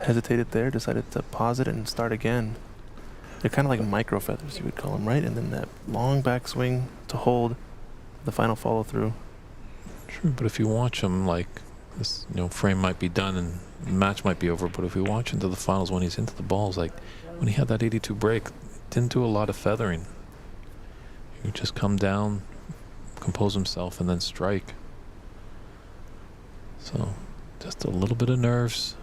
[SPEAKER 2] hesitated there, decided to pause it and start again. They're kind of like micro feathers, you would call them, right? And then that long backswing to hold the final follow through.
[SPEAKER 1] True, but if you watch him, like this, frame might be done and the match might be over. But if you watch into the finals when he's into the balls, like when he had that 82 break, didn't do a lot of feathering. He would just come down, compose himself, and then strike. So, just a little bit of nerves.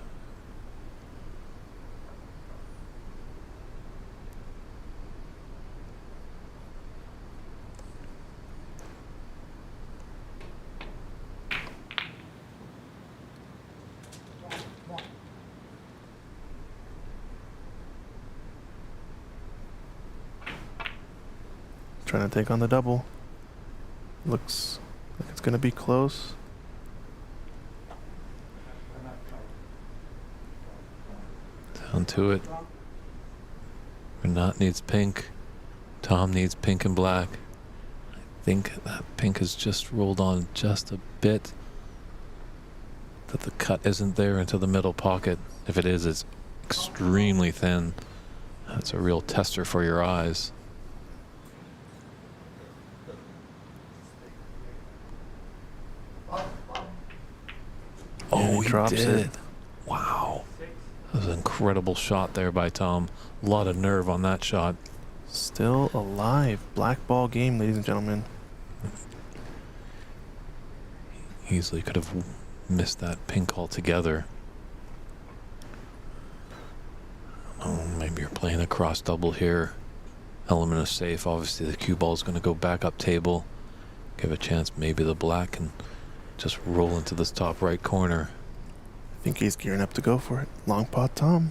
[SPEAKER 2] Trying to take on the double. Looks like it's going to be close.
[SPEAKER 1] Down to it. Renat needs pink. Tom needs pink and black. I think that pink has just rolled on just a bit. That the cut isn't there into the middle pocket. If it is, it's extremely thin. That's a real tester for your eyes. Oh, he
[SPEAKER 2] drops
[SPEAKER 1] did
[SPEAKER 2] it.
[SPEAKER 1] it. Wow. That was an incredible shot there by Tom. A lot of nerve on that shot.
[SPEAKER 2] Still alive. Black ball game, ladies and gentlemen.
[SPEAKER 1] Easily could have missed that pink altogether. Oh, maybe you're playing a cross double here. Element of safe. Obviously, the cue ball is going to go back up table. Give a chance. Maybe the black can just roll into this top right corner.
[SPEAKER 2] I think he's gearing up to go for it. Long pot Tom.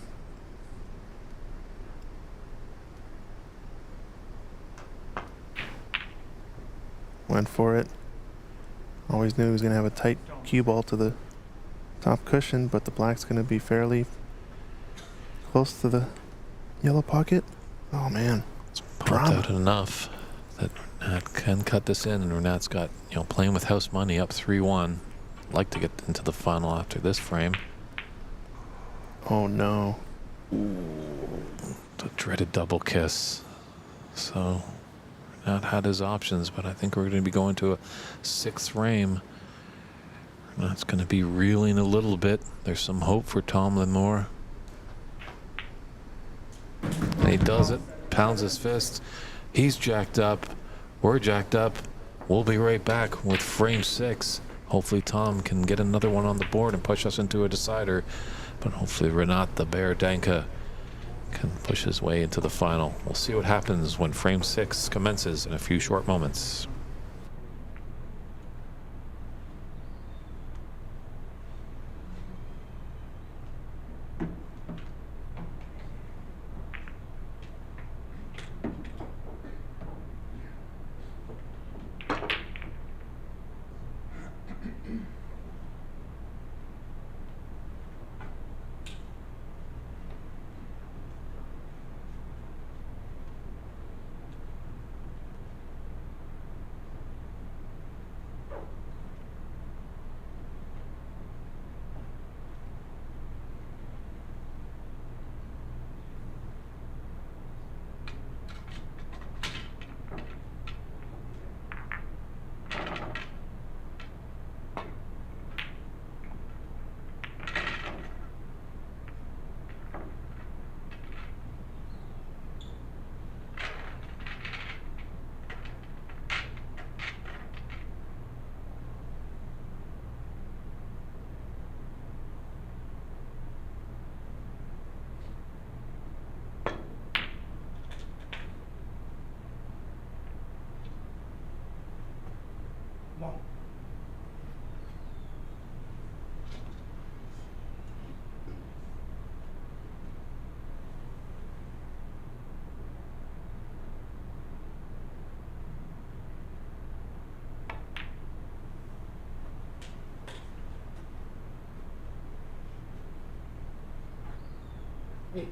[SPEAKER 2] Went for it. Always knew he was going to have a tight cue ball to the top cushion, but the black's going to be fairly close to the yellow pocket. Oh, man.
[SPEAKER 1] It's popped out enough that Renat can cut this in, and Renat's got, playing with house money up 3-1. Like to get into the final after this frame.
[SPEAKER 2] Oh, no.
[SPEAKER 1] The dreaded double kiss. So, Renat had his options, but I think we're going to be going to a 6th frame. Renat's going to be reeling a little bit. There's some hope for Tom Limore. And he does it. Pounds his fist. He's jacked up. We're jacked up. We'll be right back with frame 6. Hopefully Tom can get another one on the board and push us into a decider. But hopefully Renat the Bear Danka can push his way into the final. We'll see what happens when frame 6 commences in a few short moments.
[SPEAKER 3] Hey.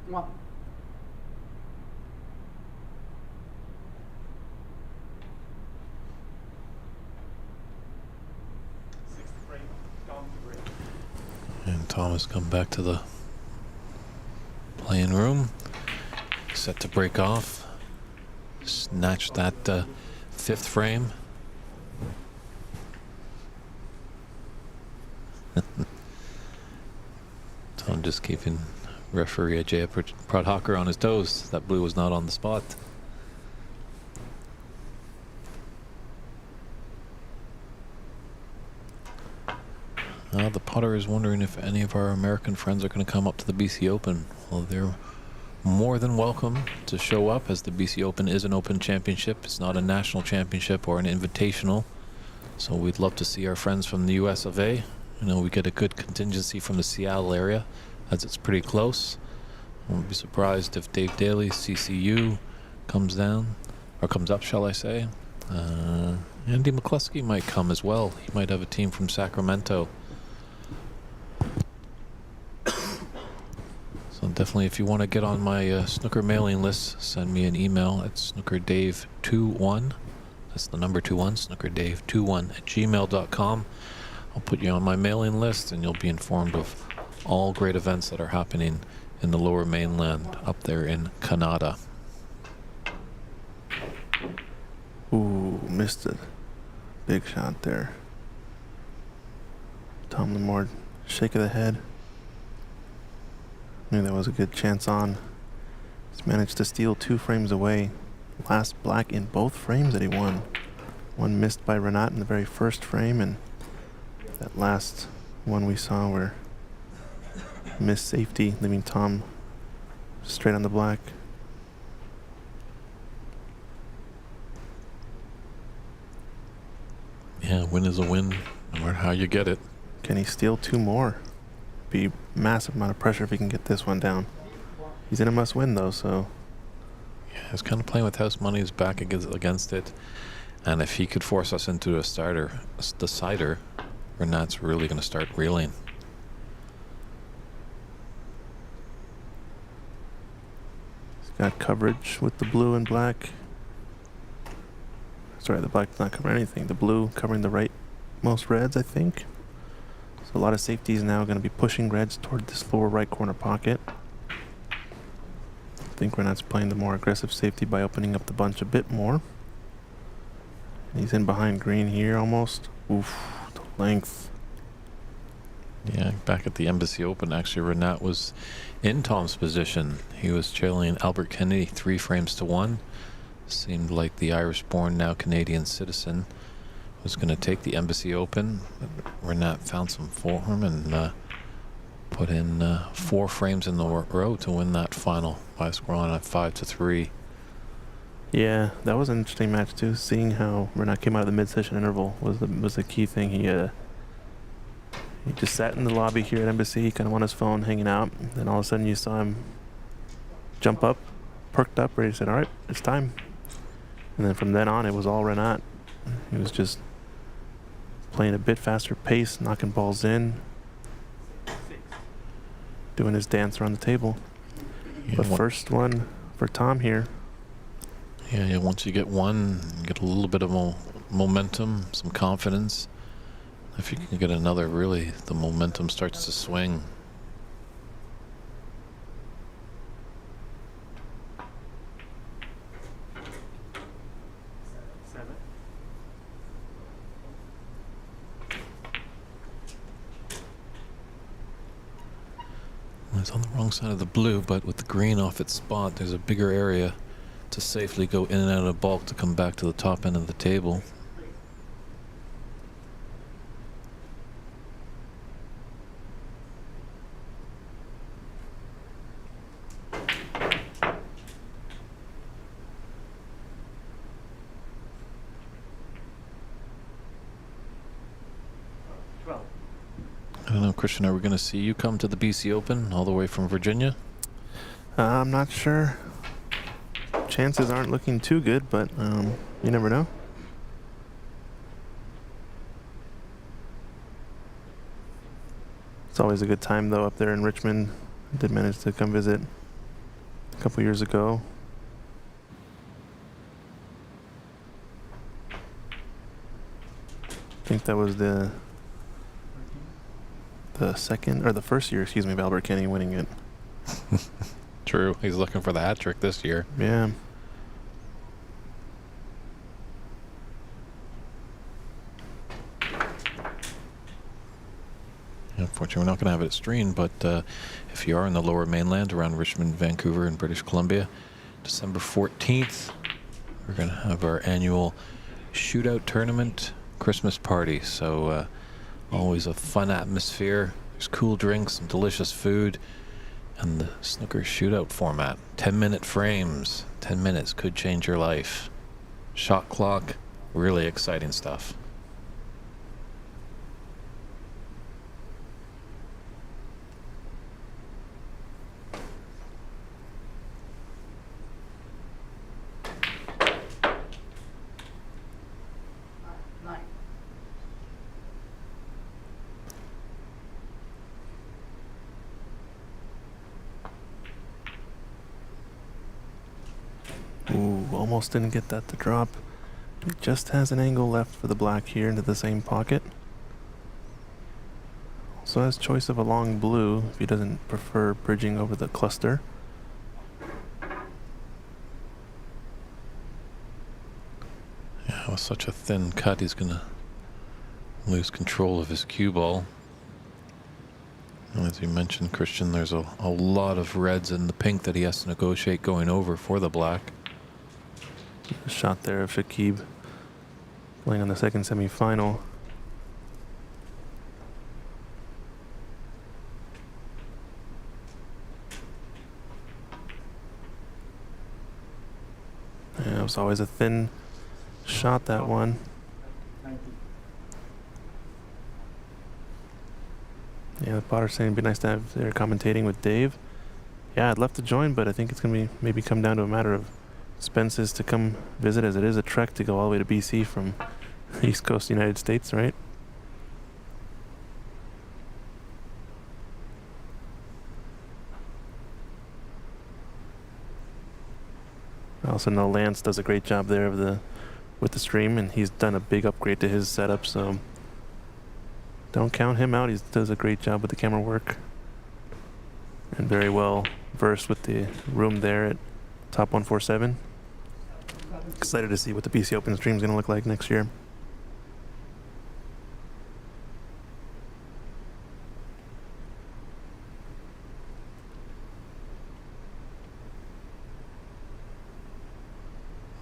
[SPEAKER 3] One.
[SPEAKER 4] Sixth frame, down to break.
[SPEAKER 1] And Thomas come back to the playing room, set to break off, snatch that fifth frame. Tom just keeping referee Ajay Pradhakar on his toes. That blue was not on the spot. The putter is wondering if any of our American friends are going to come up to the BC Open. Well, they're more than welcome to show up, as the BC Open is an open championship. It's not a national championship or an invitational. So we'd love to see our friends from the US of A. You know, we get a good contingency from the Seattle area, as it's pretty close. I won't be surprised if Dave Daly, CCU, comes down, or comes up, shall I say. Andy McCluskey might come as well. He might have a team from Sacramento. So definitely, if you want to get on my snooker mailing list, send me an email at snookerdave21. That's the number 21, snookerdave21@gmail.com. I'll put you on my mailing list, and you'll be informed of all great events that are happening in the Lower Mainland up there in Canada.
[SPEAKER 2] Ooh, missed it. Big shot there. Tom Lamore, shake of the head. Knew that was a good chance on. He's managed to steal 2 frames away. Last black in both frames that he won. One missed by Renat in the very first frame, and that last one we saw where missed safety, leaving Tom straight on the black.
[SPEAKER 1] Yeah, win is a win, no matter how you get it.
[SPEAKER 2] Can he steal 2 more? Be massive amount of pressure if he can get this one down. He's in a must-win though, so
[SPEAKER 1] Yeah, he's kind of playing with house money. He's back against it. And if he could force us into a decider, Renat's really going to start reeling.
[SPEAKER 2] he's got coverage with the blue and black. Sorry, the black's not covering anything. The blue covering the right most reds, I think. So a lot of safeties now going to be pushing reds toward this lower right corner pocket. I think Renat's playing the more aggressive safety by opening up the bunch a bit more. He's in behind green here almost. Oof, the length.
[SPEAKER 1] Yeah, back at the Embassy Open, actually, Renat was in Tom's position. He was trailing Albert Kennedy 3 frames to 1. Seemed like the Irish-born, now Canadian citizen was going to take the Embassy Open. Renat found some form and put in 4 frames in the row to win that final by scoring at 5-3.
[SPEAKER 2] Yeah, that was an interesting match too. Seeing how Renat came out of the mid-session interval was the key thing. He just sat in the lobby here at Embassy, kind of on his phone, hanging out. Then all of a sudden, you saw him jump up, perked up, ready to say, "All right, it's time." And then from then on, it was all Renat. He was just playing a bit faster pace, knocking balls in, doing his dance around the table.
[SPEAKER 1] Yeah,
[SPEAKER 2] But first one for Tom here.
[SPEAKER 1] Yeah, once you get one, you get a little bit of momentum, some confidence. If you can get another, really, the momentum starts to swing. It's on the wrong side of the blue, but with the green off its spot, there's a bigger area to safely go in and out of bulk to come back to the top end of the table. I don't know, Christian, are we going to see you come to the BC Open all the way from Virginia?
[SPEAKER 2] I'm not sure. Chances aren't looking too good, but you never know. It's always a good time, though, up there in Richmond. I did manage to come visit couple years ago. I think that was the second or the first year, excuse me, of Albert Kenny winning it.
[SPEAKER 1] True. He's looking for the hat trick this year.
[SPEAKER 2] Yeah.
[SPEAKER 1] Unfortunately, we're not going to have it streamed, but if you are in the lower mainland around Richmond, Vancouver, and British Columbia, December 14th, we're going to have our annual shootout tournament Christmas party. So always a fun atmosphere. There's cool drinks, some delicious food, and the snooker shootout format. 10-minute frames. 10 minutes could change your life. Shot clock. Really exciting stuff.
[SPEAKER 3] Nine.
[SPEAKER 2] Ooh, almost didn't get that to drop. It just has an angle left for the black here into the same pocket. Also has choice of a long blue if he doesn't prefer bridging over the cluster.
[SPEAKER 1] Yeah, with such a thin cut, he's going to lose control of his cue ball. And as you mentioned, Christian, there's a lot of reds in the pink that he has to negotiate going over for the black.
[SPEAKER 2] A shot there of Shakib playing on the second semifinal. Yeah, it was always a thin shot, that one.
[SPEAKER 4] 90.
[SPEAKER 2] Yeah, the Potter's saying it'd be nice to have their commentating with Dave. Yeah, I'd love to join, but I think it's going to be maybe come down to a matter of expenses to come visit, as it is a trek to go all the way to BC from East Coast United States, right? I also know Lance does a great job there with the stream, and he's done a big upgrade to his setup, so don't count him out. He does a great job with the camera work and very well versed with the room there at Top 147. Excited to see what the BC Open stream is going to look like next year.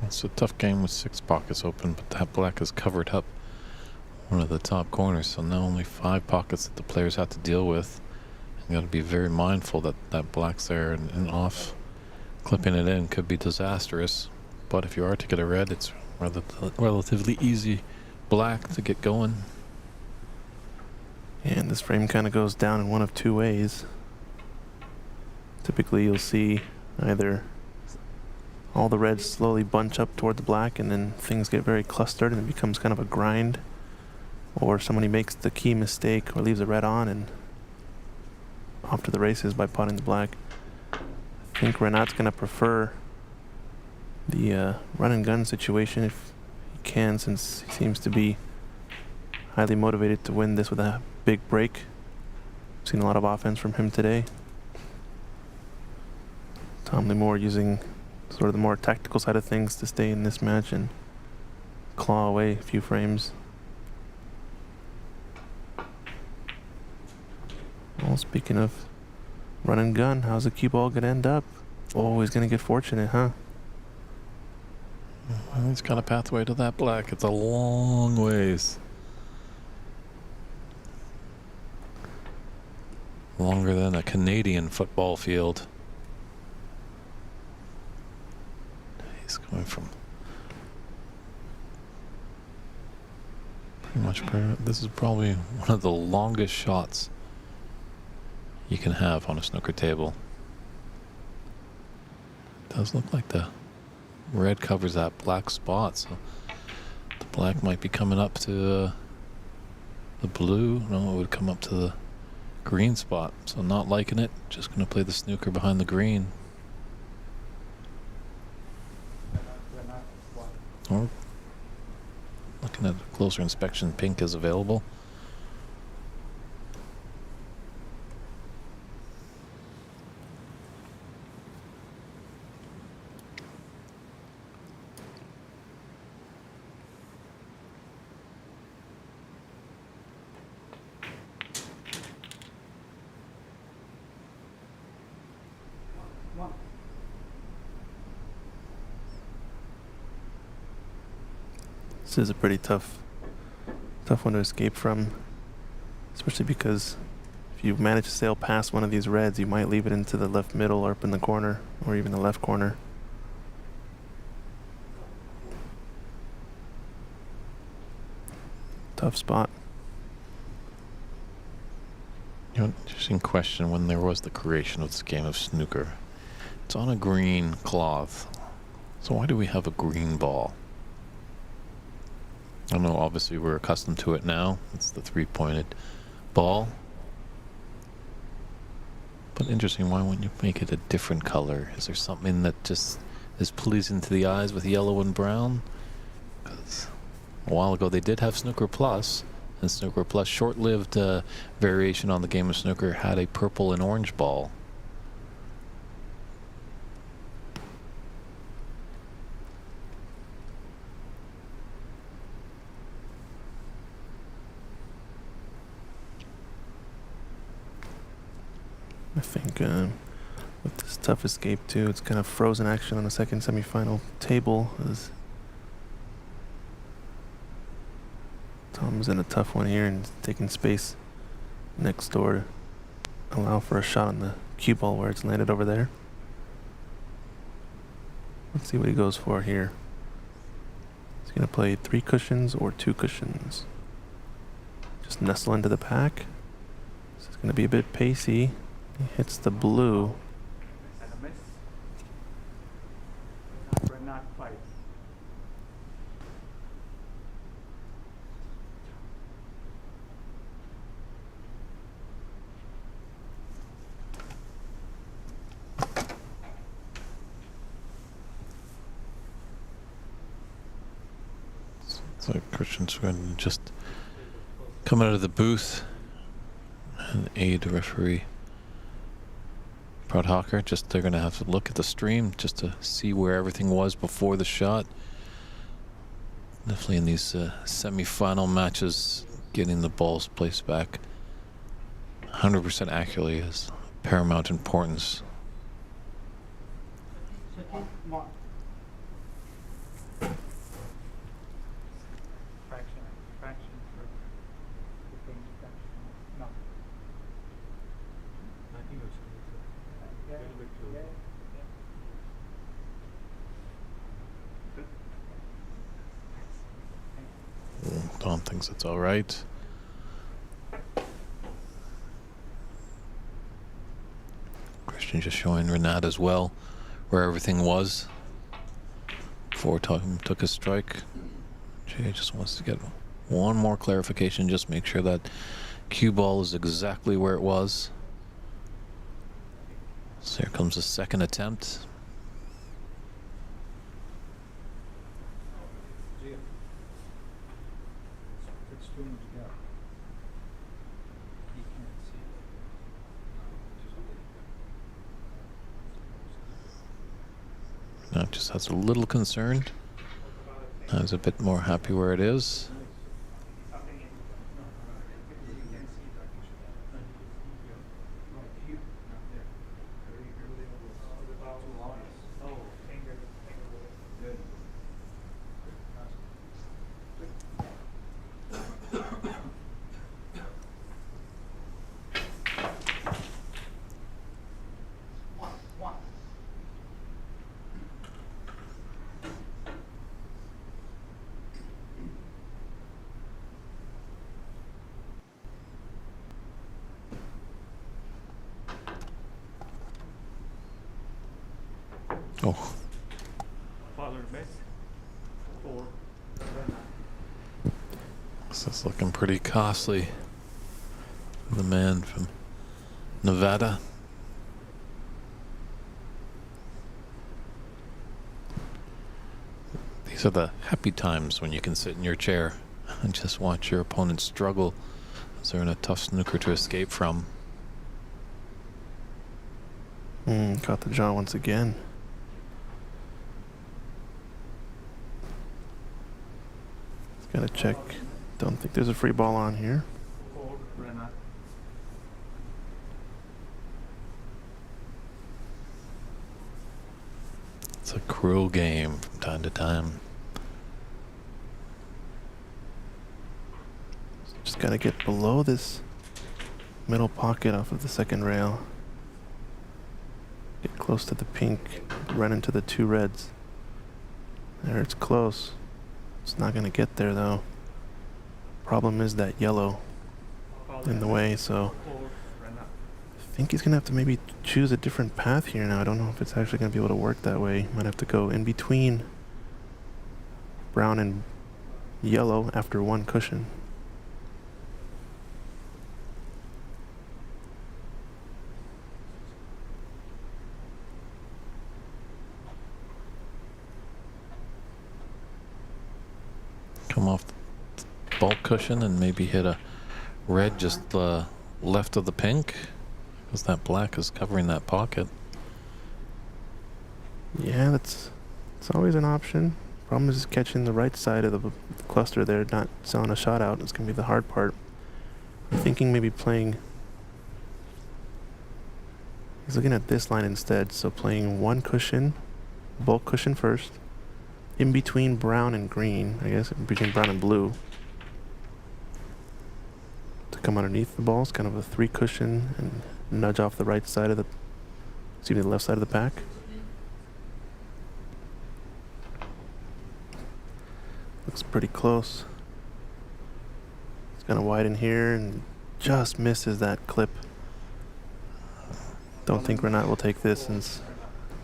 [SPEAKER 1] It's a tough game with 6 pockets open, but that black has covered up one of the top corners, so now only 5 pockets that the players have to deal with. You got to be very mindful that that black's there, and off clipping it in could be disastrous. But if you are to get a red, it's relatively easy black to get going.
[SPEAKER 2] And this frame kind of goes down in one of two ways. Typically you'll see either all the reds slowly bunch up toward the black and then things get very clustered and it becomes kind of a grind, or somebody makes the key mistake or leaves a red on and off to the races by potting the black. I think Renat's going to prefer the run and gun situation if he can, since he seems to be highly motivated to win this with a big break. Seen a lot of offense from him today. Tom Limore using sort of the more tactical side of things to stay in this match and claw away a few frames. Well, speaking of run and gun, how's the cue ball gonna end up? Oh, he's gonna get fortunate, huh?
[SPEAKER 1] Well, he's got a pathway to that black. It's a long ways. Longer than a Canadian football field. He's going from pretty much, this is probably one of the longest shots you can have on a snooker table. It does look like the red covers that black spot, so the black might be coming up to the blue. No, it would come up to the green spot. So not liking it. Just going to play the snooker behind the green. And at closer inspection, pink is available.
[SPEAKER 4] One.
[SPEAKER 2] This is a pretty tough one to escape from, especially because if you manage to sail past one of these reds, you might leave it into the left middle or up in the corner, or even the left corner. Tough spot.
[SPEAKER 1] You know, interesting question. When there was the creation of this game of snooker, it's on a green cloth. So why do we have a green ball? I know obviously we're accustomed to it now. It's the three-pointed ball. But interesting, why wouldn't you make it a different color? Is there something that just is pleasing to the eyes with yellow and brown? Because a while ago they did have Snooker Plus, and Snooker Plus, short-lived variation on the game of snooker, had a purple and orange ball.
[SPEAKER 2] I think with this tough escape too, it's kind of frozen action on the second semifinal table. As Tom's in a tough one here and taking space next door to allow for a shot on the cue ball where it's landed over there. Let's see what he goes for here. He's going to play 3 cushions or 2 cushions. Just nestle into the pack. This is going to be a bit pacey. He hits the blue.
[SPEAKER 4] And a miss. Red knot 5.
[SPEAKER 1] So Christian's going to just come out of the booth and aid referee Prod Hawker. Just they're going to have to look at the stream just to see where everything was before the shot. Definitely in these semi-final matches, getting the balls placed back 100% accurately is paramount importance.
[SPEAKER 4] Second, one. Fraction for between fraction. No.
[SPEAKER 5] I think it was a little bit too.
[SPEAKER 1] Tom thinks it's all right. Christian just showing Renat as well where everything was before Tom took his strike. Jay just wants to get one more clarification, just make sure that cue ball is exactly where it was. So here comes the second attempt.
[SPEAKER 5] It's too much gap. He can't see it.
[SPEAKER 1] Renat just has a little concerned. I was a bit more happy where it is. Oh,
[SPEAKER 4] Father miss. 4.
[SPEAKER 1] this is looking pretty costly. The man from Nevada. These are the happy times when you can sit in your chair and just watch your opponent struggle as they're in a tough snooker to escape from.
[SPEAKER 2] Caught the jaw once again. Gotta check. Don't think there's a free ball on here.
[SPEAKER 4] 4, red mat.
[SPEAKER 1] It's a cruel game from time to time.
[SPEAKER 2] Just gotta get below this middle pocket off of the second rail. Get close to the pink, run into the two reds. There, it's close. It's not gonna get there though. Problem is that yellow in the way, so
[SPEAKER 4] 4, red mat.
[SPEAKER 2] I think he's gonna have to maybe choose a different path here now. I don't know if it's actually gonna be able to work that way. Might have to go in between brown and yellow after one cushion.
[SPEAKER 1] Come off the bulk cushion and maybe hit a red just left of the pink, because that black is covering that pocket.
[SPEAKER 2] Yeah, it's always an option. Problem is catching the right side of the cluster there, not selling a shot out. It's gonna be the hard part. I'm thinking maybe playing. He's looking at this line instead, so playing one cushion, bulk cushion first, in between brown and green, I guess, in between brown and blue. To come underneath the balls, kind of a 3 cushion, and nudge off the right side of the, excuse me, the left side of the pack. Looks pretty close. It's gonna widen here and just misses that clip. Don't think Renat will take this, and it's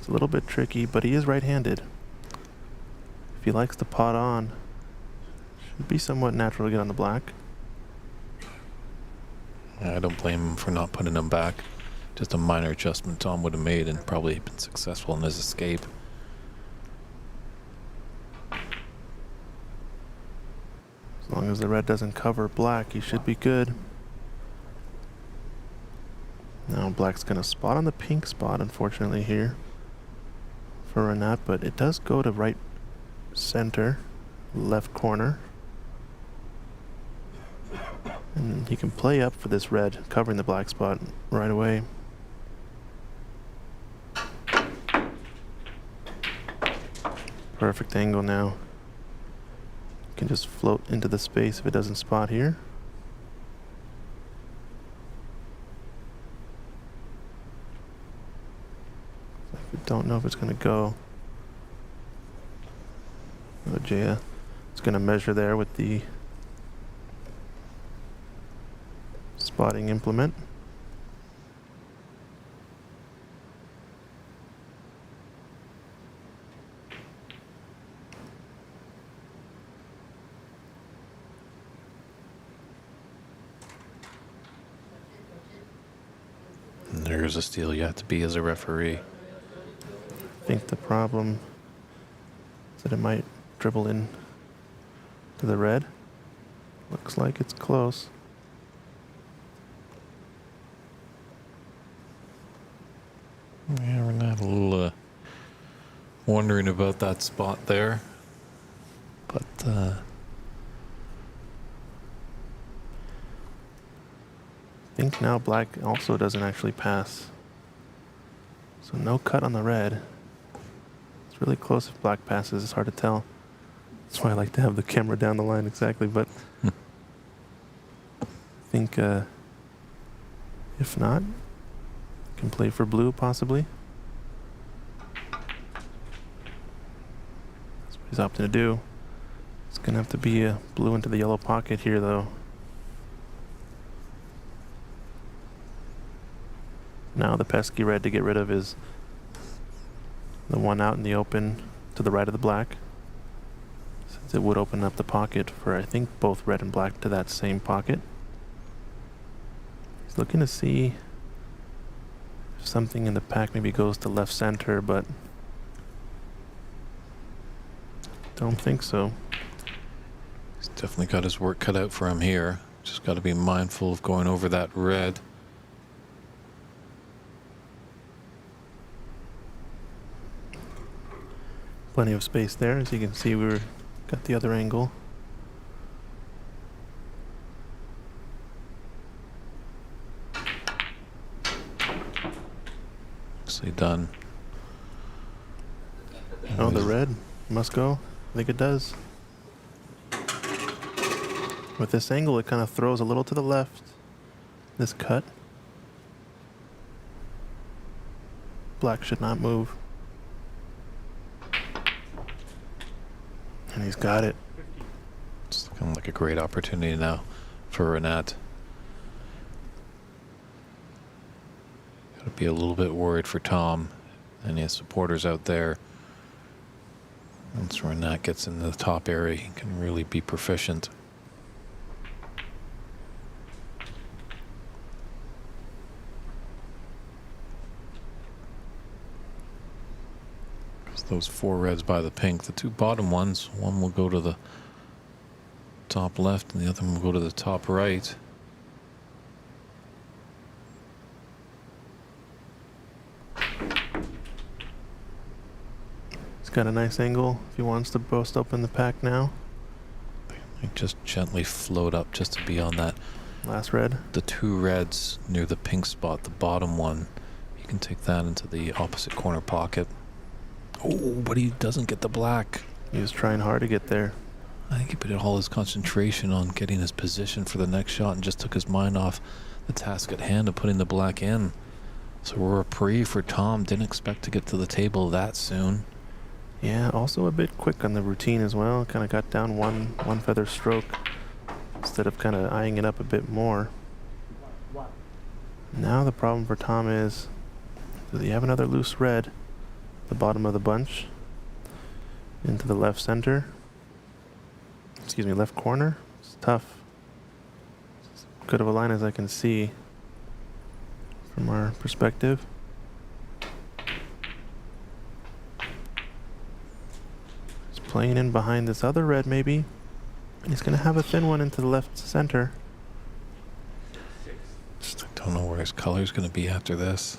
[SPEAKER 2] a little bit tricky, but he is right-handed. If he likes to pot on, should be somewhat natural to get on the black.
[SPEAKER 1] I don't blame him for not putting him back. Just a minor adjustment Tom would have made and probably been successful in his escape.
[SPEAKER 2] As long as the red doesn't cover black, he should be good. Now black's gonna spot on the pink spot, unfortunately, here for Renat, but it does go to right center, left corner. And he can play up for this red, covering the black spot right away. Perfect angle now. Can just float into the space if it doesn't spot here. I don't know if it's going to go. Oh, Jaya. It's going to measure there with the spotting implement.
[SPEAKER 1] And there's a steal yet to be as a referee.
[SPEAKER 2] I think the problem is that it might dribble in to the red. Looks like it's close.
[SPEAKER 1] Yeah, we're not a little wondering about that spot there. But
[SPEAKER 2] I think now black also doesn't actually pass. So no cut on the red. It's really close if black passes. It's hard to tell. That's why I like to have the camera down the line exactly. But I think if not, can play for blue possibly. That's what he's opting to do. It's going to have to be a blue into the yellow pocket here though. Now the pesky red to get rid of is the one out in the open to the right of the black, since it would open up the pocket for, I think, both red and black to that same pocket. He's looking to see if something in the pack maybe goes to left center, but don't think so.
[SPEAKER 1] He's definitely got his work cut out for him here. Just got to be mindful of going over that red.
[SPEAKER 2] Plenty of space there. As you can see, got the other angle.
[SPEAKER 1] Nicely done.
[SPEAKER 2] Oh, the red must go. I think it does. With this angle, it kind of throws a little to the left. This cut. Black should not move. And he's got it.
[SPEAKER 1] It's looking like a great opportunity now for Renat. Got to be a little bit worried for Tom and his supporters out there. Once Renat gets into the top area, he can really be proficient. Those 4 reds by the pink. The 2 bottom ones, one will go to the top left and the other one will go to the top right.
[SPEAKER 2] He's got a nice angle if he wants to burst open the pack now.
[SPEAKER 1] Like just gently float up just to be on that.
[SPEAKER 2] Last red.
[SPEAKER 1] The 2 reds near the pink spot, the bottom one, you can take that into the opposite corner pocket. Oh, but he doesn't get the black.
[SPEAKER 2] He was trying hard to get there.
[SPEAKER 1] I think he put all his concentration on getting his position for the next shot and just took his mind off the task at hand of putting the black in. So we're a reprieve for Tom. Didn't expect to get to the table that soon.
[SPEAKER 2] Yeah, also a bit quick on the routine as well. Kind of got down one feather stroke instead of kind of eyeing it up a bit more. Now the problem for Tom is, does he have another loose red? The bottom of the bunch into the left center. Excuse me, left corner. It's tough. It's as good of a line as I can see from our perspective. He's playing in behind this other red maybe. And he's going to have a thin one into the left center.
[SPEAKER 1] Just don't know where his color's going to be after this.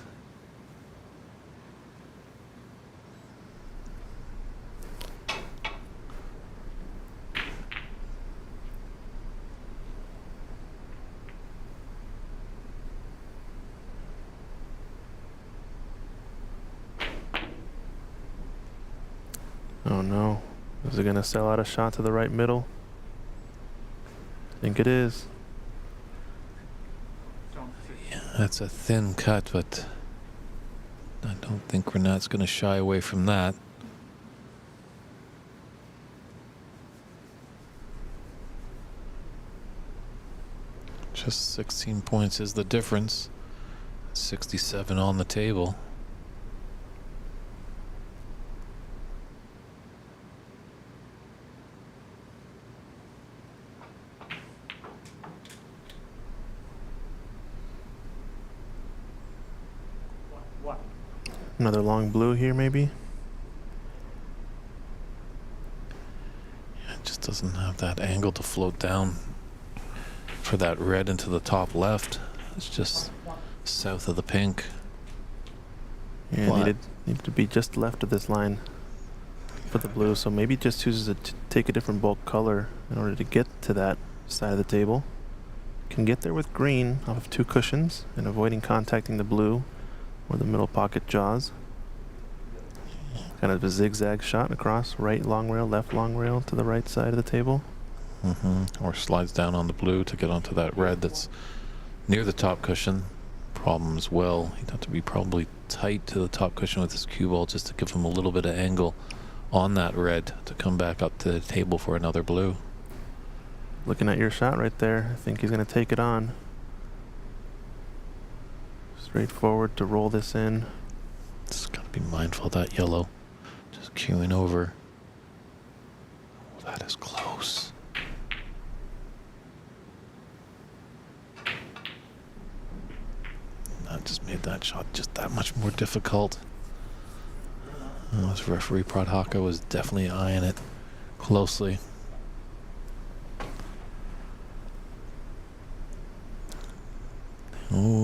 [SPEAKER 2] Oh no. Is it going to sell out a shot to the right middle? I think it is.
[SPEAKER 1] Yeah, that's a thin cut, but I don't think Renat's going to shy away from that. Just 16 points is the difference. 67 on the table.
[SPEAKER 2] Another long blue here maybe.
[SPEAKER 1] Yeah, it just doesn't have that angle to float down for that red into the top left. It's just south of the pink.
[SPEAKER 2] Yeah,
[SPEAKER 1] Black.
[SPEAKER 2] needed to be just left of this line for the blue, so maybe just chooses to take a different bulk color in order to get to that side of the table. Can get there with green off of 2 cushions and avoiding contacting the blue or the middle pocket jaws. Kind of a zigzag shot across, right long rail, left long rail to the right side of the table.
[SPEAKER 1] Or slides down on the blue to get onto that red that's near the top cushion. Problem as well, he'd have to be probably tight to the top cushion with his cue ball just to give him a little bit of angle on that red to come back up to the table for another blue.
[SPEAKER 2] Looking at your shot right there, I think he's going to take it on. Straightforward to roll this in.
[SPEAKER 1] Just got to be mindful of that yellow. Just cueing over. Oh, that is close. That just made that shot just that much more difficult. This referee Pradhaka was definitely eyeing it closely.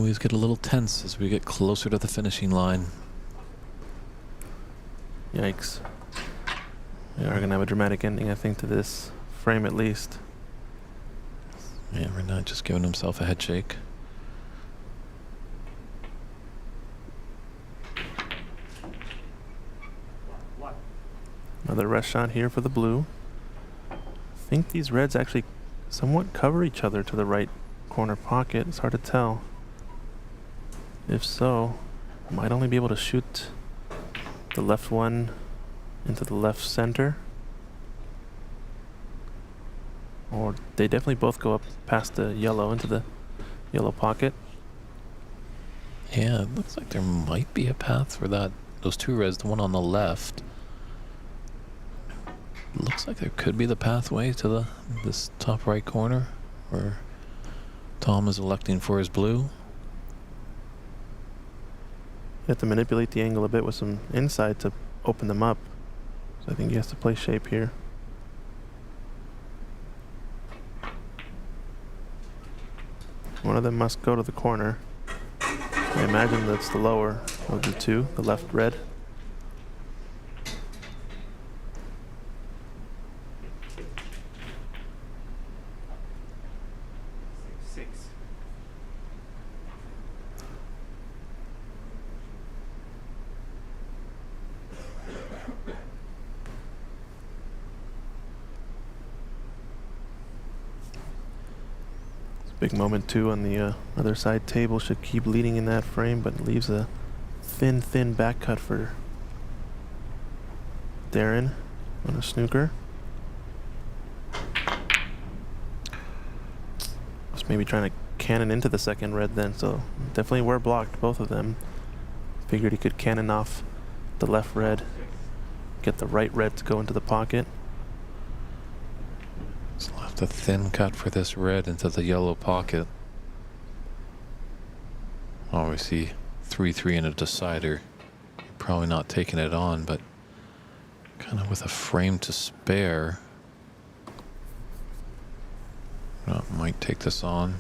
[SPEAKER 1] always get a little tense as we get closer to the finishing line.
[SPEAKER 2] Yikes. We are going to have a dramatic ending, I think, to this frame at least.
[SPEAKER 1] Yeah, Renat just giving himself a head shake.
[SPEAKER 4] One.
[SPEAKER 2] Another rest shot here for the blue. I think these reds actually somewhat cover each other to the right corner pocket. It's hard to tell. If so, might only be able to shoot the left one into the left center. Or they definitely both go up past the yellow into the yellow pocket.
[SPEAKER 1] Yeah, it looks like there might be a path for that. Those two reds, the one on the left. Looks like there could be the pathway to this top right corner where Tom is electing for his blue.
[SPEAKER 2] You have to manipulate the angle a bit with some inside to open them up. So I think he has to play shape here. One of them must go to the corner. I imagine that's the lower of the two, the left red.
[SPEAKER 4] Six.
[SPEAKER 2] Big moment too on the other side table. Should keep leading in that frame, but leaves a thin back cut for Darren on a snooker. Was maybe trying to cannon into the second red then, so definitely were blocked, both of them. Figured he could cannon off the left red, get the right red to go into the pocket.
[SPEAKER 1] So left a thin cut for this red into the yellow pocket. Oh, we see 3-3 and a decider. Probably not taking it on, but kind of with a frame to spare. Might take this on.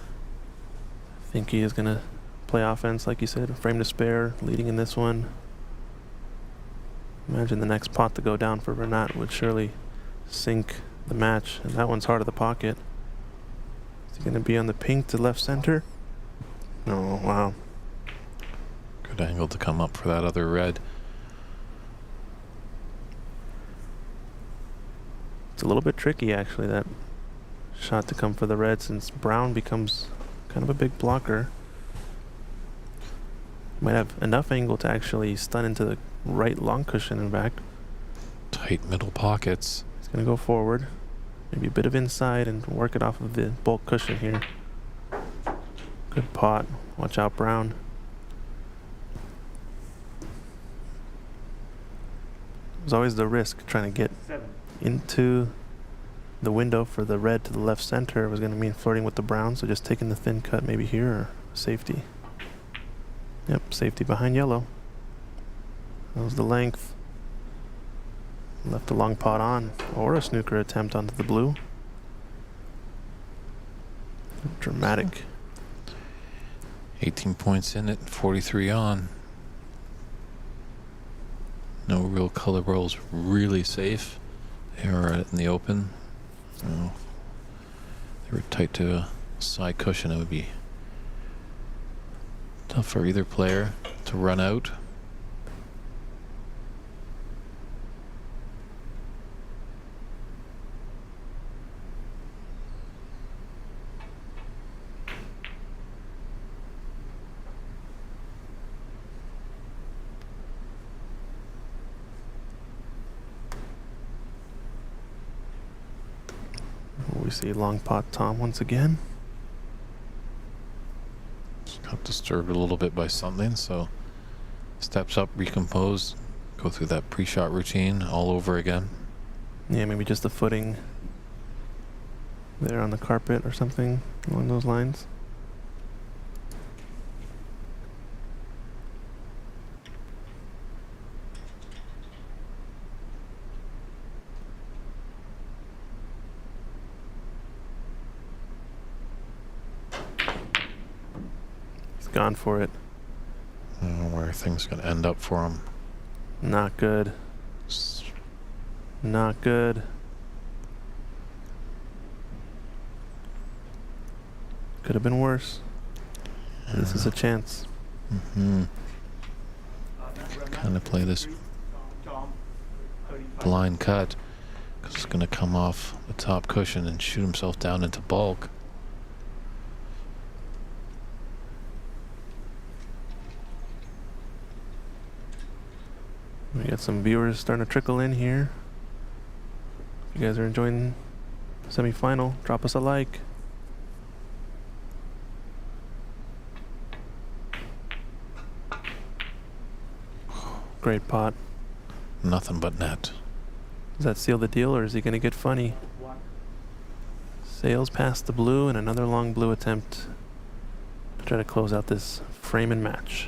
[SPEAKER 2] I think he is going to play offense, like you said, a frame to spare, leading in this one. Imagine the next pot to go down for Renat would surely sink the match, and that one's hard of the pocket. Is he going to be on the pink to left center? Oh, wow.
[SPEAKER 1] Good angle to come up for that other red.
[SPEAKER 2] It's a little bit tricky, actually, that shot to come for the red, since brown becomes kind of a big blocker. Might have enough angle to actually stun into the right long cushion and back.
[SPEAKER 1] Tight middle pockets.
[SPEAKER 2] He's going to go forward. Maybe a bit of inside and work it off of the bulk cushion here. Good pot. Watch out, brown. There's always the risk trying to get
[SPEAKER 4] Seven.
[SPEAKER 2] into the window for the red to the left center was going to mean flirting with the brown, so just taking the thin cut maybe here or safety. Yep, safety behind yellow. That was the length. Left a long pot on, or a snooker attempt onto the blue. Dramatic.
[SPEAKER 1] 18 points in it, 43 on. No real color rolls, really safe. They were in the open. Oh, they were tight to a side cushion. It would be tough for either player to run out.
[SPEAKER 2] We see long pot Tom once again.
[SPEAKER 1] Just got disturbed a little bit by something, so steps up, recompose, go through that pre-shot routine all over again.
[SPEAKER 2] Yeah, maybe just the footing there on the carpet or something along those lines. He's gone for it.
[SPEAKER 1] Where things gonna end up for him.
[SPEAKER 2] Not good. Not good. Could have been worse. This is a chance.
[SPEAKER 1] Mm-hmm. Kind of play this
[SPEAKER 4] Tom, 35.
[SPEAKER 1] blind cut, because it's gonna come off the top cushion and shoot himself down into bulk.
[SPEAKER 2] We got some viewers starting to trickle in here. If you guys are enjoying the semifinal, drop us a like. Great pot.
[SPEAKER 1] Nothing but net.
[SPEAKER 2] Does that seal the deal, or is he going to get funny?
[SPEAKER 4] One.
[SPEAKER 2] Sails past the blue and another long blue attempt to try to close out this frame and match.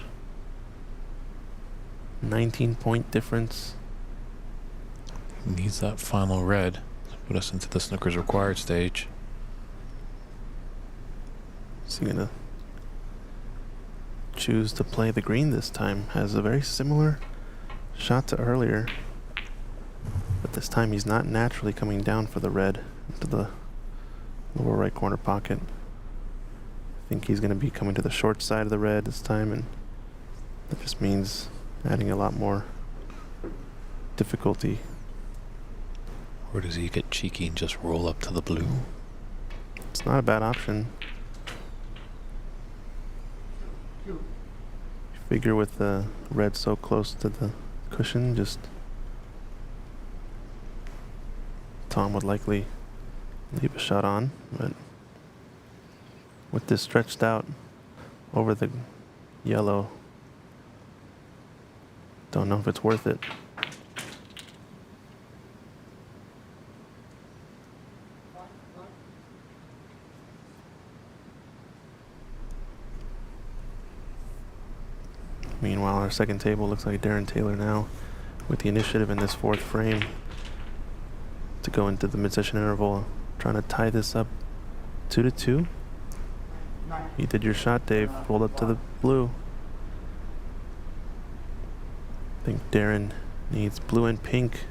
[SPEAKER 2] 19-point difference.
[SPEAKER 1] Needs that final red to put us into the snooker's required stage.
[SPEAKER 2] Is he gonna choose to play the green this time? Has a very similar shot to earlier, but this time he's not naturally coming down for the red into the lower right corner pocket. I think he's gonna be coming to the short side of the red this time, and that just means adding a lot more difficulty.
[SPEAKER 1] Or does he get cheeky and just roll up to the blue?
[SPEAKER 2] It's not a bad option.
[SPEAKER 3] Two.
[SPEAKER 2] Figure with the red so close to the cushion, just Tom would likely leave a shot on, but with this stretched out over the yellow, don't know if it's worth it. Meanwhile, our second table looks like Darren Taylor now with the initiative in this fourth frame to go into the mid-session interval, trying to tie this up 2-2.
[SPEAKER 3] Nine.
[SPEAKER 2] You did your shot, Dave. Rolled up to the blue. I think Darren needs blue and pink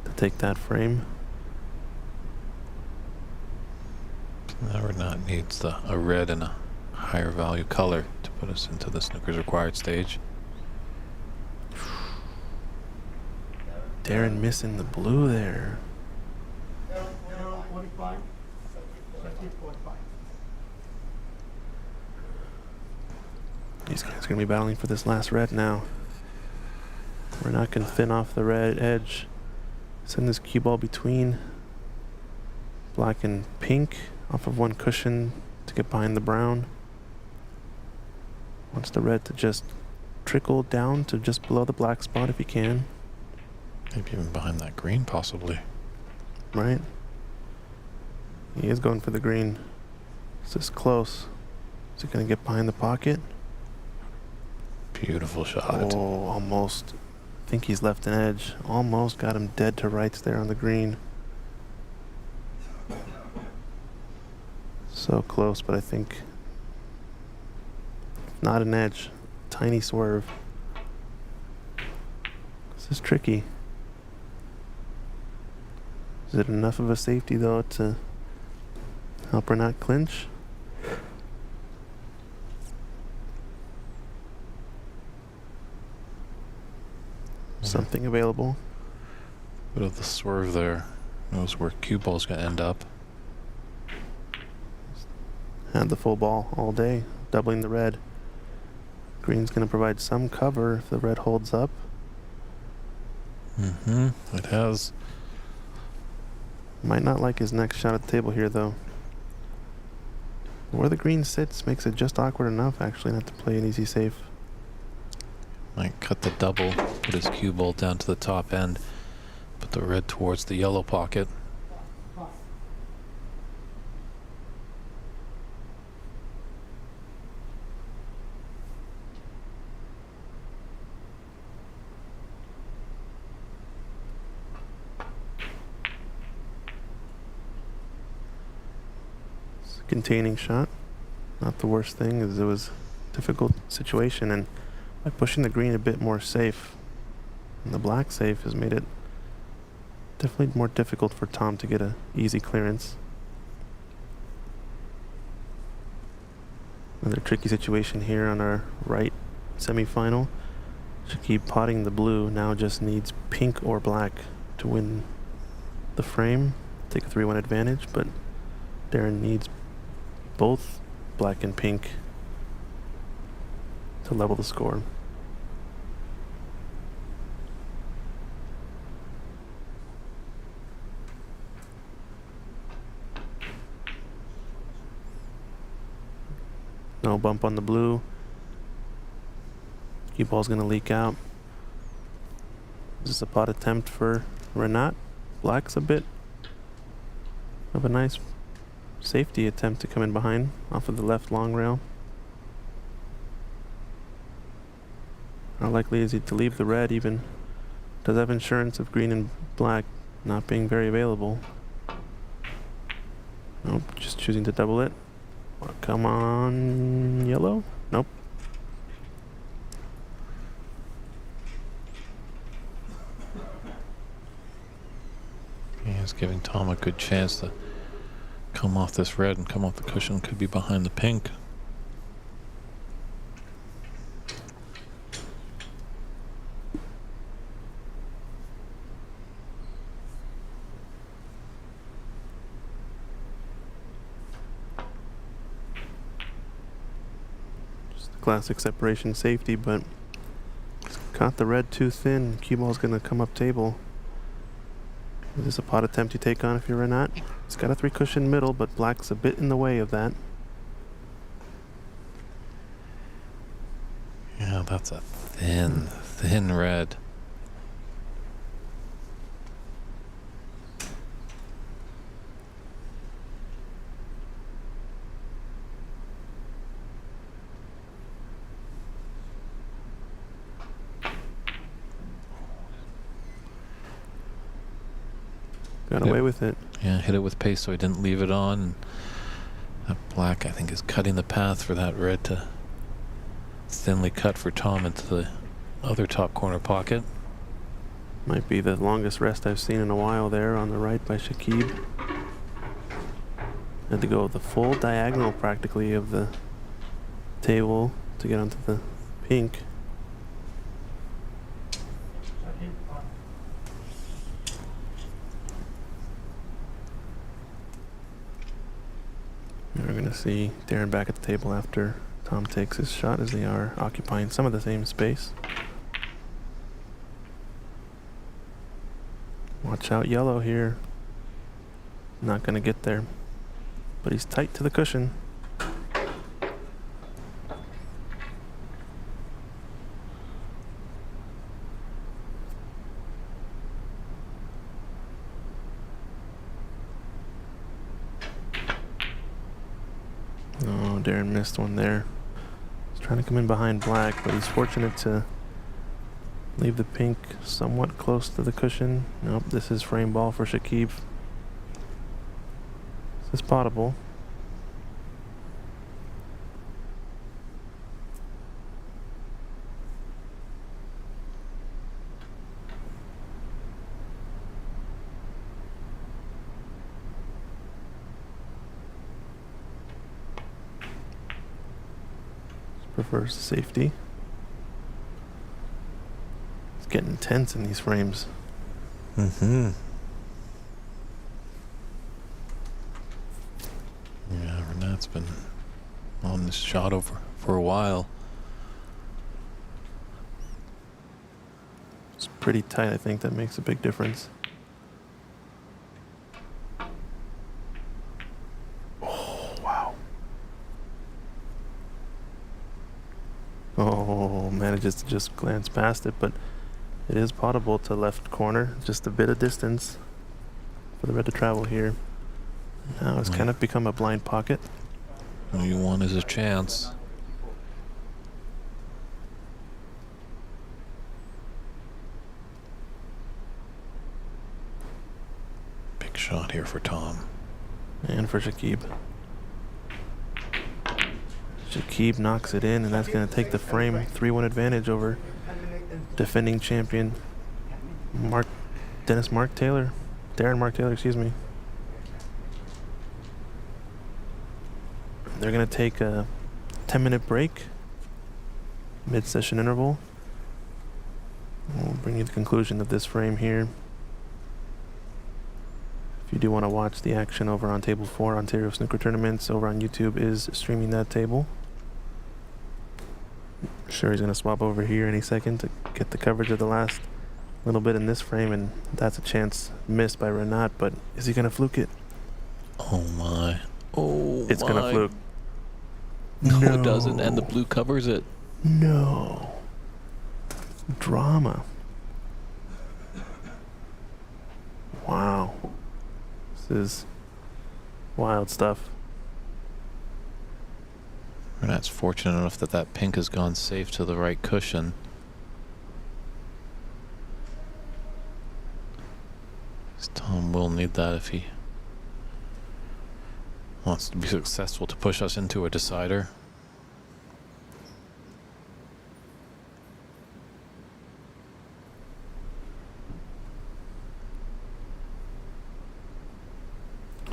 [SPEAKER 2] to take that frame.
[SPEAKER 1] Or not needs a red and a higher value color to put us into the snooker's required stage.
[SPEAKER 2] Darren missing the blue there.
[SPEAKER 3] 45. 45.
[SPEAKER 2] These guys are going to be battling for this last red now. We're not going to thin off the red edge. Send this cue ball between black and pink off of one cushion to get behind the brown. Wants the red to just trickle down to just below the black spot if he can.
[SPEAKER 1] Maybe even behind that green, possibly.
[SPEAKER 2] Right? He is going for the green. It's this close. Is it going to get behind the pocket?
[SPEAKER 1] Beautiful shot.
[SPEAKER 2] Oh, almost. I think he's left an edge. Almost got him dead to rights there on the green. So close, but I think not an edge. Tiny swerve. This is tricky. Is it enough of a safety though to help her not clinch? Something available.
[SPEAKER 1] Bit of the swerve there. Knows where cue ball's gonna end up.
[SPEAKER 2] Had the full ball all day, doubling the red. Green's going to provide some cover if the red holds up.
[SPEAKER 1] Mm-hmm. It has.
[SPEAKER 2] Might not like his next shot at the table here, though. Where the green sits makes it just awkward enough, actually, not to play an easy safe.
[SPEAKER 1] Might cut the double, put his cue ball down to the top end, put the red towards the yellow pocket.
[SPEAKER 2] It's a containing shot. not the worst thing, as it was a difficult situation, and by pushing the green a bit more safe, and the black safe has made it definitely more difficult for Tom to get a easy clearance. Another tricky situation here on our right semifinal. Shakib potting the blue now just needs pink or black to win the frame, take a 3-1 advantage, but Darren needs both black and pink to level the score. No bump on the blue. Cue ball's gonna leak out. This is a pot attempt for Renat. Black's a bit of a nice safety attempt to come in behind off of the left long rail. How likely is he to leave the red? Even does have insurance of green and black not being very available. Nope, just choosing to double it. Oh, come on, yellow? Nope.
[SPEAKER 1] He's giving Tom a good chance to come off this red and come off the cushion. Could be behind the pink.
[SPEAKER 2] Just the classic separation safety, but caught the red too thin. Cue ball's gonna come up table. Is this a pot attempt you take on if you're Renat? It's got a 3 cushion middle, but black's a bit in the way of that.
[SPEAKER 1] Yeah, that's a thin red.
[SPEAKER 2] Got
[SPEAKER 1] Yep.
[SPEAKER 2] away with it.
[SPEAKER 1] Yeah, hit it with pace so he didn't leave it on. And that black, I think, is cutting the path for that red to thinly cut for Tom into the other top corner pocket.
[SPEAKER 2] Might be the longest rest I've seen in a while there on the right by Shakib. Had to go the full diagonal practically of the table to get onto the pink. We're going to see Darren back at the table after Tom takes his shot, as they are occupying some of the same space. Watch out, yellow here. Not going to get there, but he's tight to the cushion. Oh, Darren missed one there. He's trying to come in behind black, but he's fortunate to leave the pink somewhat close to the cushion. Nope, this is frame ball for Shakib. This is potable. Prefers safety. It's getting tense in these frames.
[SPEAKER 1] Mm-hmm. Yeah, Renat's been on this shot over for a while.
[SPEAKER 2] It's pretty tight. I think that makes a big difference. Oh, wow. Oh, manages to just glance past it, but it is potable to left corner. Just a bit of distance for the red to travel here. Now it's kind of become a blind pocket.
[SPEAKER 1] All you want is a chance. Big shot here for Tom.
[SPEAKER 2] And for Shakib. Shakib knocks it in, and that's going to take the frame 3-1 advantage over defending champion Darren Mark Taylor, excuse me. They're going to take a 10-minute break, mid-session interval. We'll bring you the conclusion of this frame here. If you do want to watch the action over on Table 4, Ontario Snooker Tournaments, over on YouTube is streaming that table. Sure, he's going to swap over here any second to get the coverage of the last little bit in this frame, and that's a chance missed by Renat, but is he going to fluke it?
[SPEAKER 1] Oh my. Oh,
[SPEAKER 2] it's going to fluke.
[SPEAKER 1] No, it doesn't, and the blue covers it.
[SPEAKER 2] No. Drama. Wow. This is wild stuff.
[SPEAKER 1] Renat's fortunate enough that that pink has gone safe to the right cushion. Tom will need that if he wants to be successful to push us into a decider.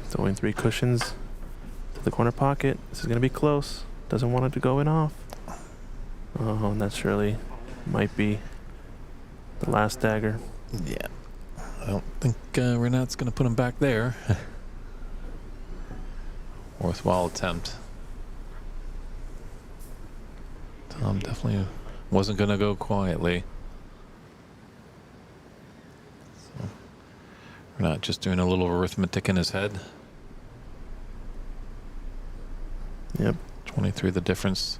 [SPEAKER 2] Throwing 3 cushions to the corner pocket. This is going to be close. Doesn't want it to go in off. Oh, and that surely might be the last dagger.
[SPEAKER 1] Yeah. I don't think Renat's going to put him back there. Worthwhile attempt. Tom definitely wasn't going to go quietly. So, Renat just doing a little arithmetic in his head.
[SPEAKER 2] Yep.
[SPEAKER 1] 23 the difference.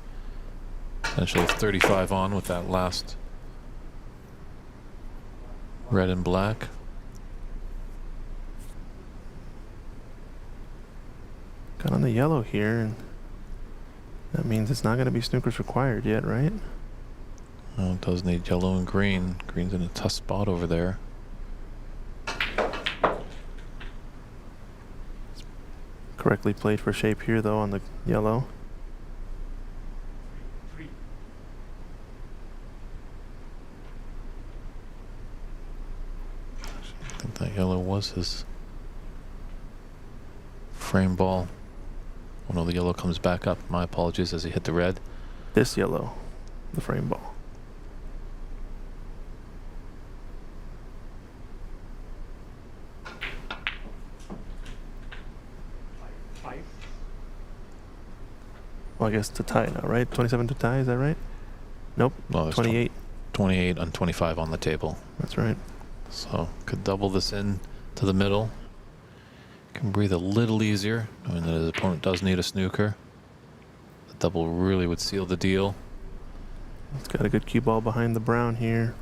[SPEAKER 1] Essentially 35 on with that last red and black.
[SPEAKER 2] Got on the yellow here, and that means it's not going to be snookers required yet, right?
[SPEAKER 1] Oh, it does need yellow and green. Green's in a tough spot over there.
[SPEAKER 2] Correctly played for shape here, though, on the yellow.
[SPEAKER 4] Three.
[SPEAKER 1] I think that yellow was his frame ball. Oh no, the yellow comes back up. My apologies as he hit the red.
[SPEAKER 2] This yellow, the frame ball.
[SPEAKER 4] Five.
[SPEAKER 2] Well, I guess to tie now, right? 27 to tie, is that right? Nope.
[SPEAKER 1] No, there's
[SPEAKER 2] 28.
[SPEAKER 1] 28 and 25 on the table.
[SPEAKER 2] That's right.
[SPEAKER 1] So could double this in to the middle. Can breathe a little easier, knowing that his opponent does need a snooker. The double really would seal the deal.
[SPEAKER 2] It's got a good cue ball behind the brown here.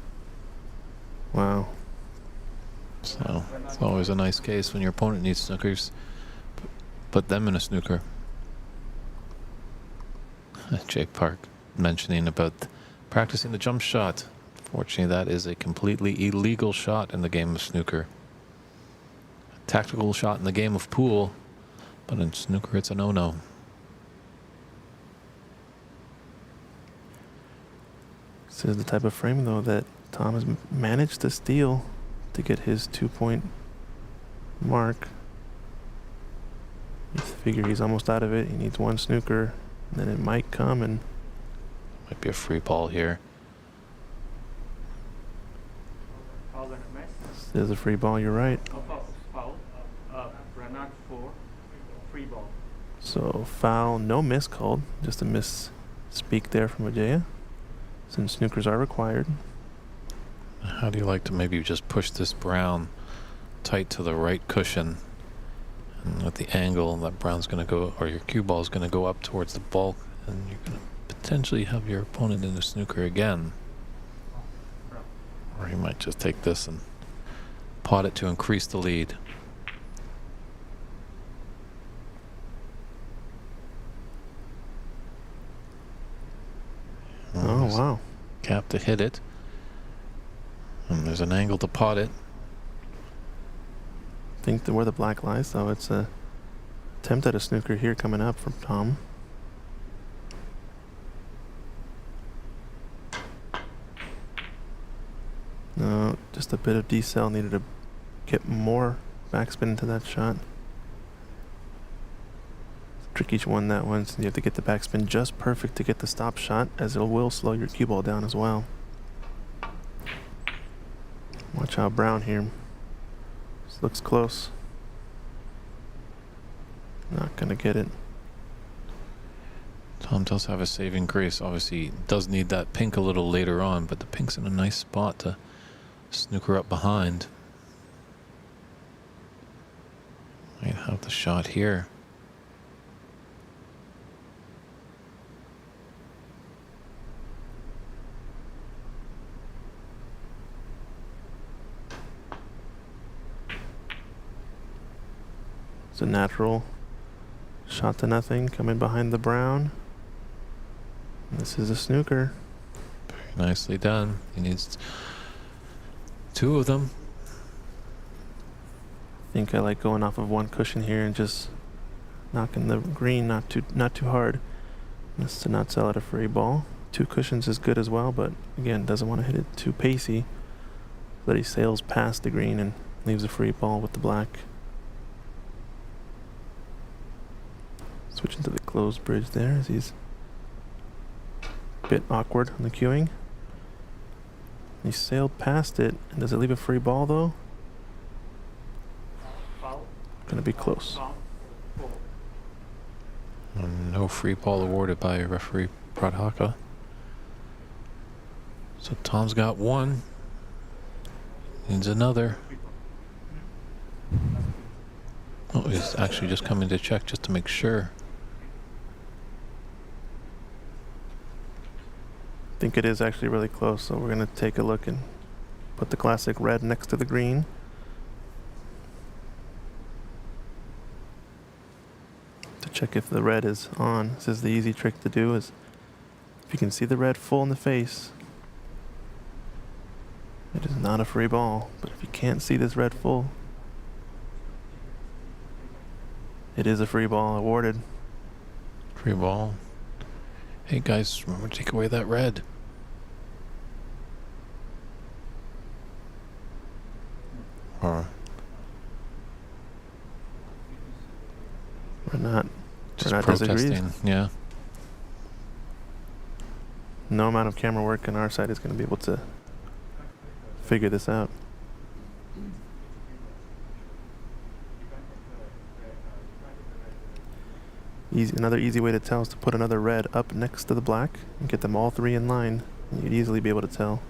[SPEAKER 2] Wow.
[SPEAKER 1] So it's always a nice case when your opponent needs snookers. Put them in a snooker. Jake Park mentioning about practicing the jump shot. Fortunately, that is a completely illegal shot in the game of snooker. A tactical shot in the game of pool, but in snooker it's a no-no.
[SPEAKER 2] This is the type of frame, though, that Tom has managed to steal to get his 2-point mark. You figure he's almost out of it. He needs one snooker, and then it might come, and
[SPEAKER 1] Might be a free ball here.
[SPEAKER 4] Foul and a miss.
[SPEAKER 2] there's a free ball. You're right.
[SPEAKER 4] No foul. Foul. Renat 4. Free ball.
[SPEAKER 2] So foul, no miss called. Just a misspeak there from Ajaya, since snookers are required.
[SPEAKER 1] How do you like to maybe just push this brown tight to the right cushion? And with the angle, that brown's going to go, or your cue ball is going to go up towards the bulk, and you're going to potentially have your opponent in the snooker again. Or you might just take this and pot it to increase the lead.
[SPEAKER 2] Oh,
[SPEAKER 1] There's
[SPEAKER 2] wow.
[SPEAKER 1] Cap to hit it. And there's an angle to pot it.
[SPEAKER 2] I think where the black lies, though, it's a attempt at a snooker here coming up from Tom. Just a bit of decel, needed to get more backspin into that shot. It's a tricky one, that one, so you have to get the backspin just perfect to get the stop shot, as it will slow your cue ball down as well. Watch out, Brown here. This looks close. Not gonna get it.
[SPEAKER 1] Tom does have a saving grace. Obviously, does need that pink a little later on, but the pink's in a nice spot to snooker up behind. Might have the shot here.
[SPEAKER 2] It's a natural shot to nothing coming behind the Brown. This is a snooker.
[SPEAKER 1] Very nicely done. He needs 2 of them.
[SPEAKER 2] I think I like going off of one cushion here and just knocking the green not too hard. Just to not sell it a free ball. 2 cushions is good as well, but again, doesn't want to hit it too pacey. But he sails past the green and leaves a free ball with the black. Switching to the closed bridge there as he's a bit awkward on the cueing. He sailed past it. And does it leave a free ball though?
[SPEAKER 4] Foul.
[SPEAKER 2] Gonna be close.
[SPEAKER 4] Foul. Foul.
[SPEAKER 1] And no free ball awarded by referee Pradhaka. So Tom's got 1. Needs another. Oh, he's actually just coming to check just to make sure.
[SPEAKER 2] I think it is actually really close, so we're gonna take a look and put the classic red next to the green. To check if the red is on. This is the easy trick to do, is if you can see the red full in the face, it is not a free ball. But if you can't see this red full, it is a free ball awarded.
[SPEAKER 1] Free ball. Hey guys, remember to take away that red. Or
[SPEAKER 2] Renat
[SPEAKER 1] just
[SPEAKER 2] disagrees.
[SPEAKER 1] protesting. Yeah.
[SPEAKER 2] No amount of camera work on our side is going to be able to figure this out. Another easy way to tell is to put another red up next to the black and get them all 3 in line. And you'd easily be able to tell.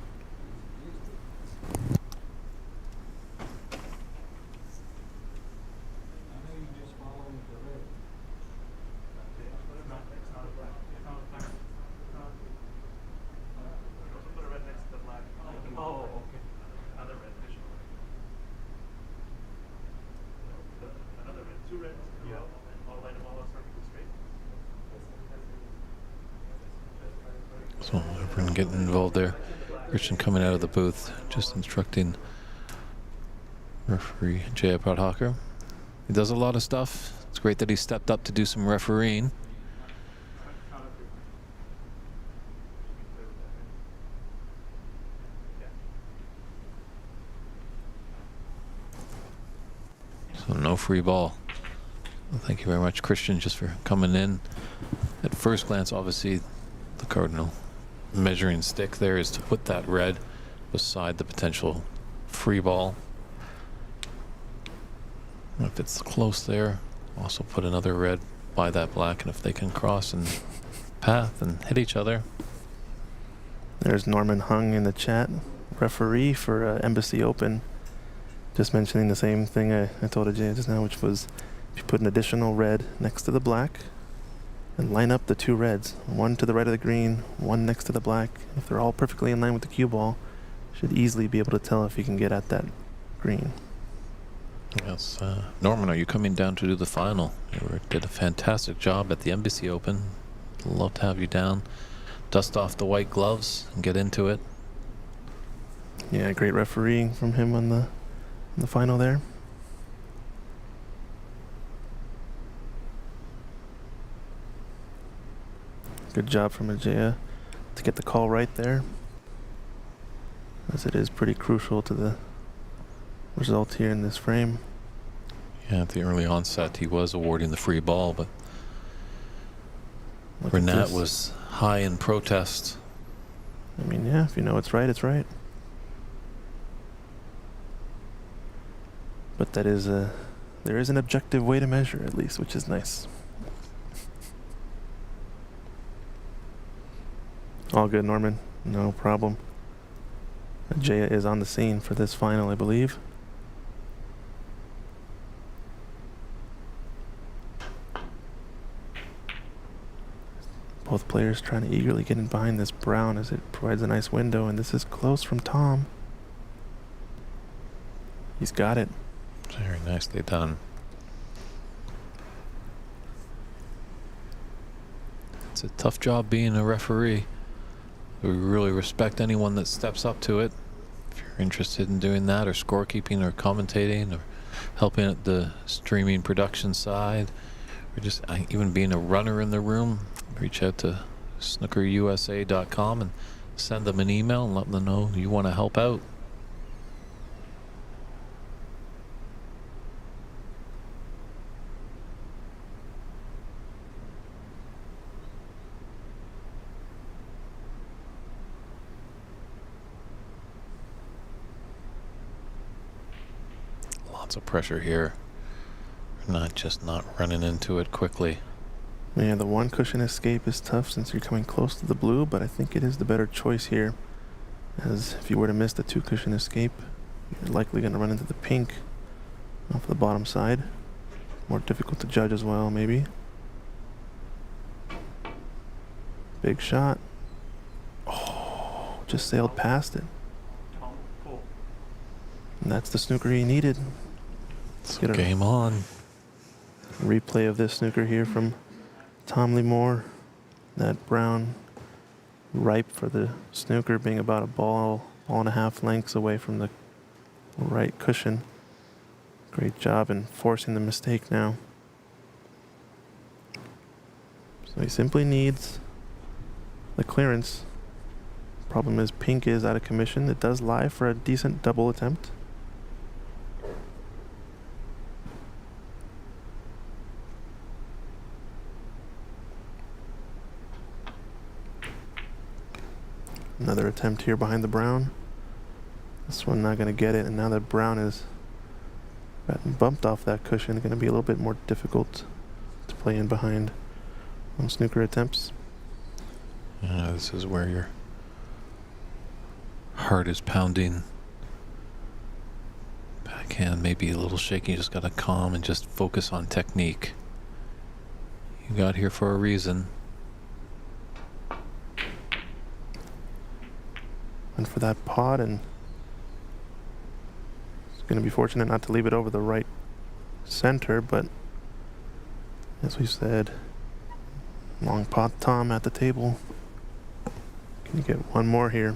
[SPEAKER 4] Oh, okay. Another red, additional red. Another red, 2 reds. Yeah. All line them all up, circle straight.
[SPEAKER 1] So everyone getting involved there. Christian coming out of the booth, just instructing referee Jaya Pradhakar. He does a lot of stuff. It's great that he stepped up to do some refereeing. So no free ball. Well, thank you very much, Christian, just for coming in. At first glance, obviously, the cardinal measuring stick there is to put that red beside the potential free ball. If it's close there, also put another red by that black, and if they can cross and path and hit each other.
[SPEAKER 2] There's Norman Hung in the chat, referee for Embassy Open. Just mentioning the same thing I told Ajay just now, which was if you put an additional red next to the black and line up the 2 reds, one to the right of the green, one next to the black. If they're all perfectly in line with the cue ball, you should easily be able to tell if you can get at that green.
[SPEAKER 1] Yes, Norman, are you coming down to do the final? You did a fantastic job at the Embassy Open. Love to have you down. Dust off the white gloves and get into it.
[SPEAKER 2] Yeah, great refereeing from him on the final there. Good job from Ajaya to get the call right there. as it is pretty crucial to the result here in this frame.
[SPEAKER 1] Yeah, at the early onset, he was awarding the free ball, but
[SPEAKER 2] Look at
[SPEAKER 1] Renat
[SPEAKER 2] this.
[SPEAKER 1] was high in protest.
[SPEAKER 2] I mean, yeah, if you know it's right, it's right. But that is there is an objective way to measure, at least, which is nice. All good, Norman. No problem. Jaya is on the scene for this final, I believe. Both players trying to eagerly get in behind this brown as it provides a nice window, and this is close from Tom. He's got it.
[SPEAKER 1] Very nicely done. It's a tough job being a referee. We really respect anyone that steps up to it. If you're interested in doing that, or scorekeeping, or commentating, or helping at the streaming production side, or just even being a runner in the room, reach out to snookerusa.com and send them an email and let them know you want to help out. Lots of pressure here. Not running into it quickly.
[SPEAKER 2] Yeah, the one cushion escape is tough since you're coming close to the blue, but I think it is the better choice here. As if you were to miss the two cushion escape, you're likely going to run into the pink off the bottom side. More difficult to judge as well, maybe. Big shot. Oh, just sailed past it.
[SPEAKER 4] Tom, pull.
[SPEAKER 2] And that's the snooker he needed. Let's get a
[SPEAKER 1] Game on.
[SPEAKER 2] replay of this snooker here from Tom Limor. That brown ripe for the snooker, being about a ball and a half lengths away from the right cushion. Great job in forcing the mistake now. So he simply needs the clearance. Problem is pink is out of commission. It does lie for a decent double attempt. Another attempt here behind the brown. This one not going to get it, and now that brown is gotten bumped off that cushion, going to be a little bit more difficult to play in behind on snooker attempts.
[SPEAKER 1] This is where your heart is pounding. Backhand may be a little shaky. You just got to calm and just focus on technique. You got here for a reason.
[SPEAKER 2] And for that pot, and it's going to be fortunate not to leave it over the right center, but as we said, long pot Tom at the table. Can you get one more here?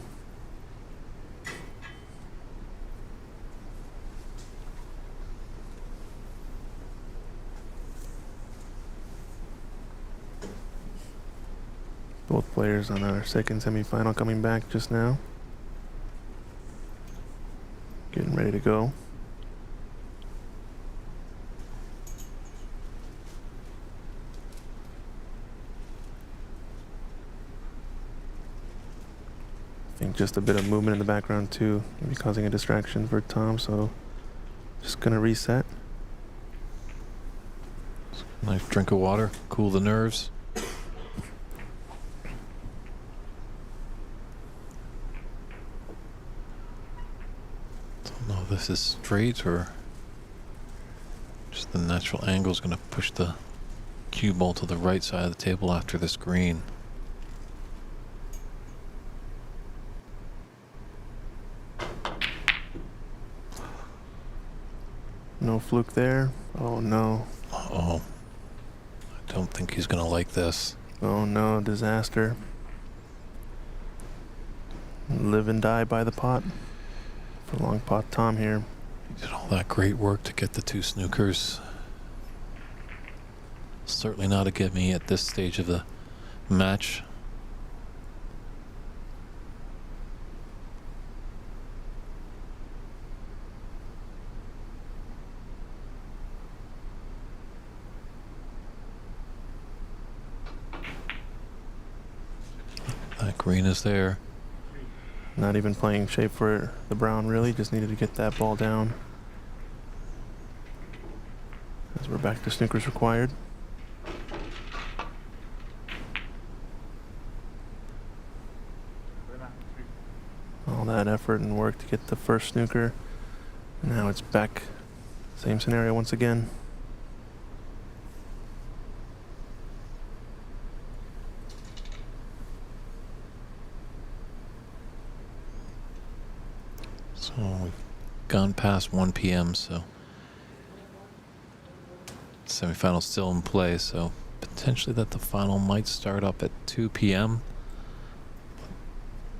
[SPEAKER 2] Both players on our second semifinal coming back just now. Getting ready to go. I think just a bit of movement in the background too, maybe causing a distraction for Tom, so just gonna reset.
[SPEAKER 1] Nice drink of water, cool the nerves. Don't know if this is straight or just the natural angle is going to push the cue ball to the right side of the table after this green.
[SPEAKER 2] No fluke there. Oh no.
[SPEAKER 1] Uh-oh. I don't think he's going to like this.
[SPEAKER 2] Oh no, disaster. Live and die by the pot for long pot Tom here.
[SPEAKER 1] He did all that great work to get the two snookers. Certainly not a gimme at this stage of the match. Green is there.
[SPEAKER 2] Not even playing shape for the brown, really. Just needed to get that ball down. As we're back to snookers required.
[SPEAKER 4] Red after 3.
[SPEAKER 2] All that effort and work to get the first snooker. Now it's back. Same scenario once again.
[SPEAKER 1] So we've gone past 1 p.m. So semifinal still in play. So potentially that the final might start up at 2 p.m.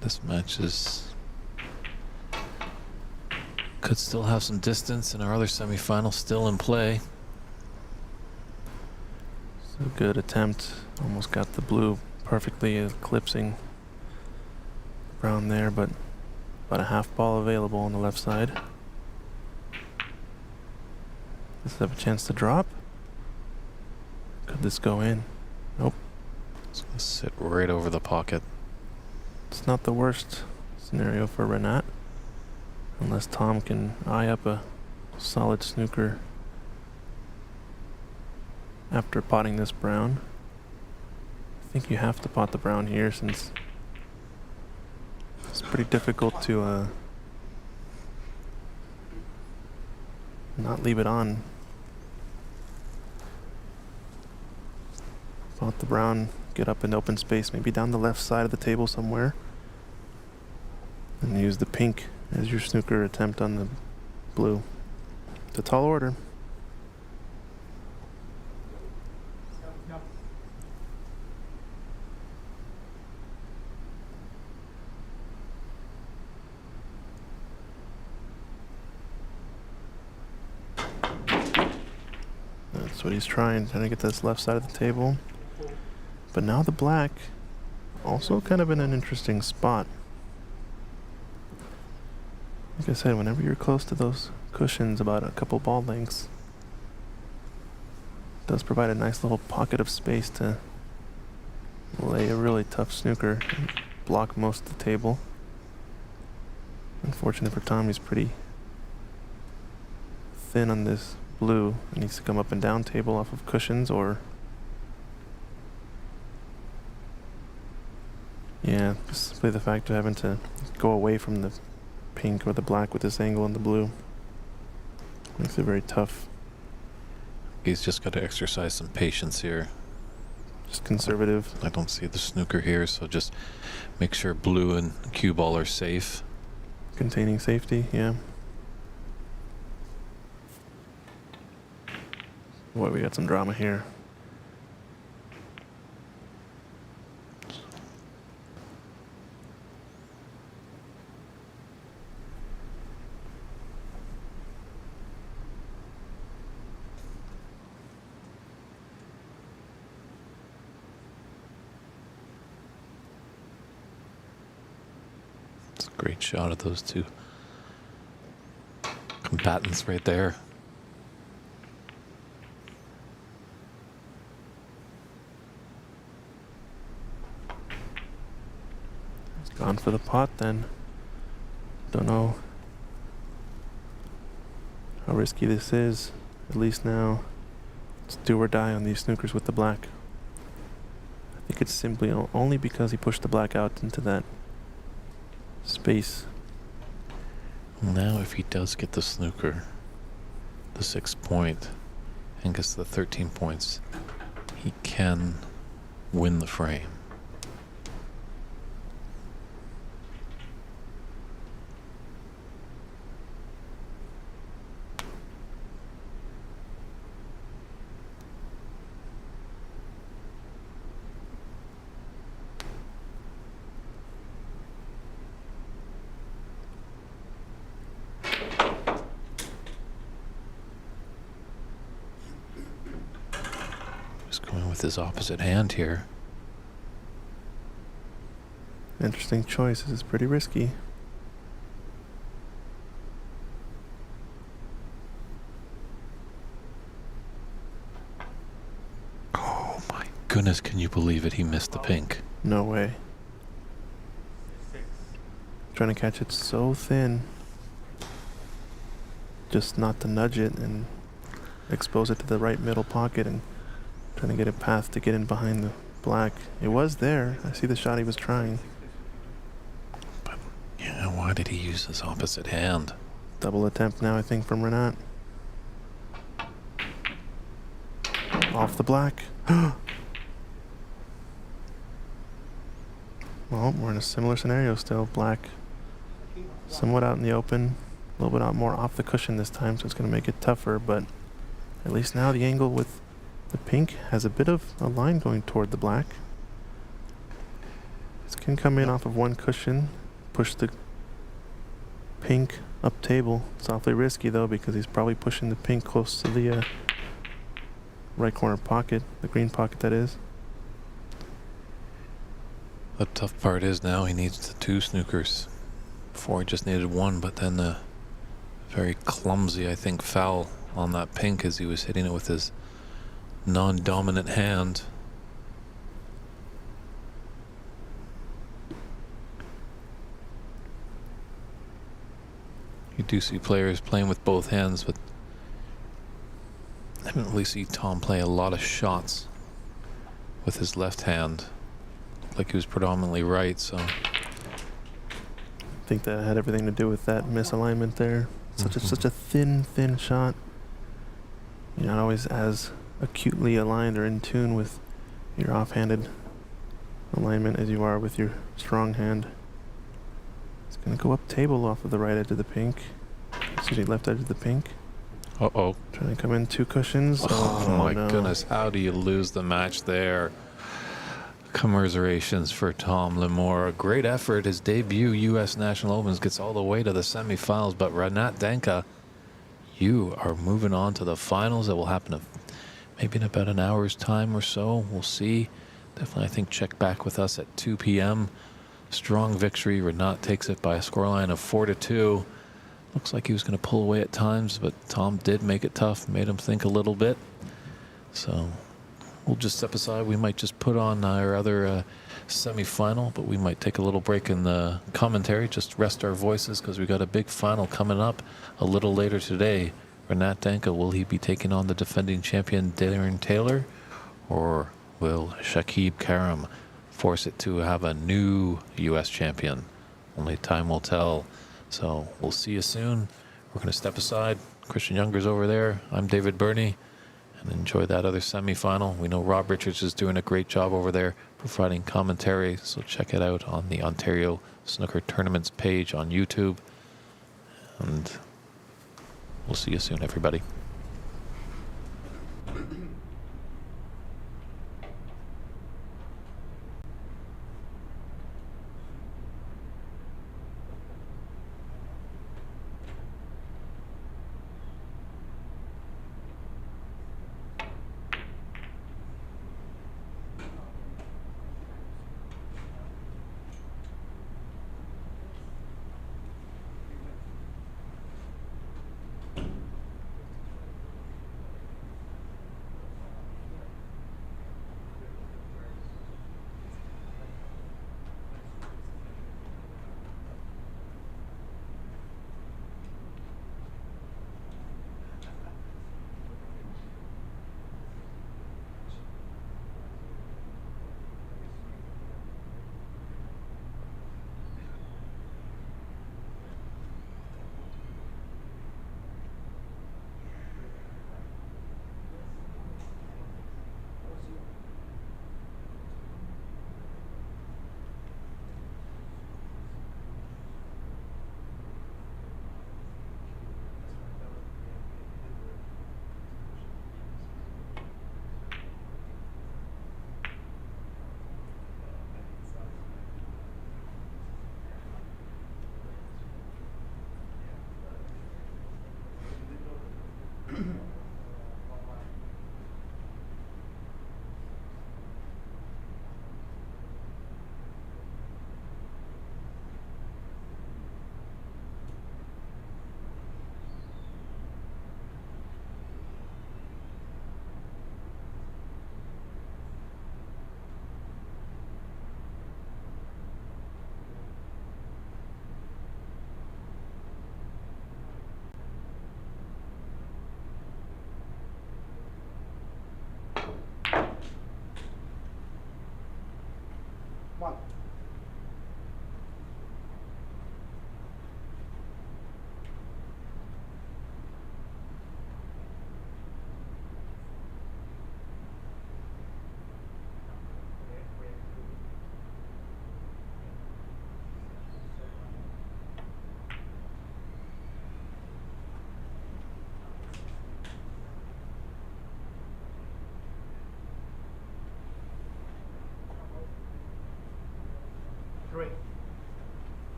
[SPEAKER 1] This match could still have some distance, and our other semifinal still in play.
[SPEAKER 2] So good attempt. Almost got the blue perfectly eclipsing brown there, but about a half ball available on the left side. Does it have a chance to drop? Could this go in? Nope.
[SPEAKER 1] It's gonna sit right over the pocket.
[SPEAKER 2] It's not the worst scenario for Renat. Unless Tom can eye up a solid snooker after potting this brown. I think you have to pot the brown here since it's pretty difficult to not leave it on. Pot the brown, get up in open space, maybe down the left side of the table somewhere. And use the pink as your snooker attempt on the blue. It's a tall order.
[SPEAKER 4] Yep.
[SPEAKER 2] That's what he's trying to get this left side of the table. But now the black also kind of in an interesting spot. Like I said, whenever you're close to those cushions, about a couple ball lengths, it does provide a nice little pocket of space to lay a really tough snooker and block most of the table. Unfortunate for Tom, he's pretty thin on this blue. He needs to come up and down table off of cushions, or yeah, just simply the fact of having to go away from the pink or the black with this angle on the blue makes it very tough.
[SPEAKER 1] He's just got to exercise some patience here.
[SPEAKER 2] Just conservative.
[SPEAKER 1] I don't see the snooker here, so just make sure blue and cue ball are safe.
[SPEAKER 2] Containing safety, yeah. Boy, we got some drama here.
[SPEAKER 1] It's a great shot of those two combatants right there.
[SPEAKER 2] He's gone for the pot then. Don't know how risky this is. At least now it's do or die on these snookers with the black. I think it's simply only because he pushed the black out into that space.
[SPEAKER 1] Now if he does get the snooker, the 6 point, and gets the 13 points, he can win the frame. Going with his opposite hand here.
[SPEAKER 2] Interesting choice. This is pretty risky.
[SPEAKER 1] Oh my goodness, can you believe it? He missed the pink.
[SPEAKER 2] No way. trying to catch it so thin. Just not to nudge it and expose it to the right middle pocket and trying to get a path to get in behind the black. It was there. I see the shot he was trying.
[SPEAKER 1] But yeah, why did he use his opposite hand?
[SPEAKER 2] Double attempt now, I think, from Renat. Off the black. Well, we're in a similar scenario still. Black somewhat out in the open. A little bit out more off the cushion this time, so it's going to make it tougher. But at least now the angle with the pink has a bit of a line going toward the black. This can come in off of one cushion. Push the pink up table. It's awfully risky though, because he's probably pushing the pink close to the right corner pocket, the green pocket that is.
[SPEAKER 1] The tough part is now he needs the 2 snookers. Before he just needed 1, but then the very clumsy, I think, foul on that pink as he was hitting it with his non-dominant hand. You do see players playing with both hands, but I didn't really see Tom play a lot of shots with his left hand. Like he was predominantly right, so
[SPEAKER 2] I think that had everything to do with that misalignment there. Such a thin shot. You're not always as acutely aligned or in tune with your offhanded alignment as you are with your strong hand. It's gonna go up table off of the right edge of the pink. Excuse me, left edge of the pink.
[SPEAKER 1] uh-oh.
[SPEAKER 2] Trying to come in 2 cushions.
[SPEAKER 1] Oh my
[SPEAKER 2] no.
[SPEAKER 1] goodness, how do you lose the match there? Commiserations for Tom Limor. A great effort. His debut U.S. National Opens gets all the way to the semifinals, but Renat Denka, you are moving on to the finals. That will happen maybe in about an hour's time or so. We'll see. Definitely, I think, check back with us at 2 p.m. Strong victory. Renat takes it by a scoreline of 4-2. Looks like he was going to pull away at times, but Tom did make it tough, made him think a little bit. So we'll just step aside. We might just put on our other semi-final, but we might take a little break in the commentary, just rest our voices, because we got a big final coming up a little later today. Renat Denka, will he be taking on the defending champion Darren Taylor, or will Shakib Karam force it to have a new U.S. champion? Only time will tell. So we'll see you soon. We're going to step aside. Christian Younger's over there. I'm David Burney. And enjoy that other semi-final. We know Rob Richards is doing a great job over there providing commentary, so check it out on the Ontario Snooker Tournaments page on YouTube. And we'll see you soon, everybody.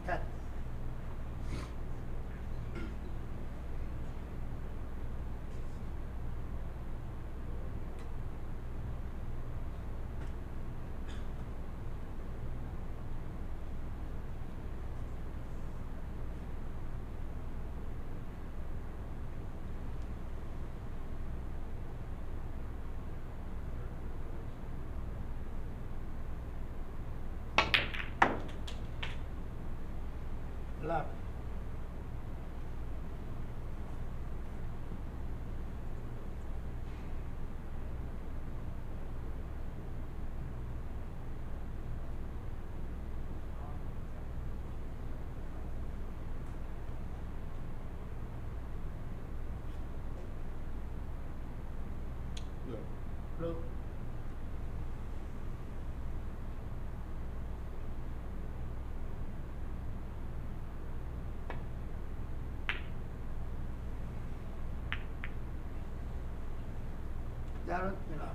[SPEAKER 3] 10. Love. Blue. Darren Miller.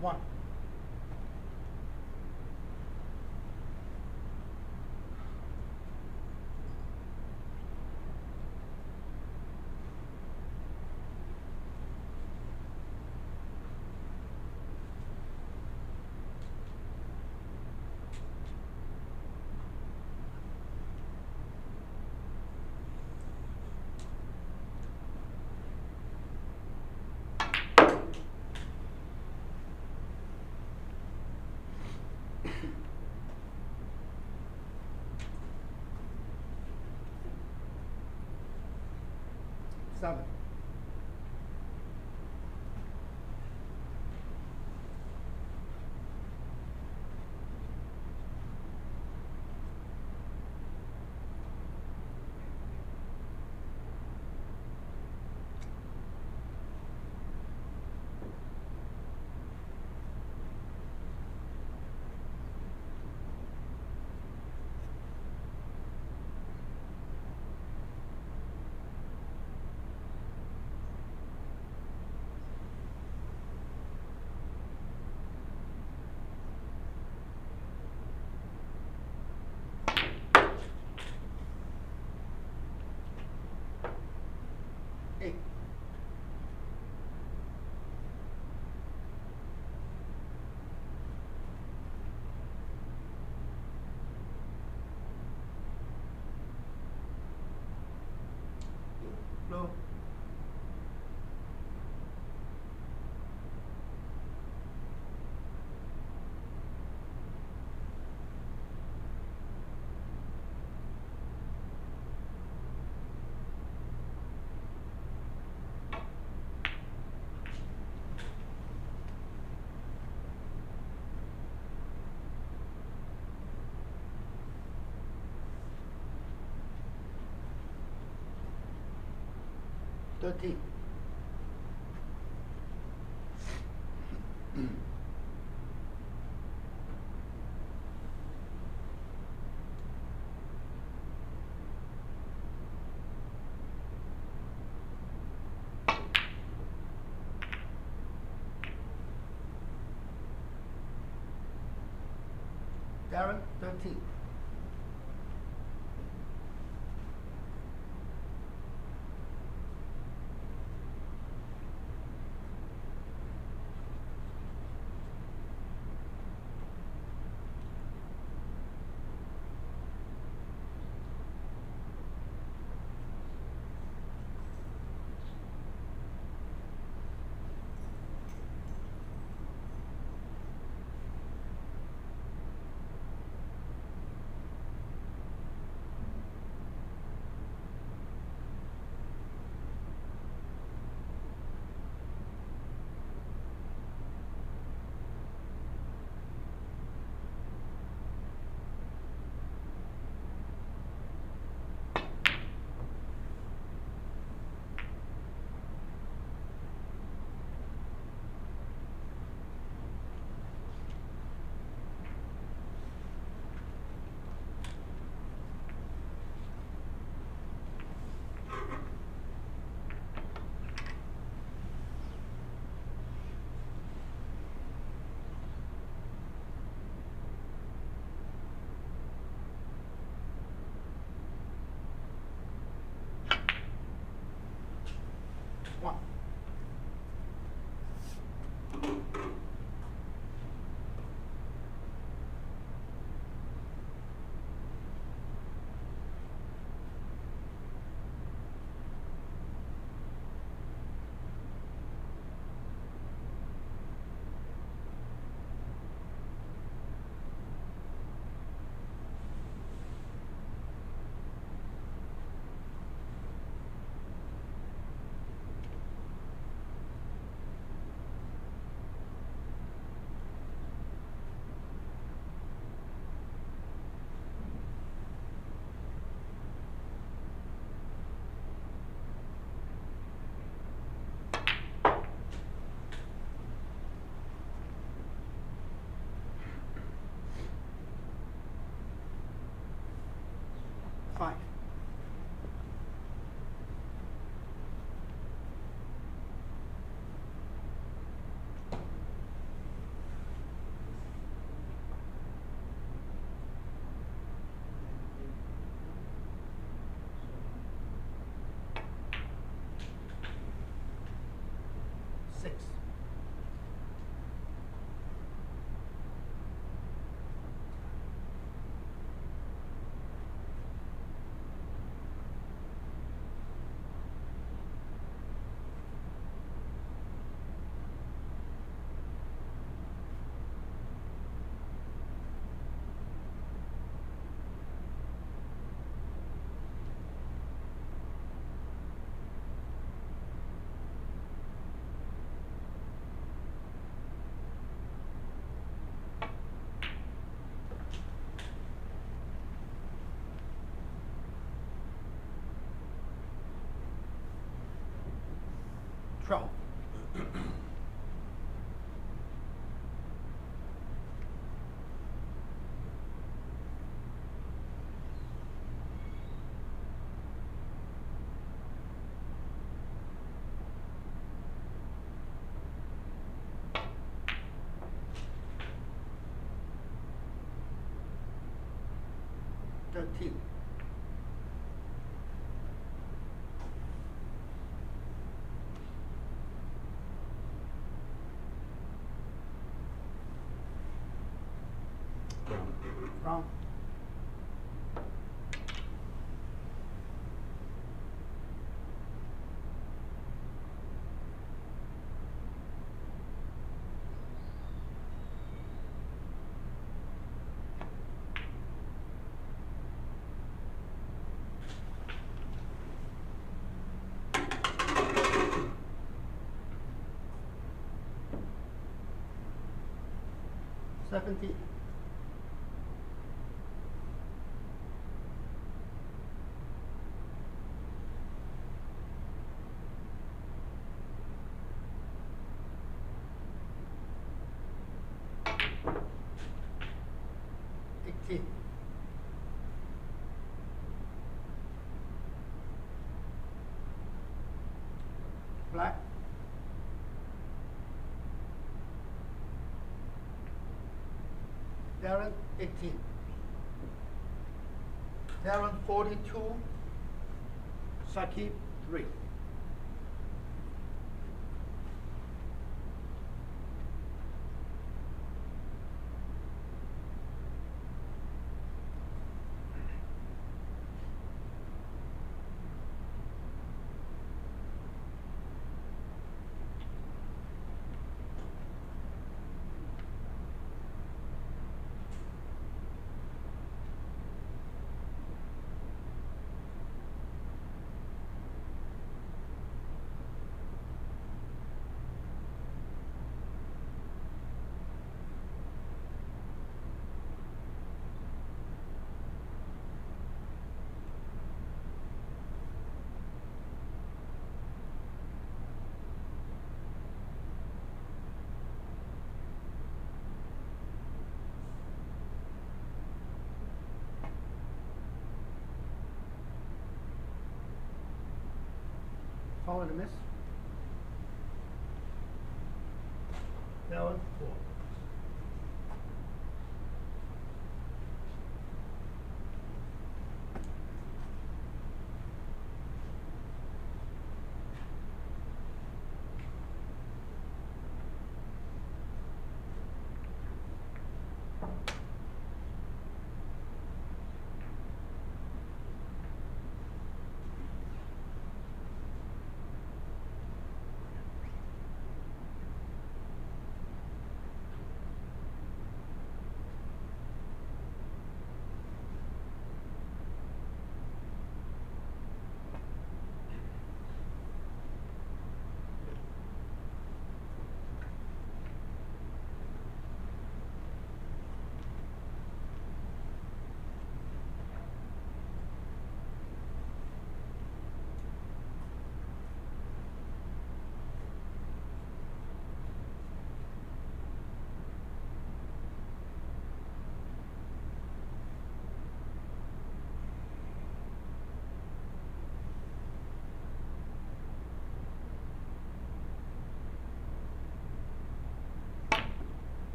[SPEAKER 3] One. Seven. Eight. Blue. Thirteen. Darren, 13. One. Five. Six. Twelve. 13. Brown. Seventeen. Eighteen. Black. Darren, 18. Darren 42, Shakib 3. Calling a miss. Darren 4.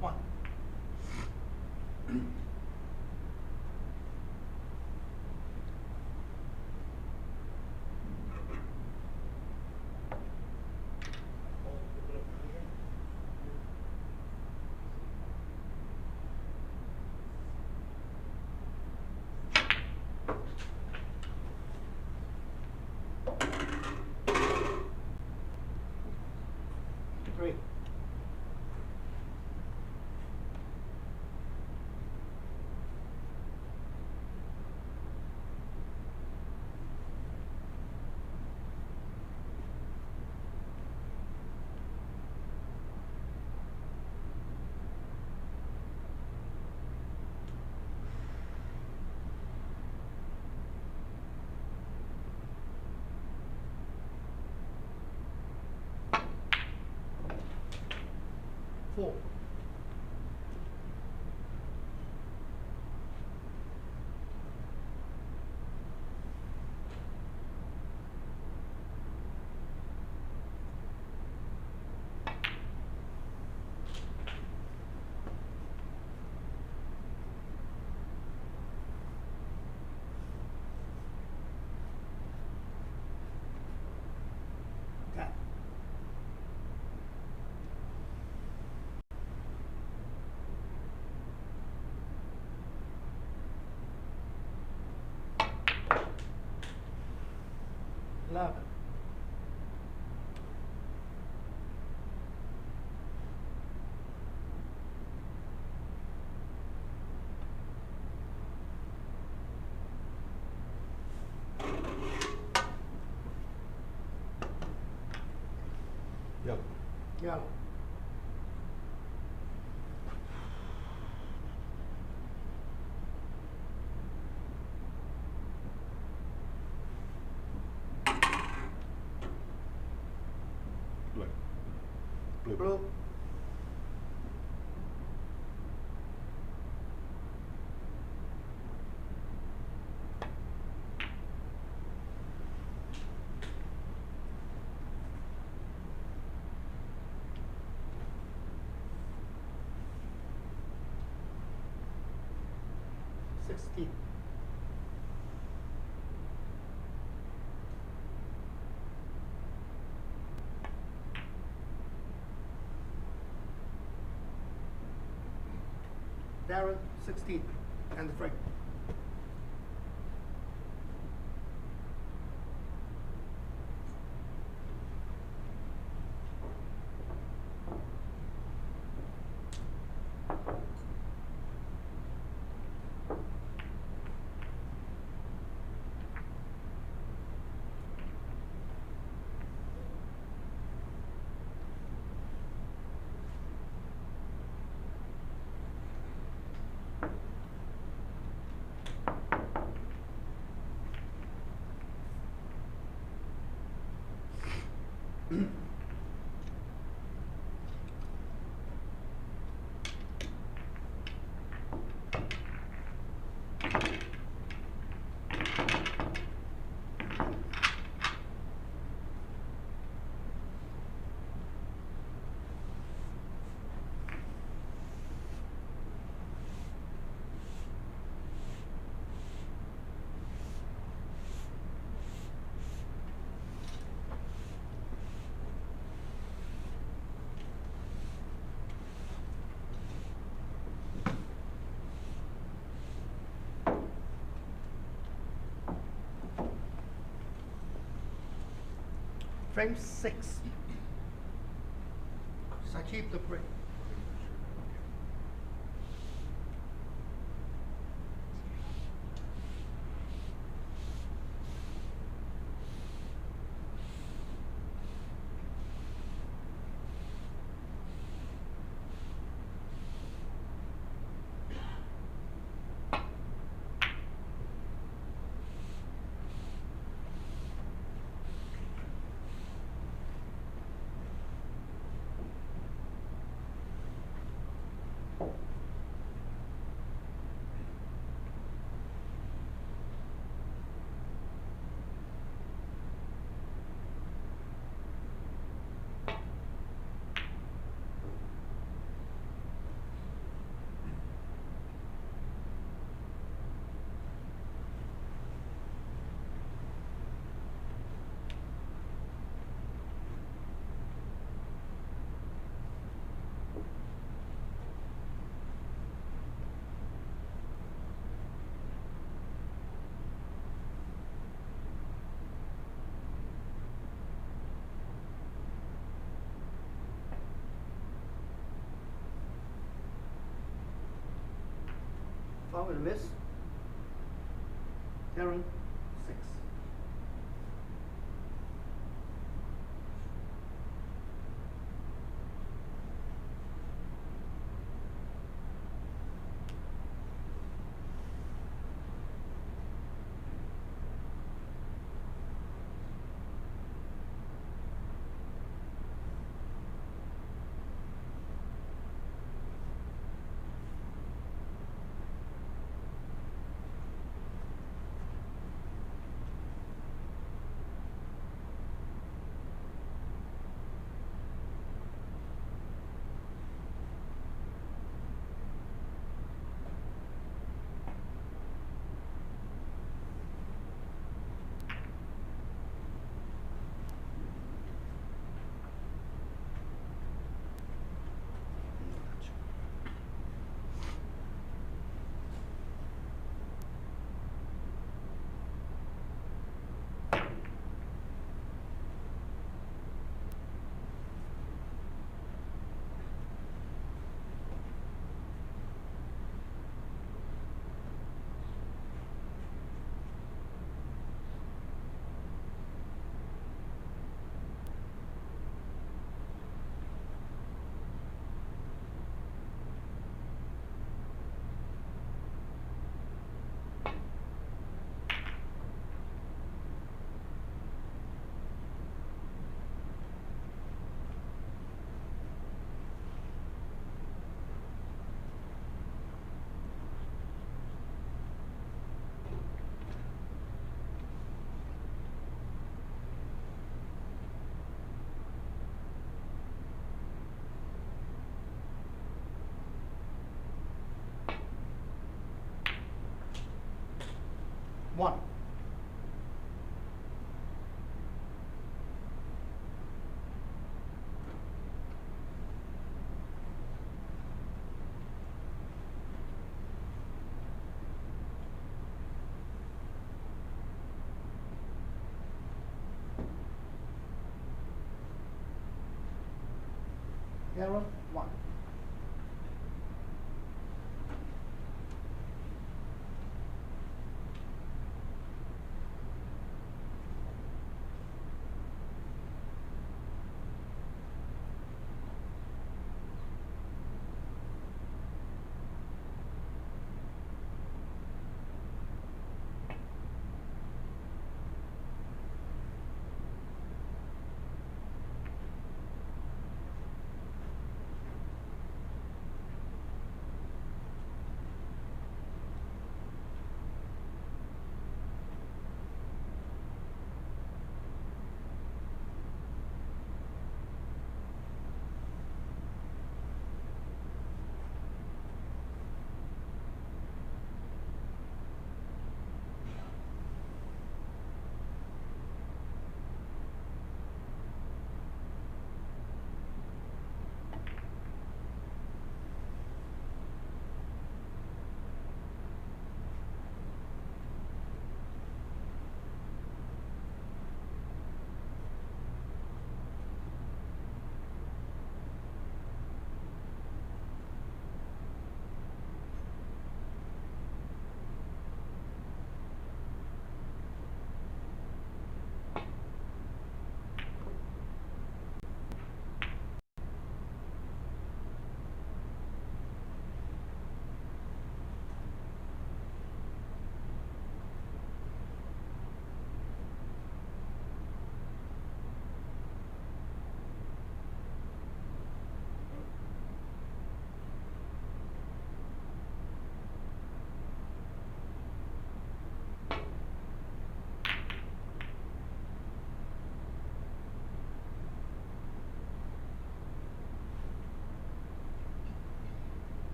[SPEAKER 3] One. Three. Four. Ten. 11.
[SPEAKER 5] Yellow.
[SPEAKER 3] Yellow.
[SPEAKER 5] Black. Blue.
[SPEAKER 3] Blue. 16. Darren, 16, and the frame. Frame 6. Sakib the break. Foul and miss. Darren, 6. Arrow 1.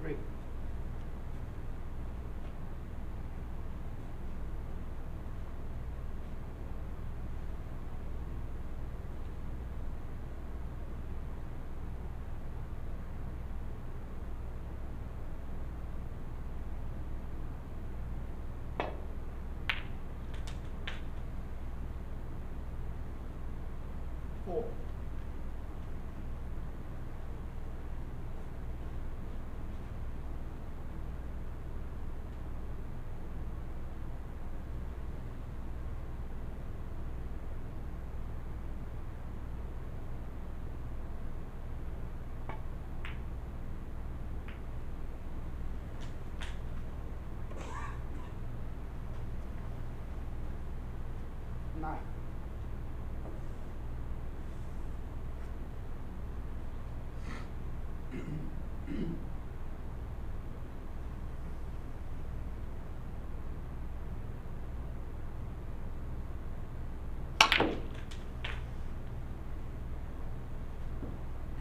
[SPEAKER 3] Three.
[SPEAKER 4] 4. Nine.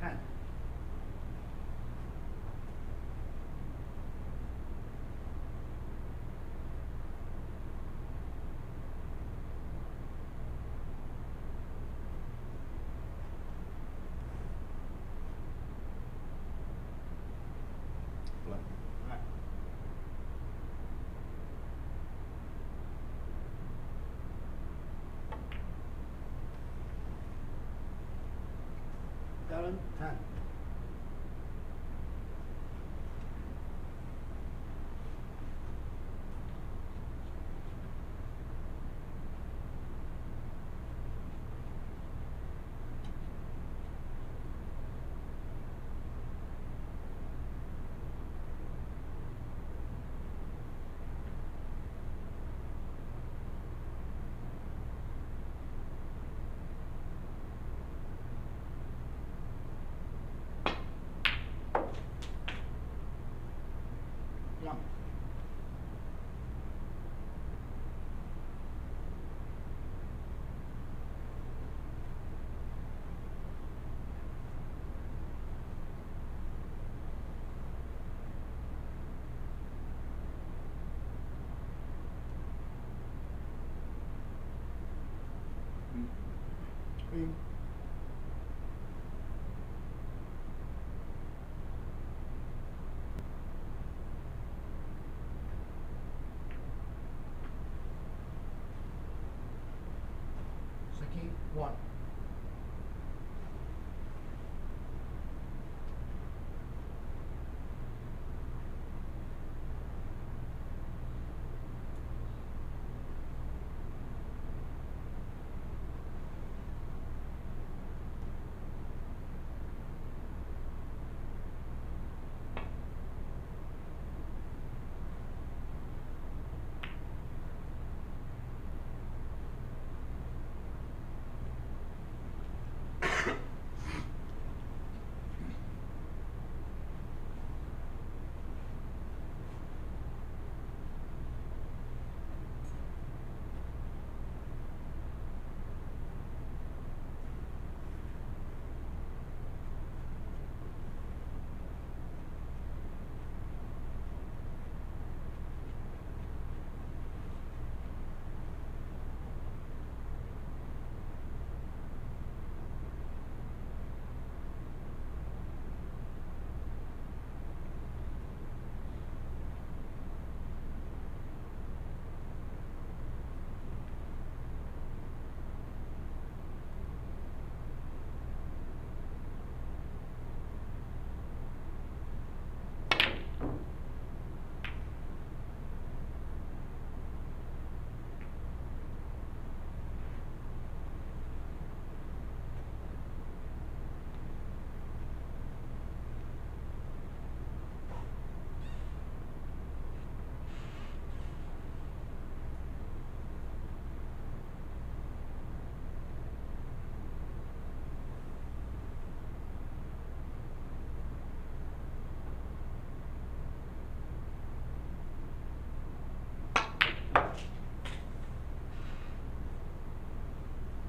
[SPEAKER 4] Ten.
[SPEAKER 5] Black.
[SPEAKER 4] Black. Seven. 10. One. Queen. Saki. 1.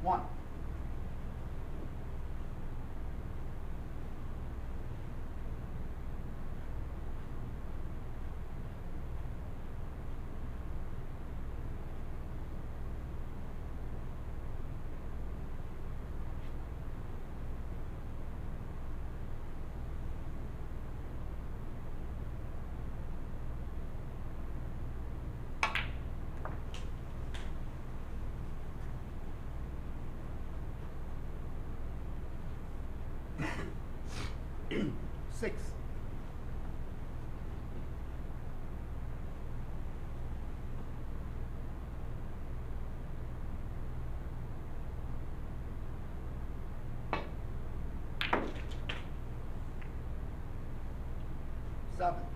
[SPEAKER 4] One.
[SPEAKER 3] 6. Seven.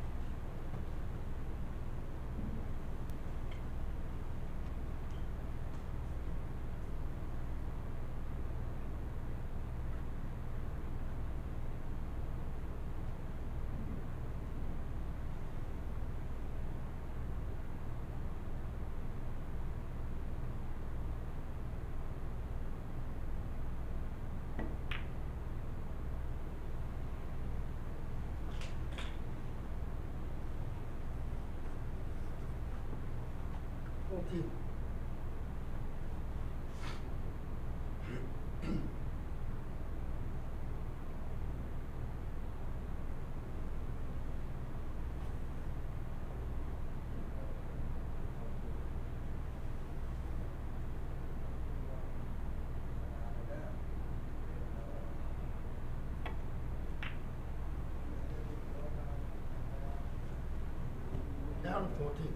[SPEAKER 3] Okay. Down 14.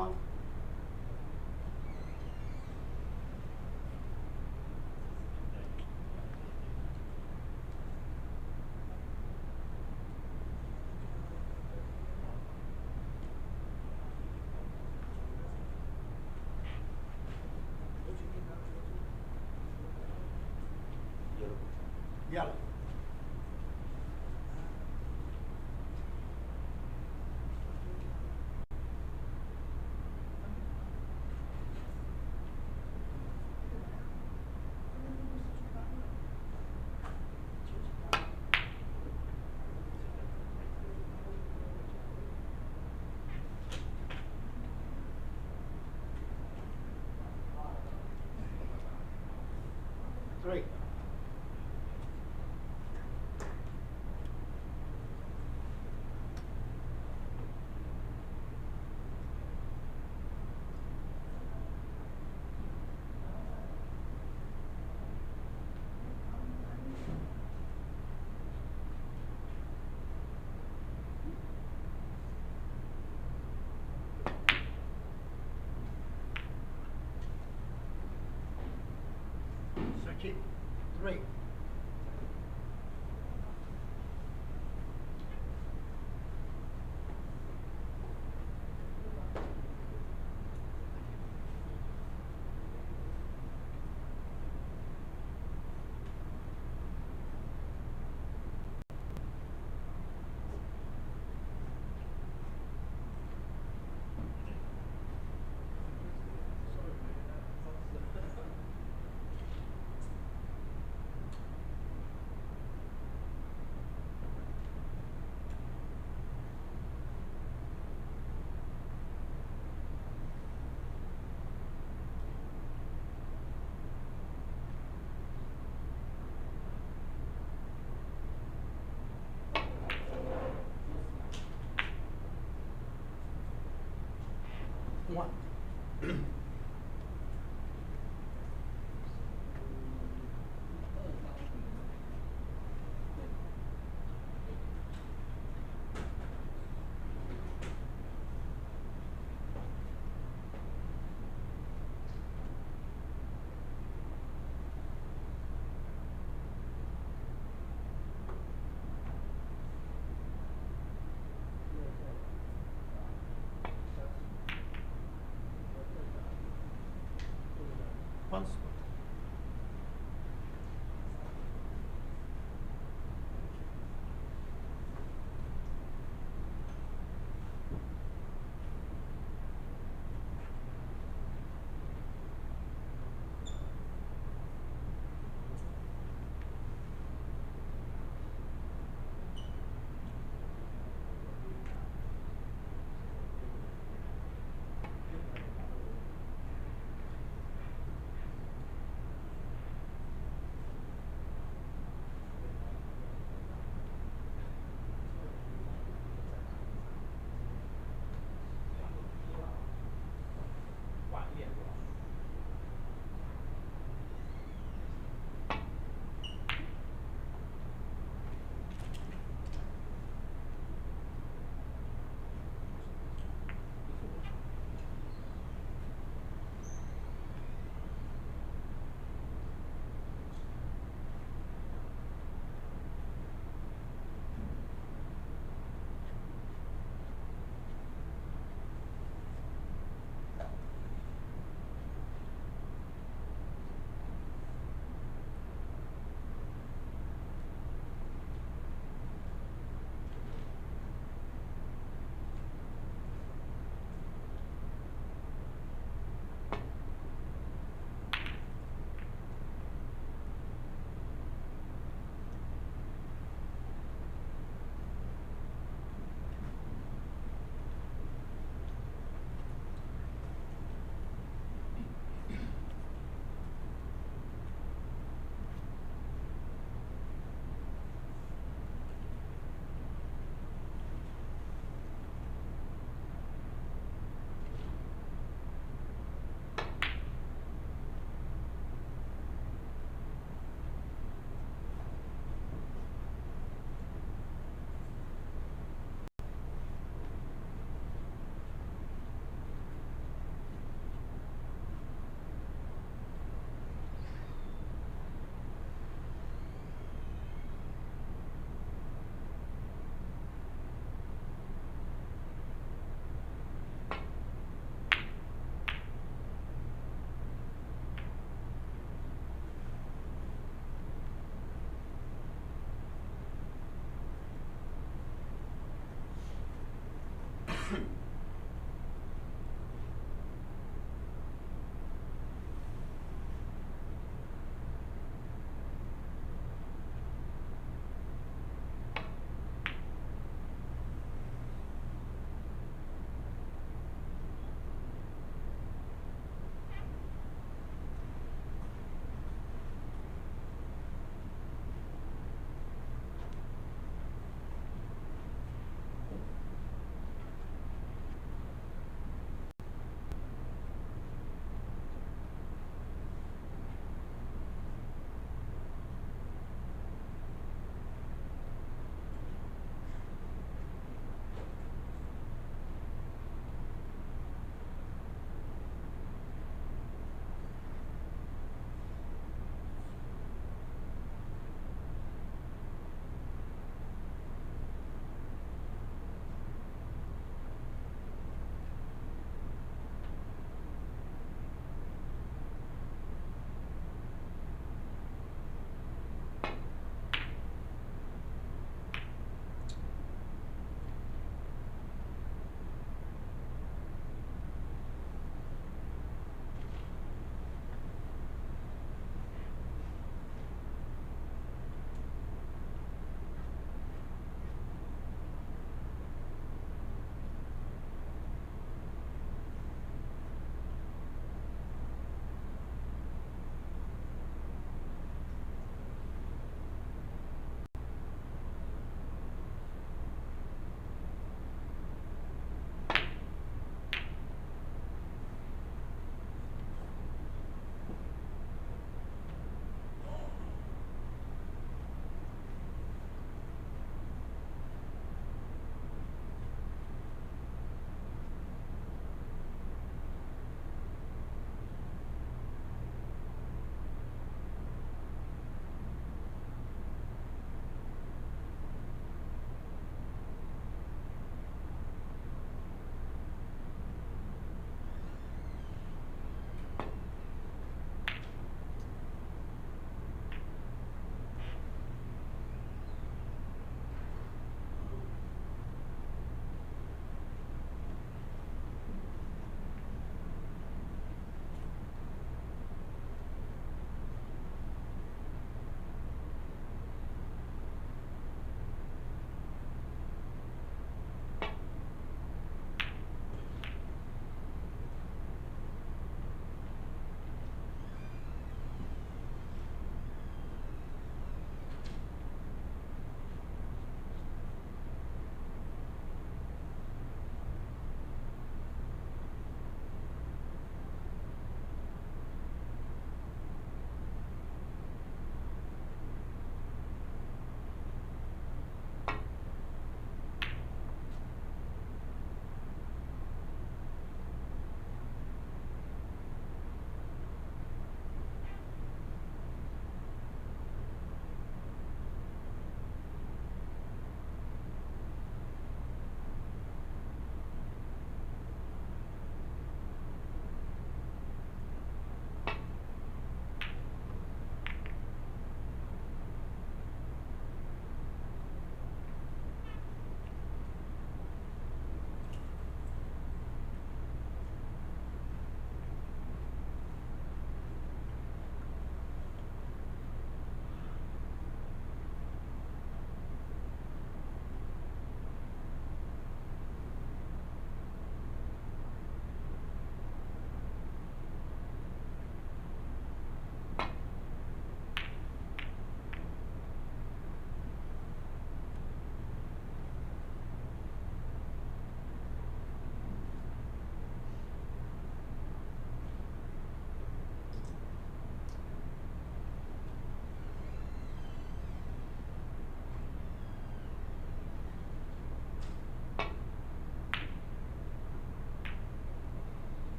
[SPEAKER 3] One. Yellow. Three. Keep. Three. One.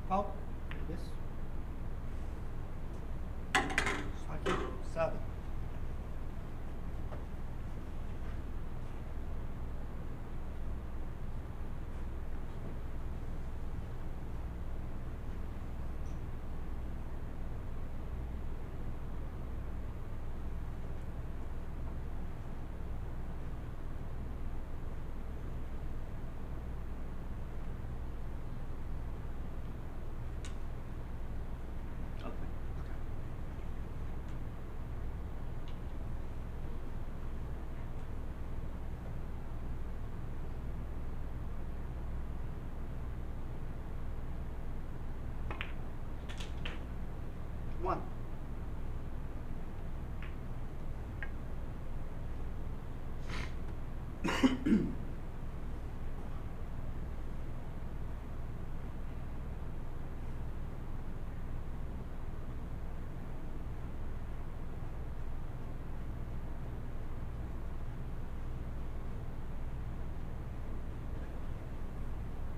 [SPEAKER 3] Foul. Yes. Strike 7. One.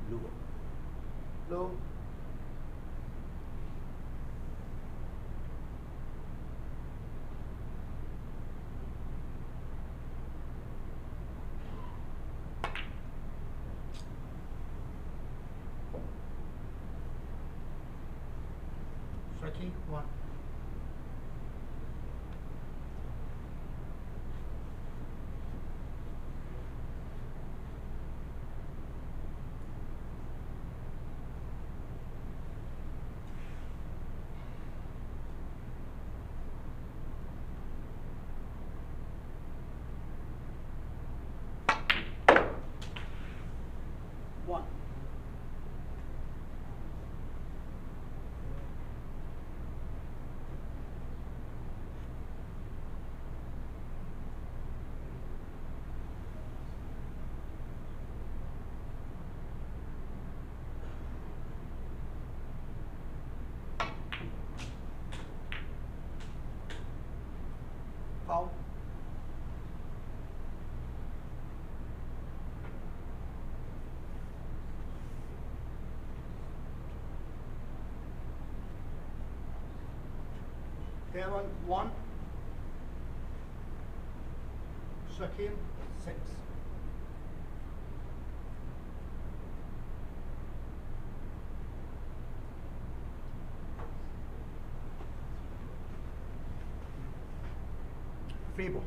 [SPEAKER 5] Blue.
[SPEAKER 3] Low. Striking 1. One. Foul. Fairway 1. Shakim 6. Free ball.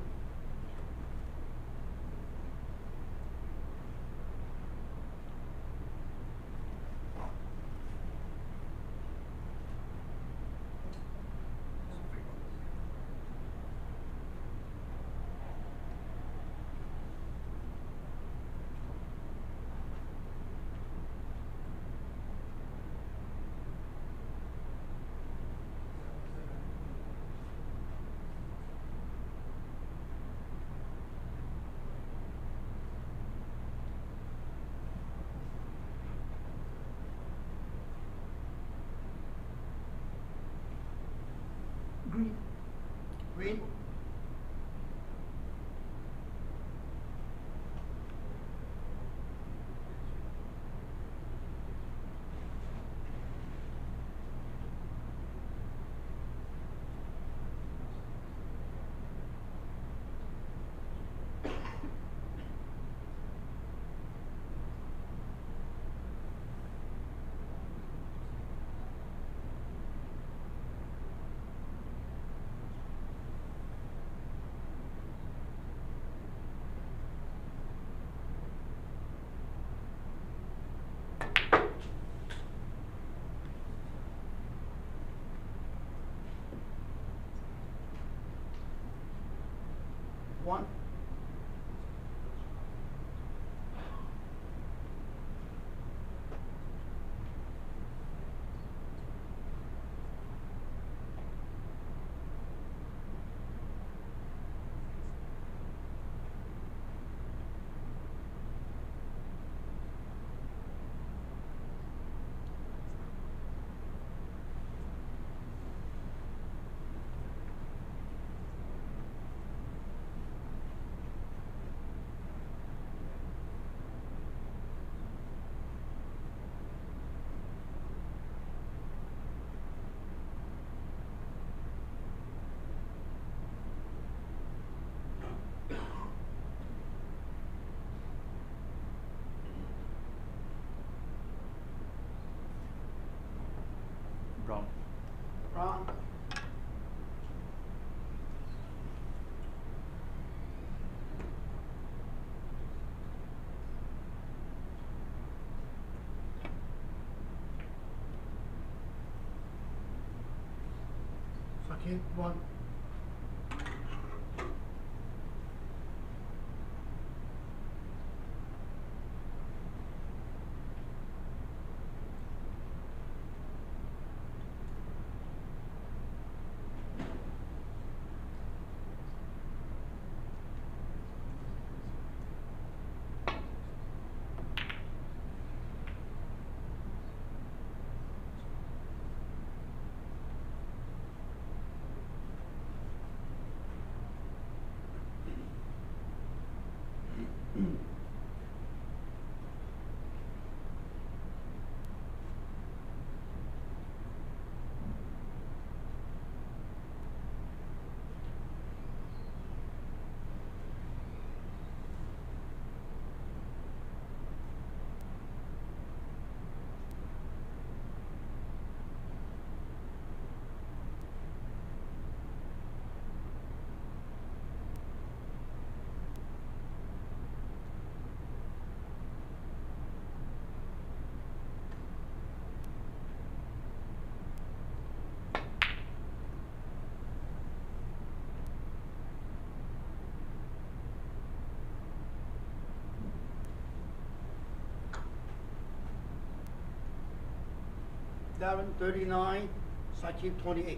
[SPEAKER 3] Green. Green. One.
[SPEAKER 4] Brown.
[SPEAKER 3] Brown. Sakib, 1. Darren, 39. Sakib, 28.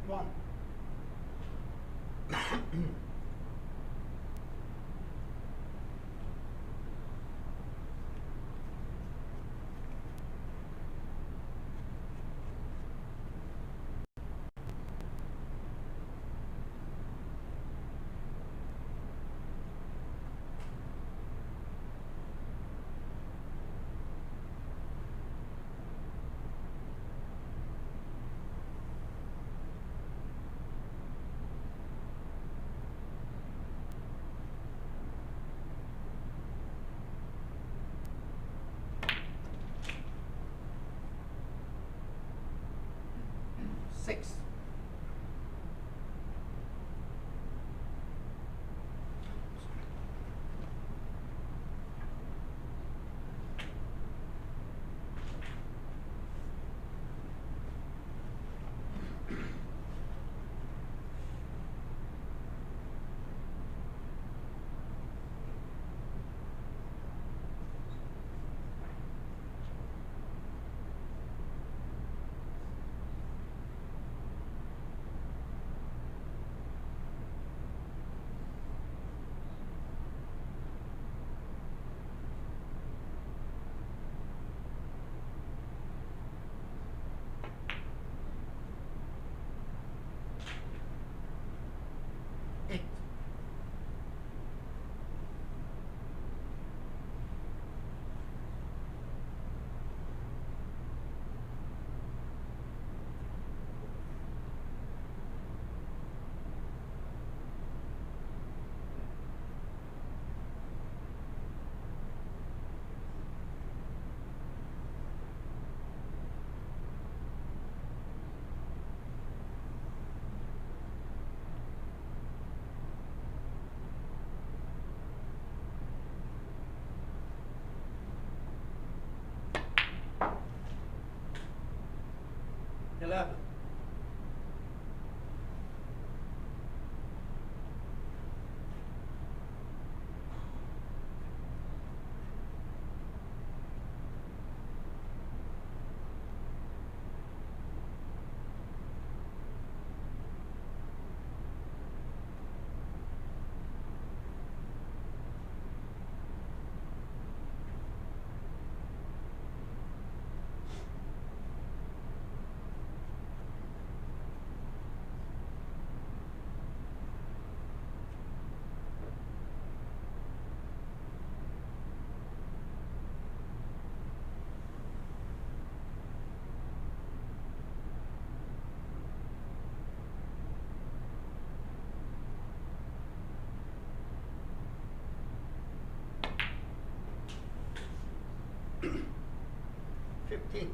[SPEAKER 3] One. Six. 11. $15.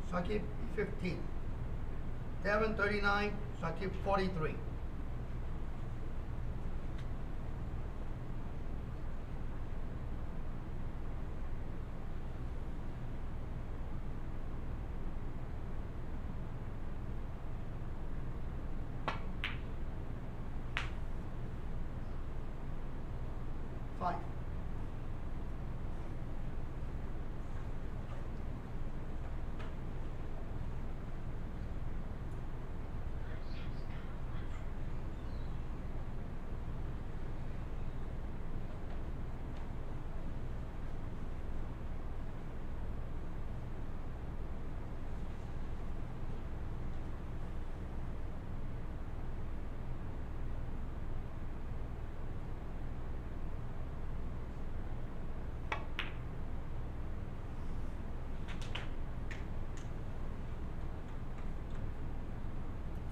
[SPEAKER 3] So I keep 15. Devin 39, so I keep 43. Five.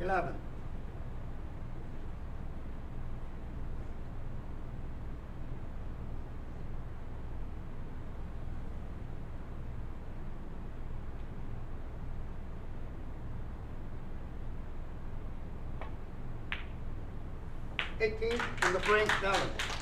[SPEAKER 3] $11. $18 and the brain 7.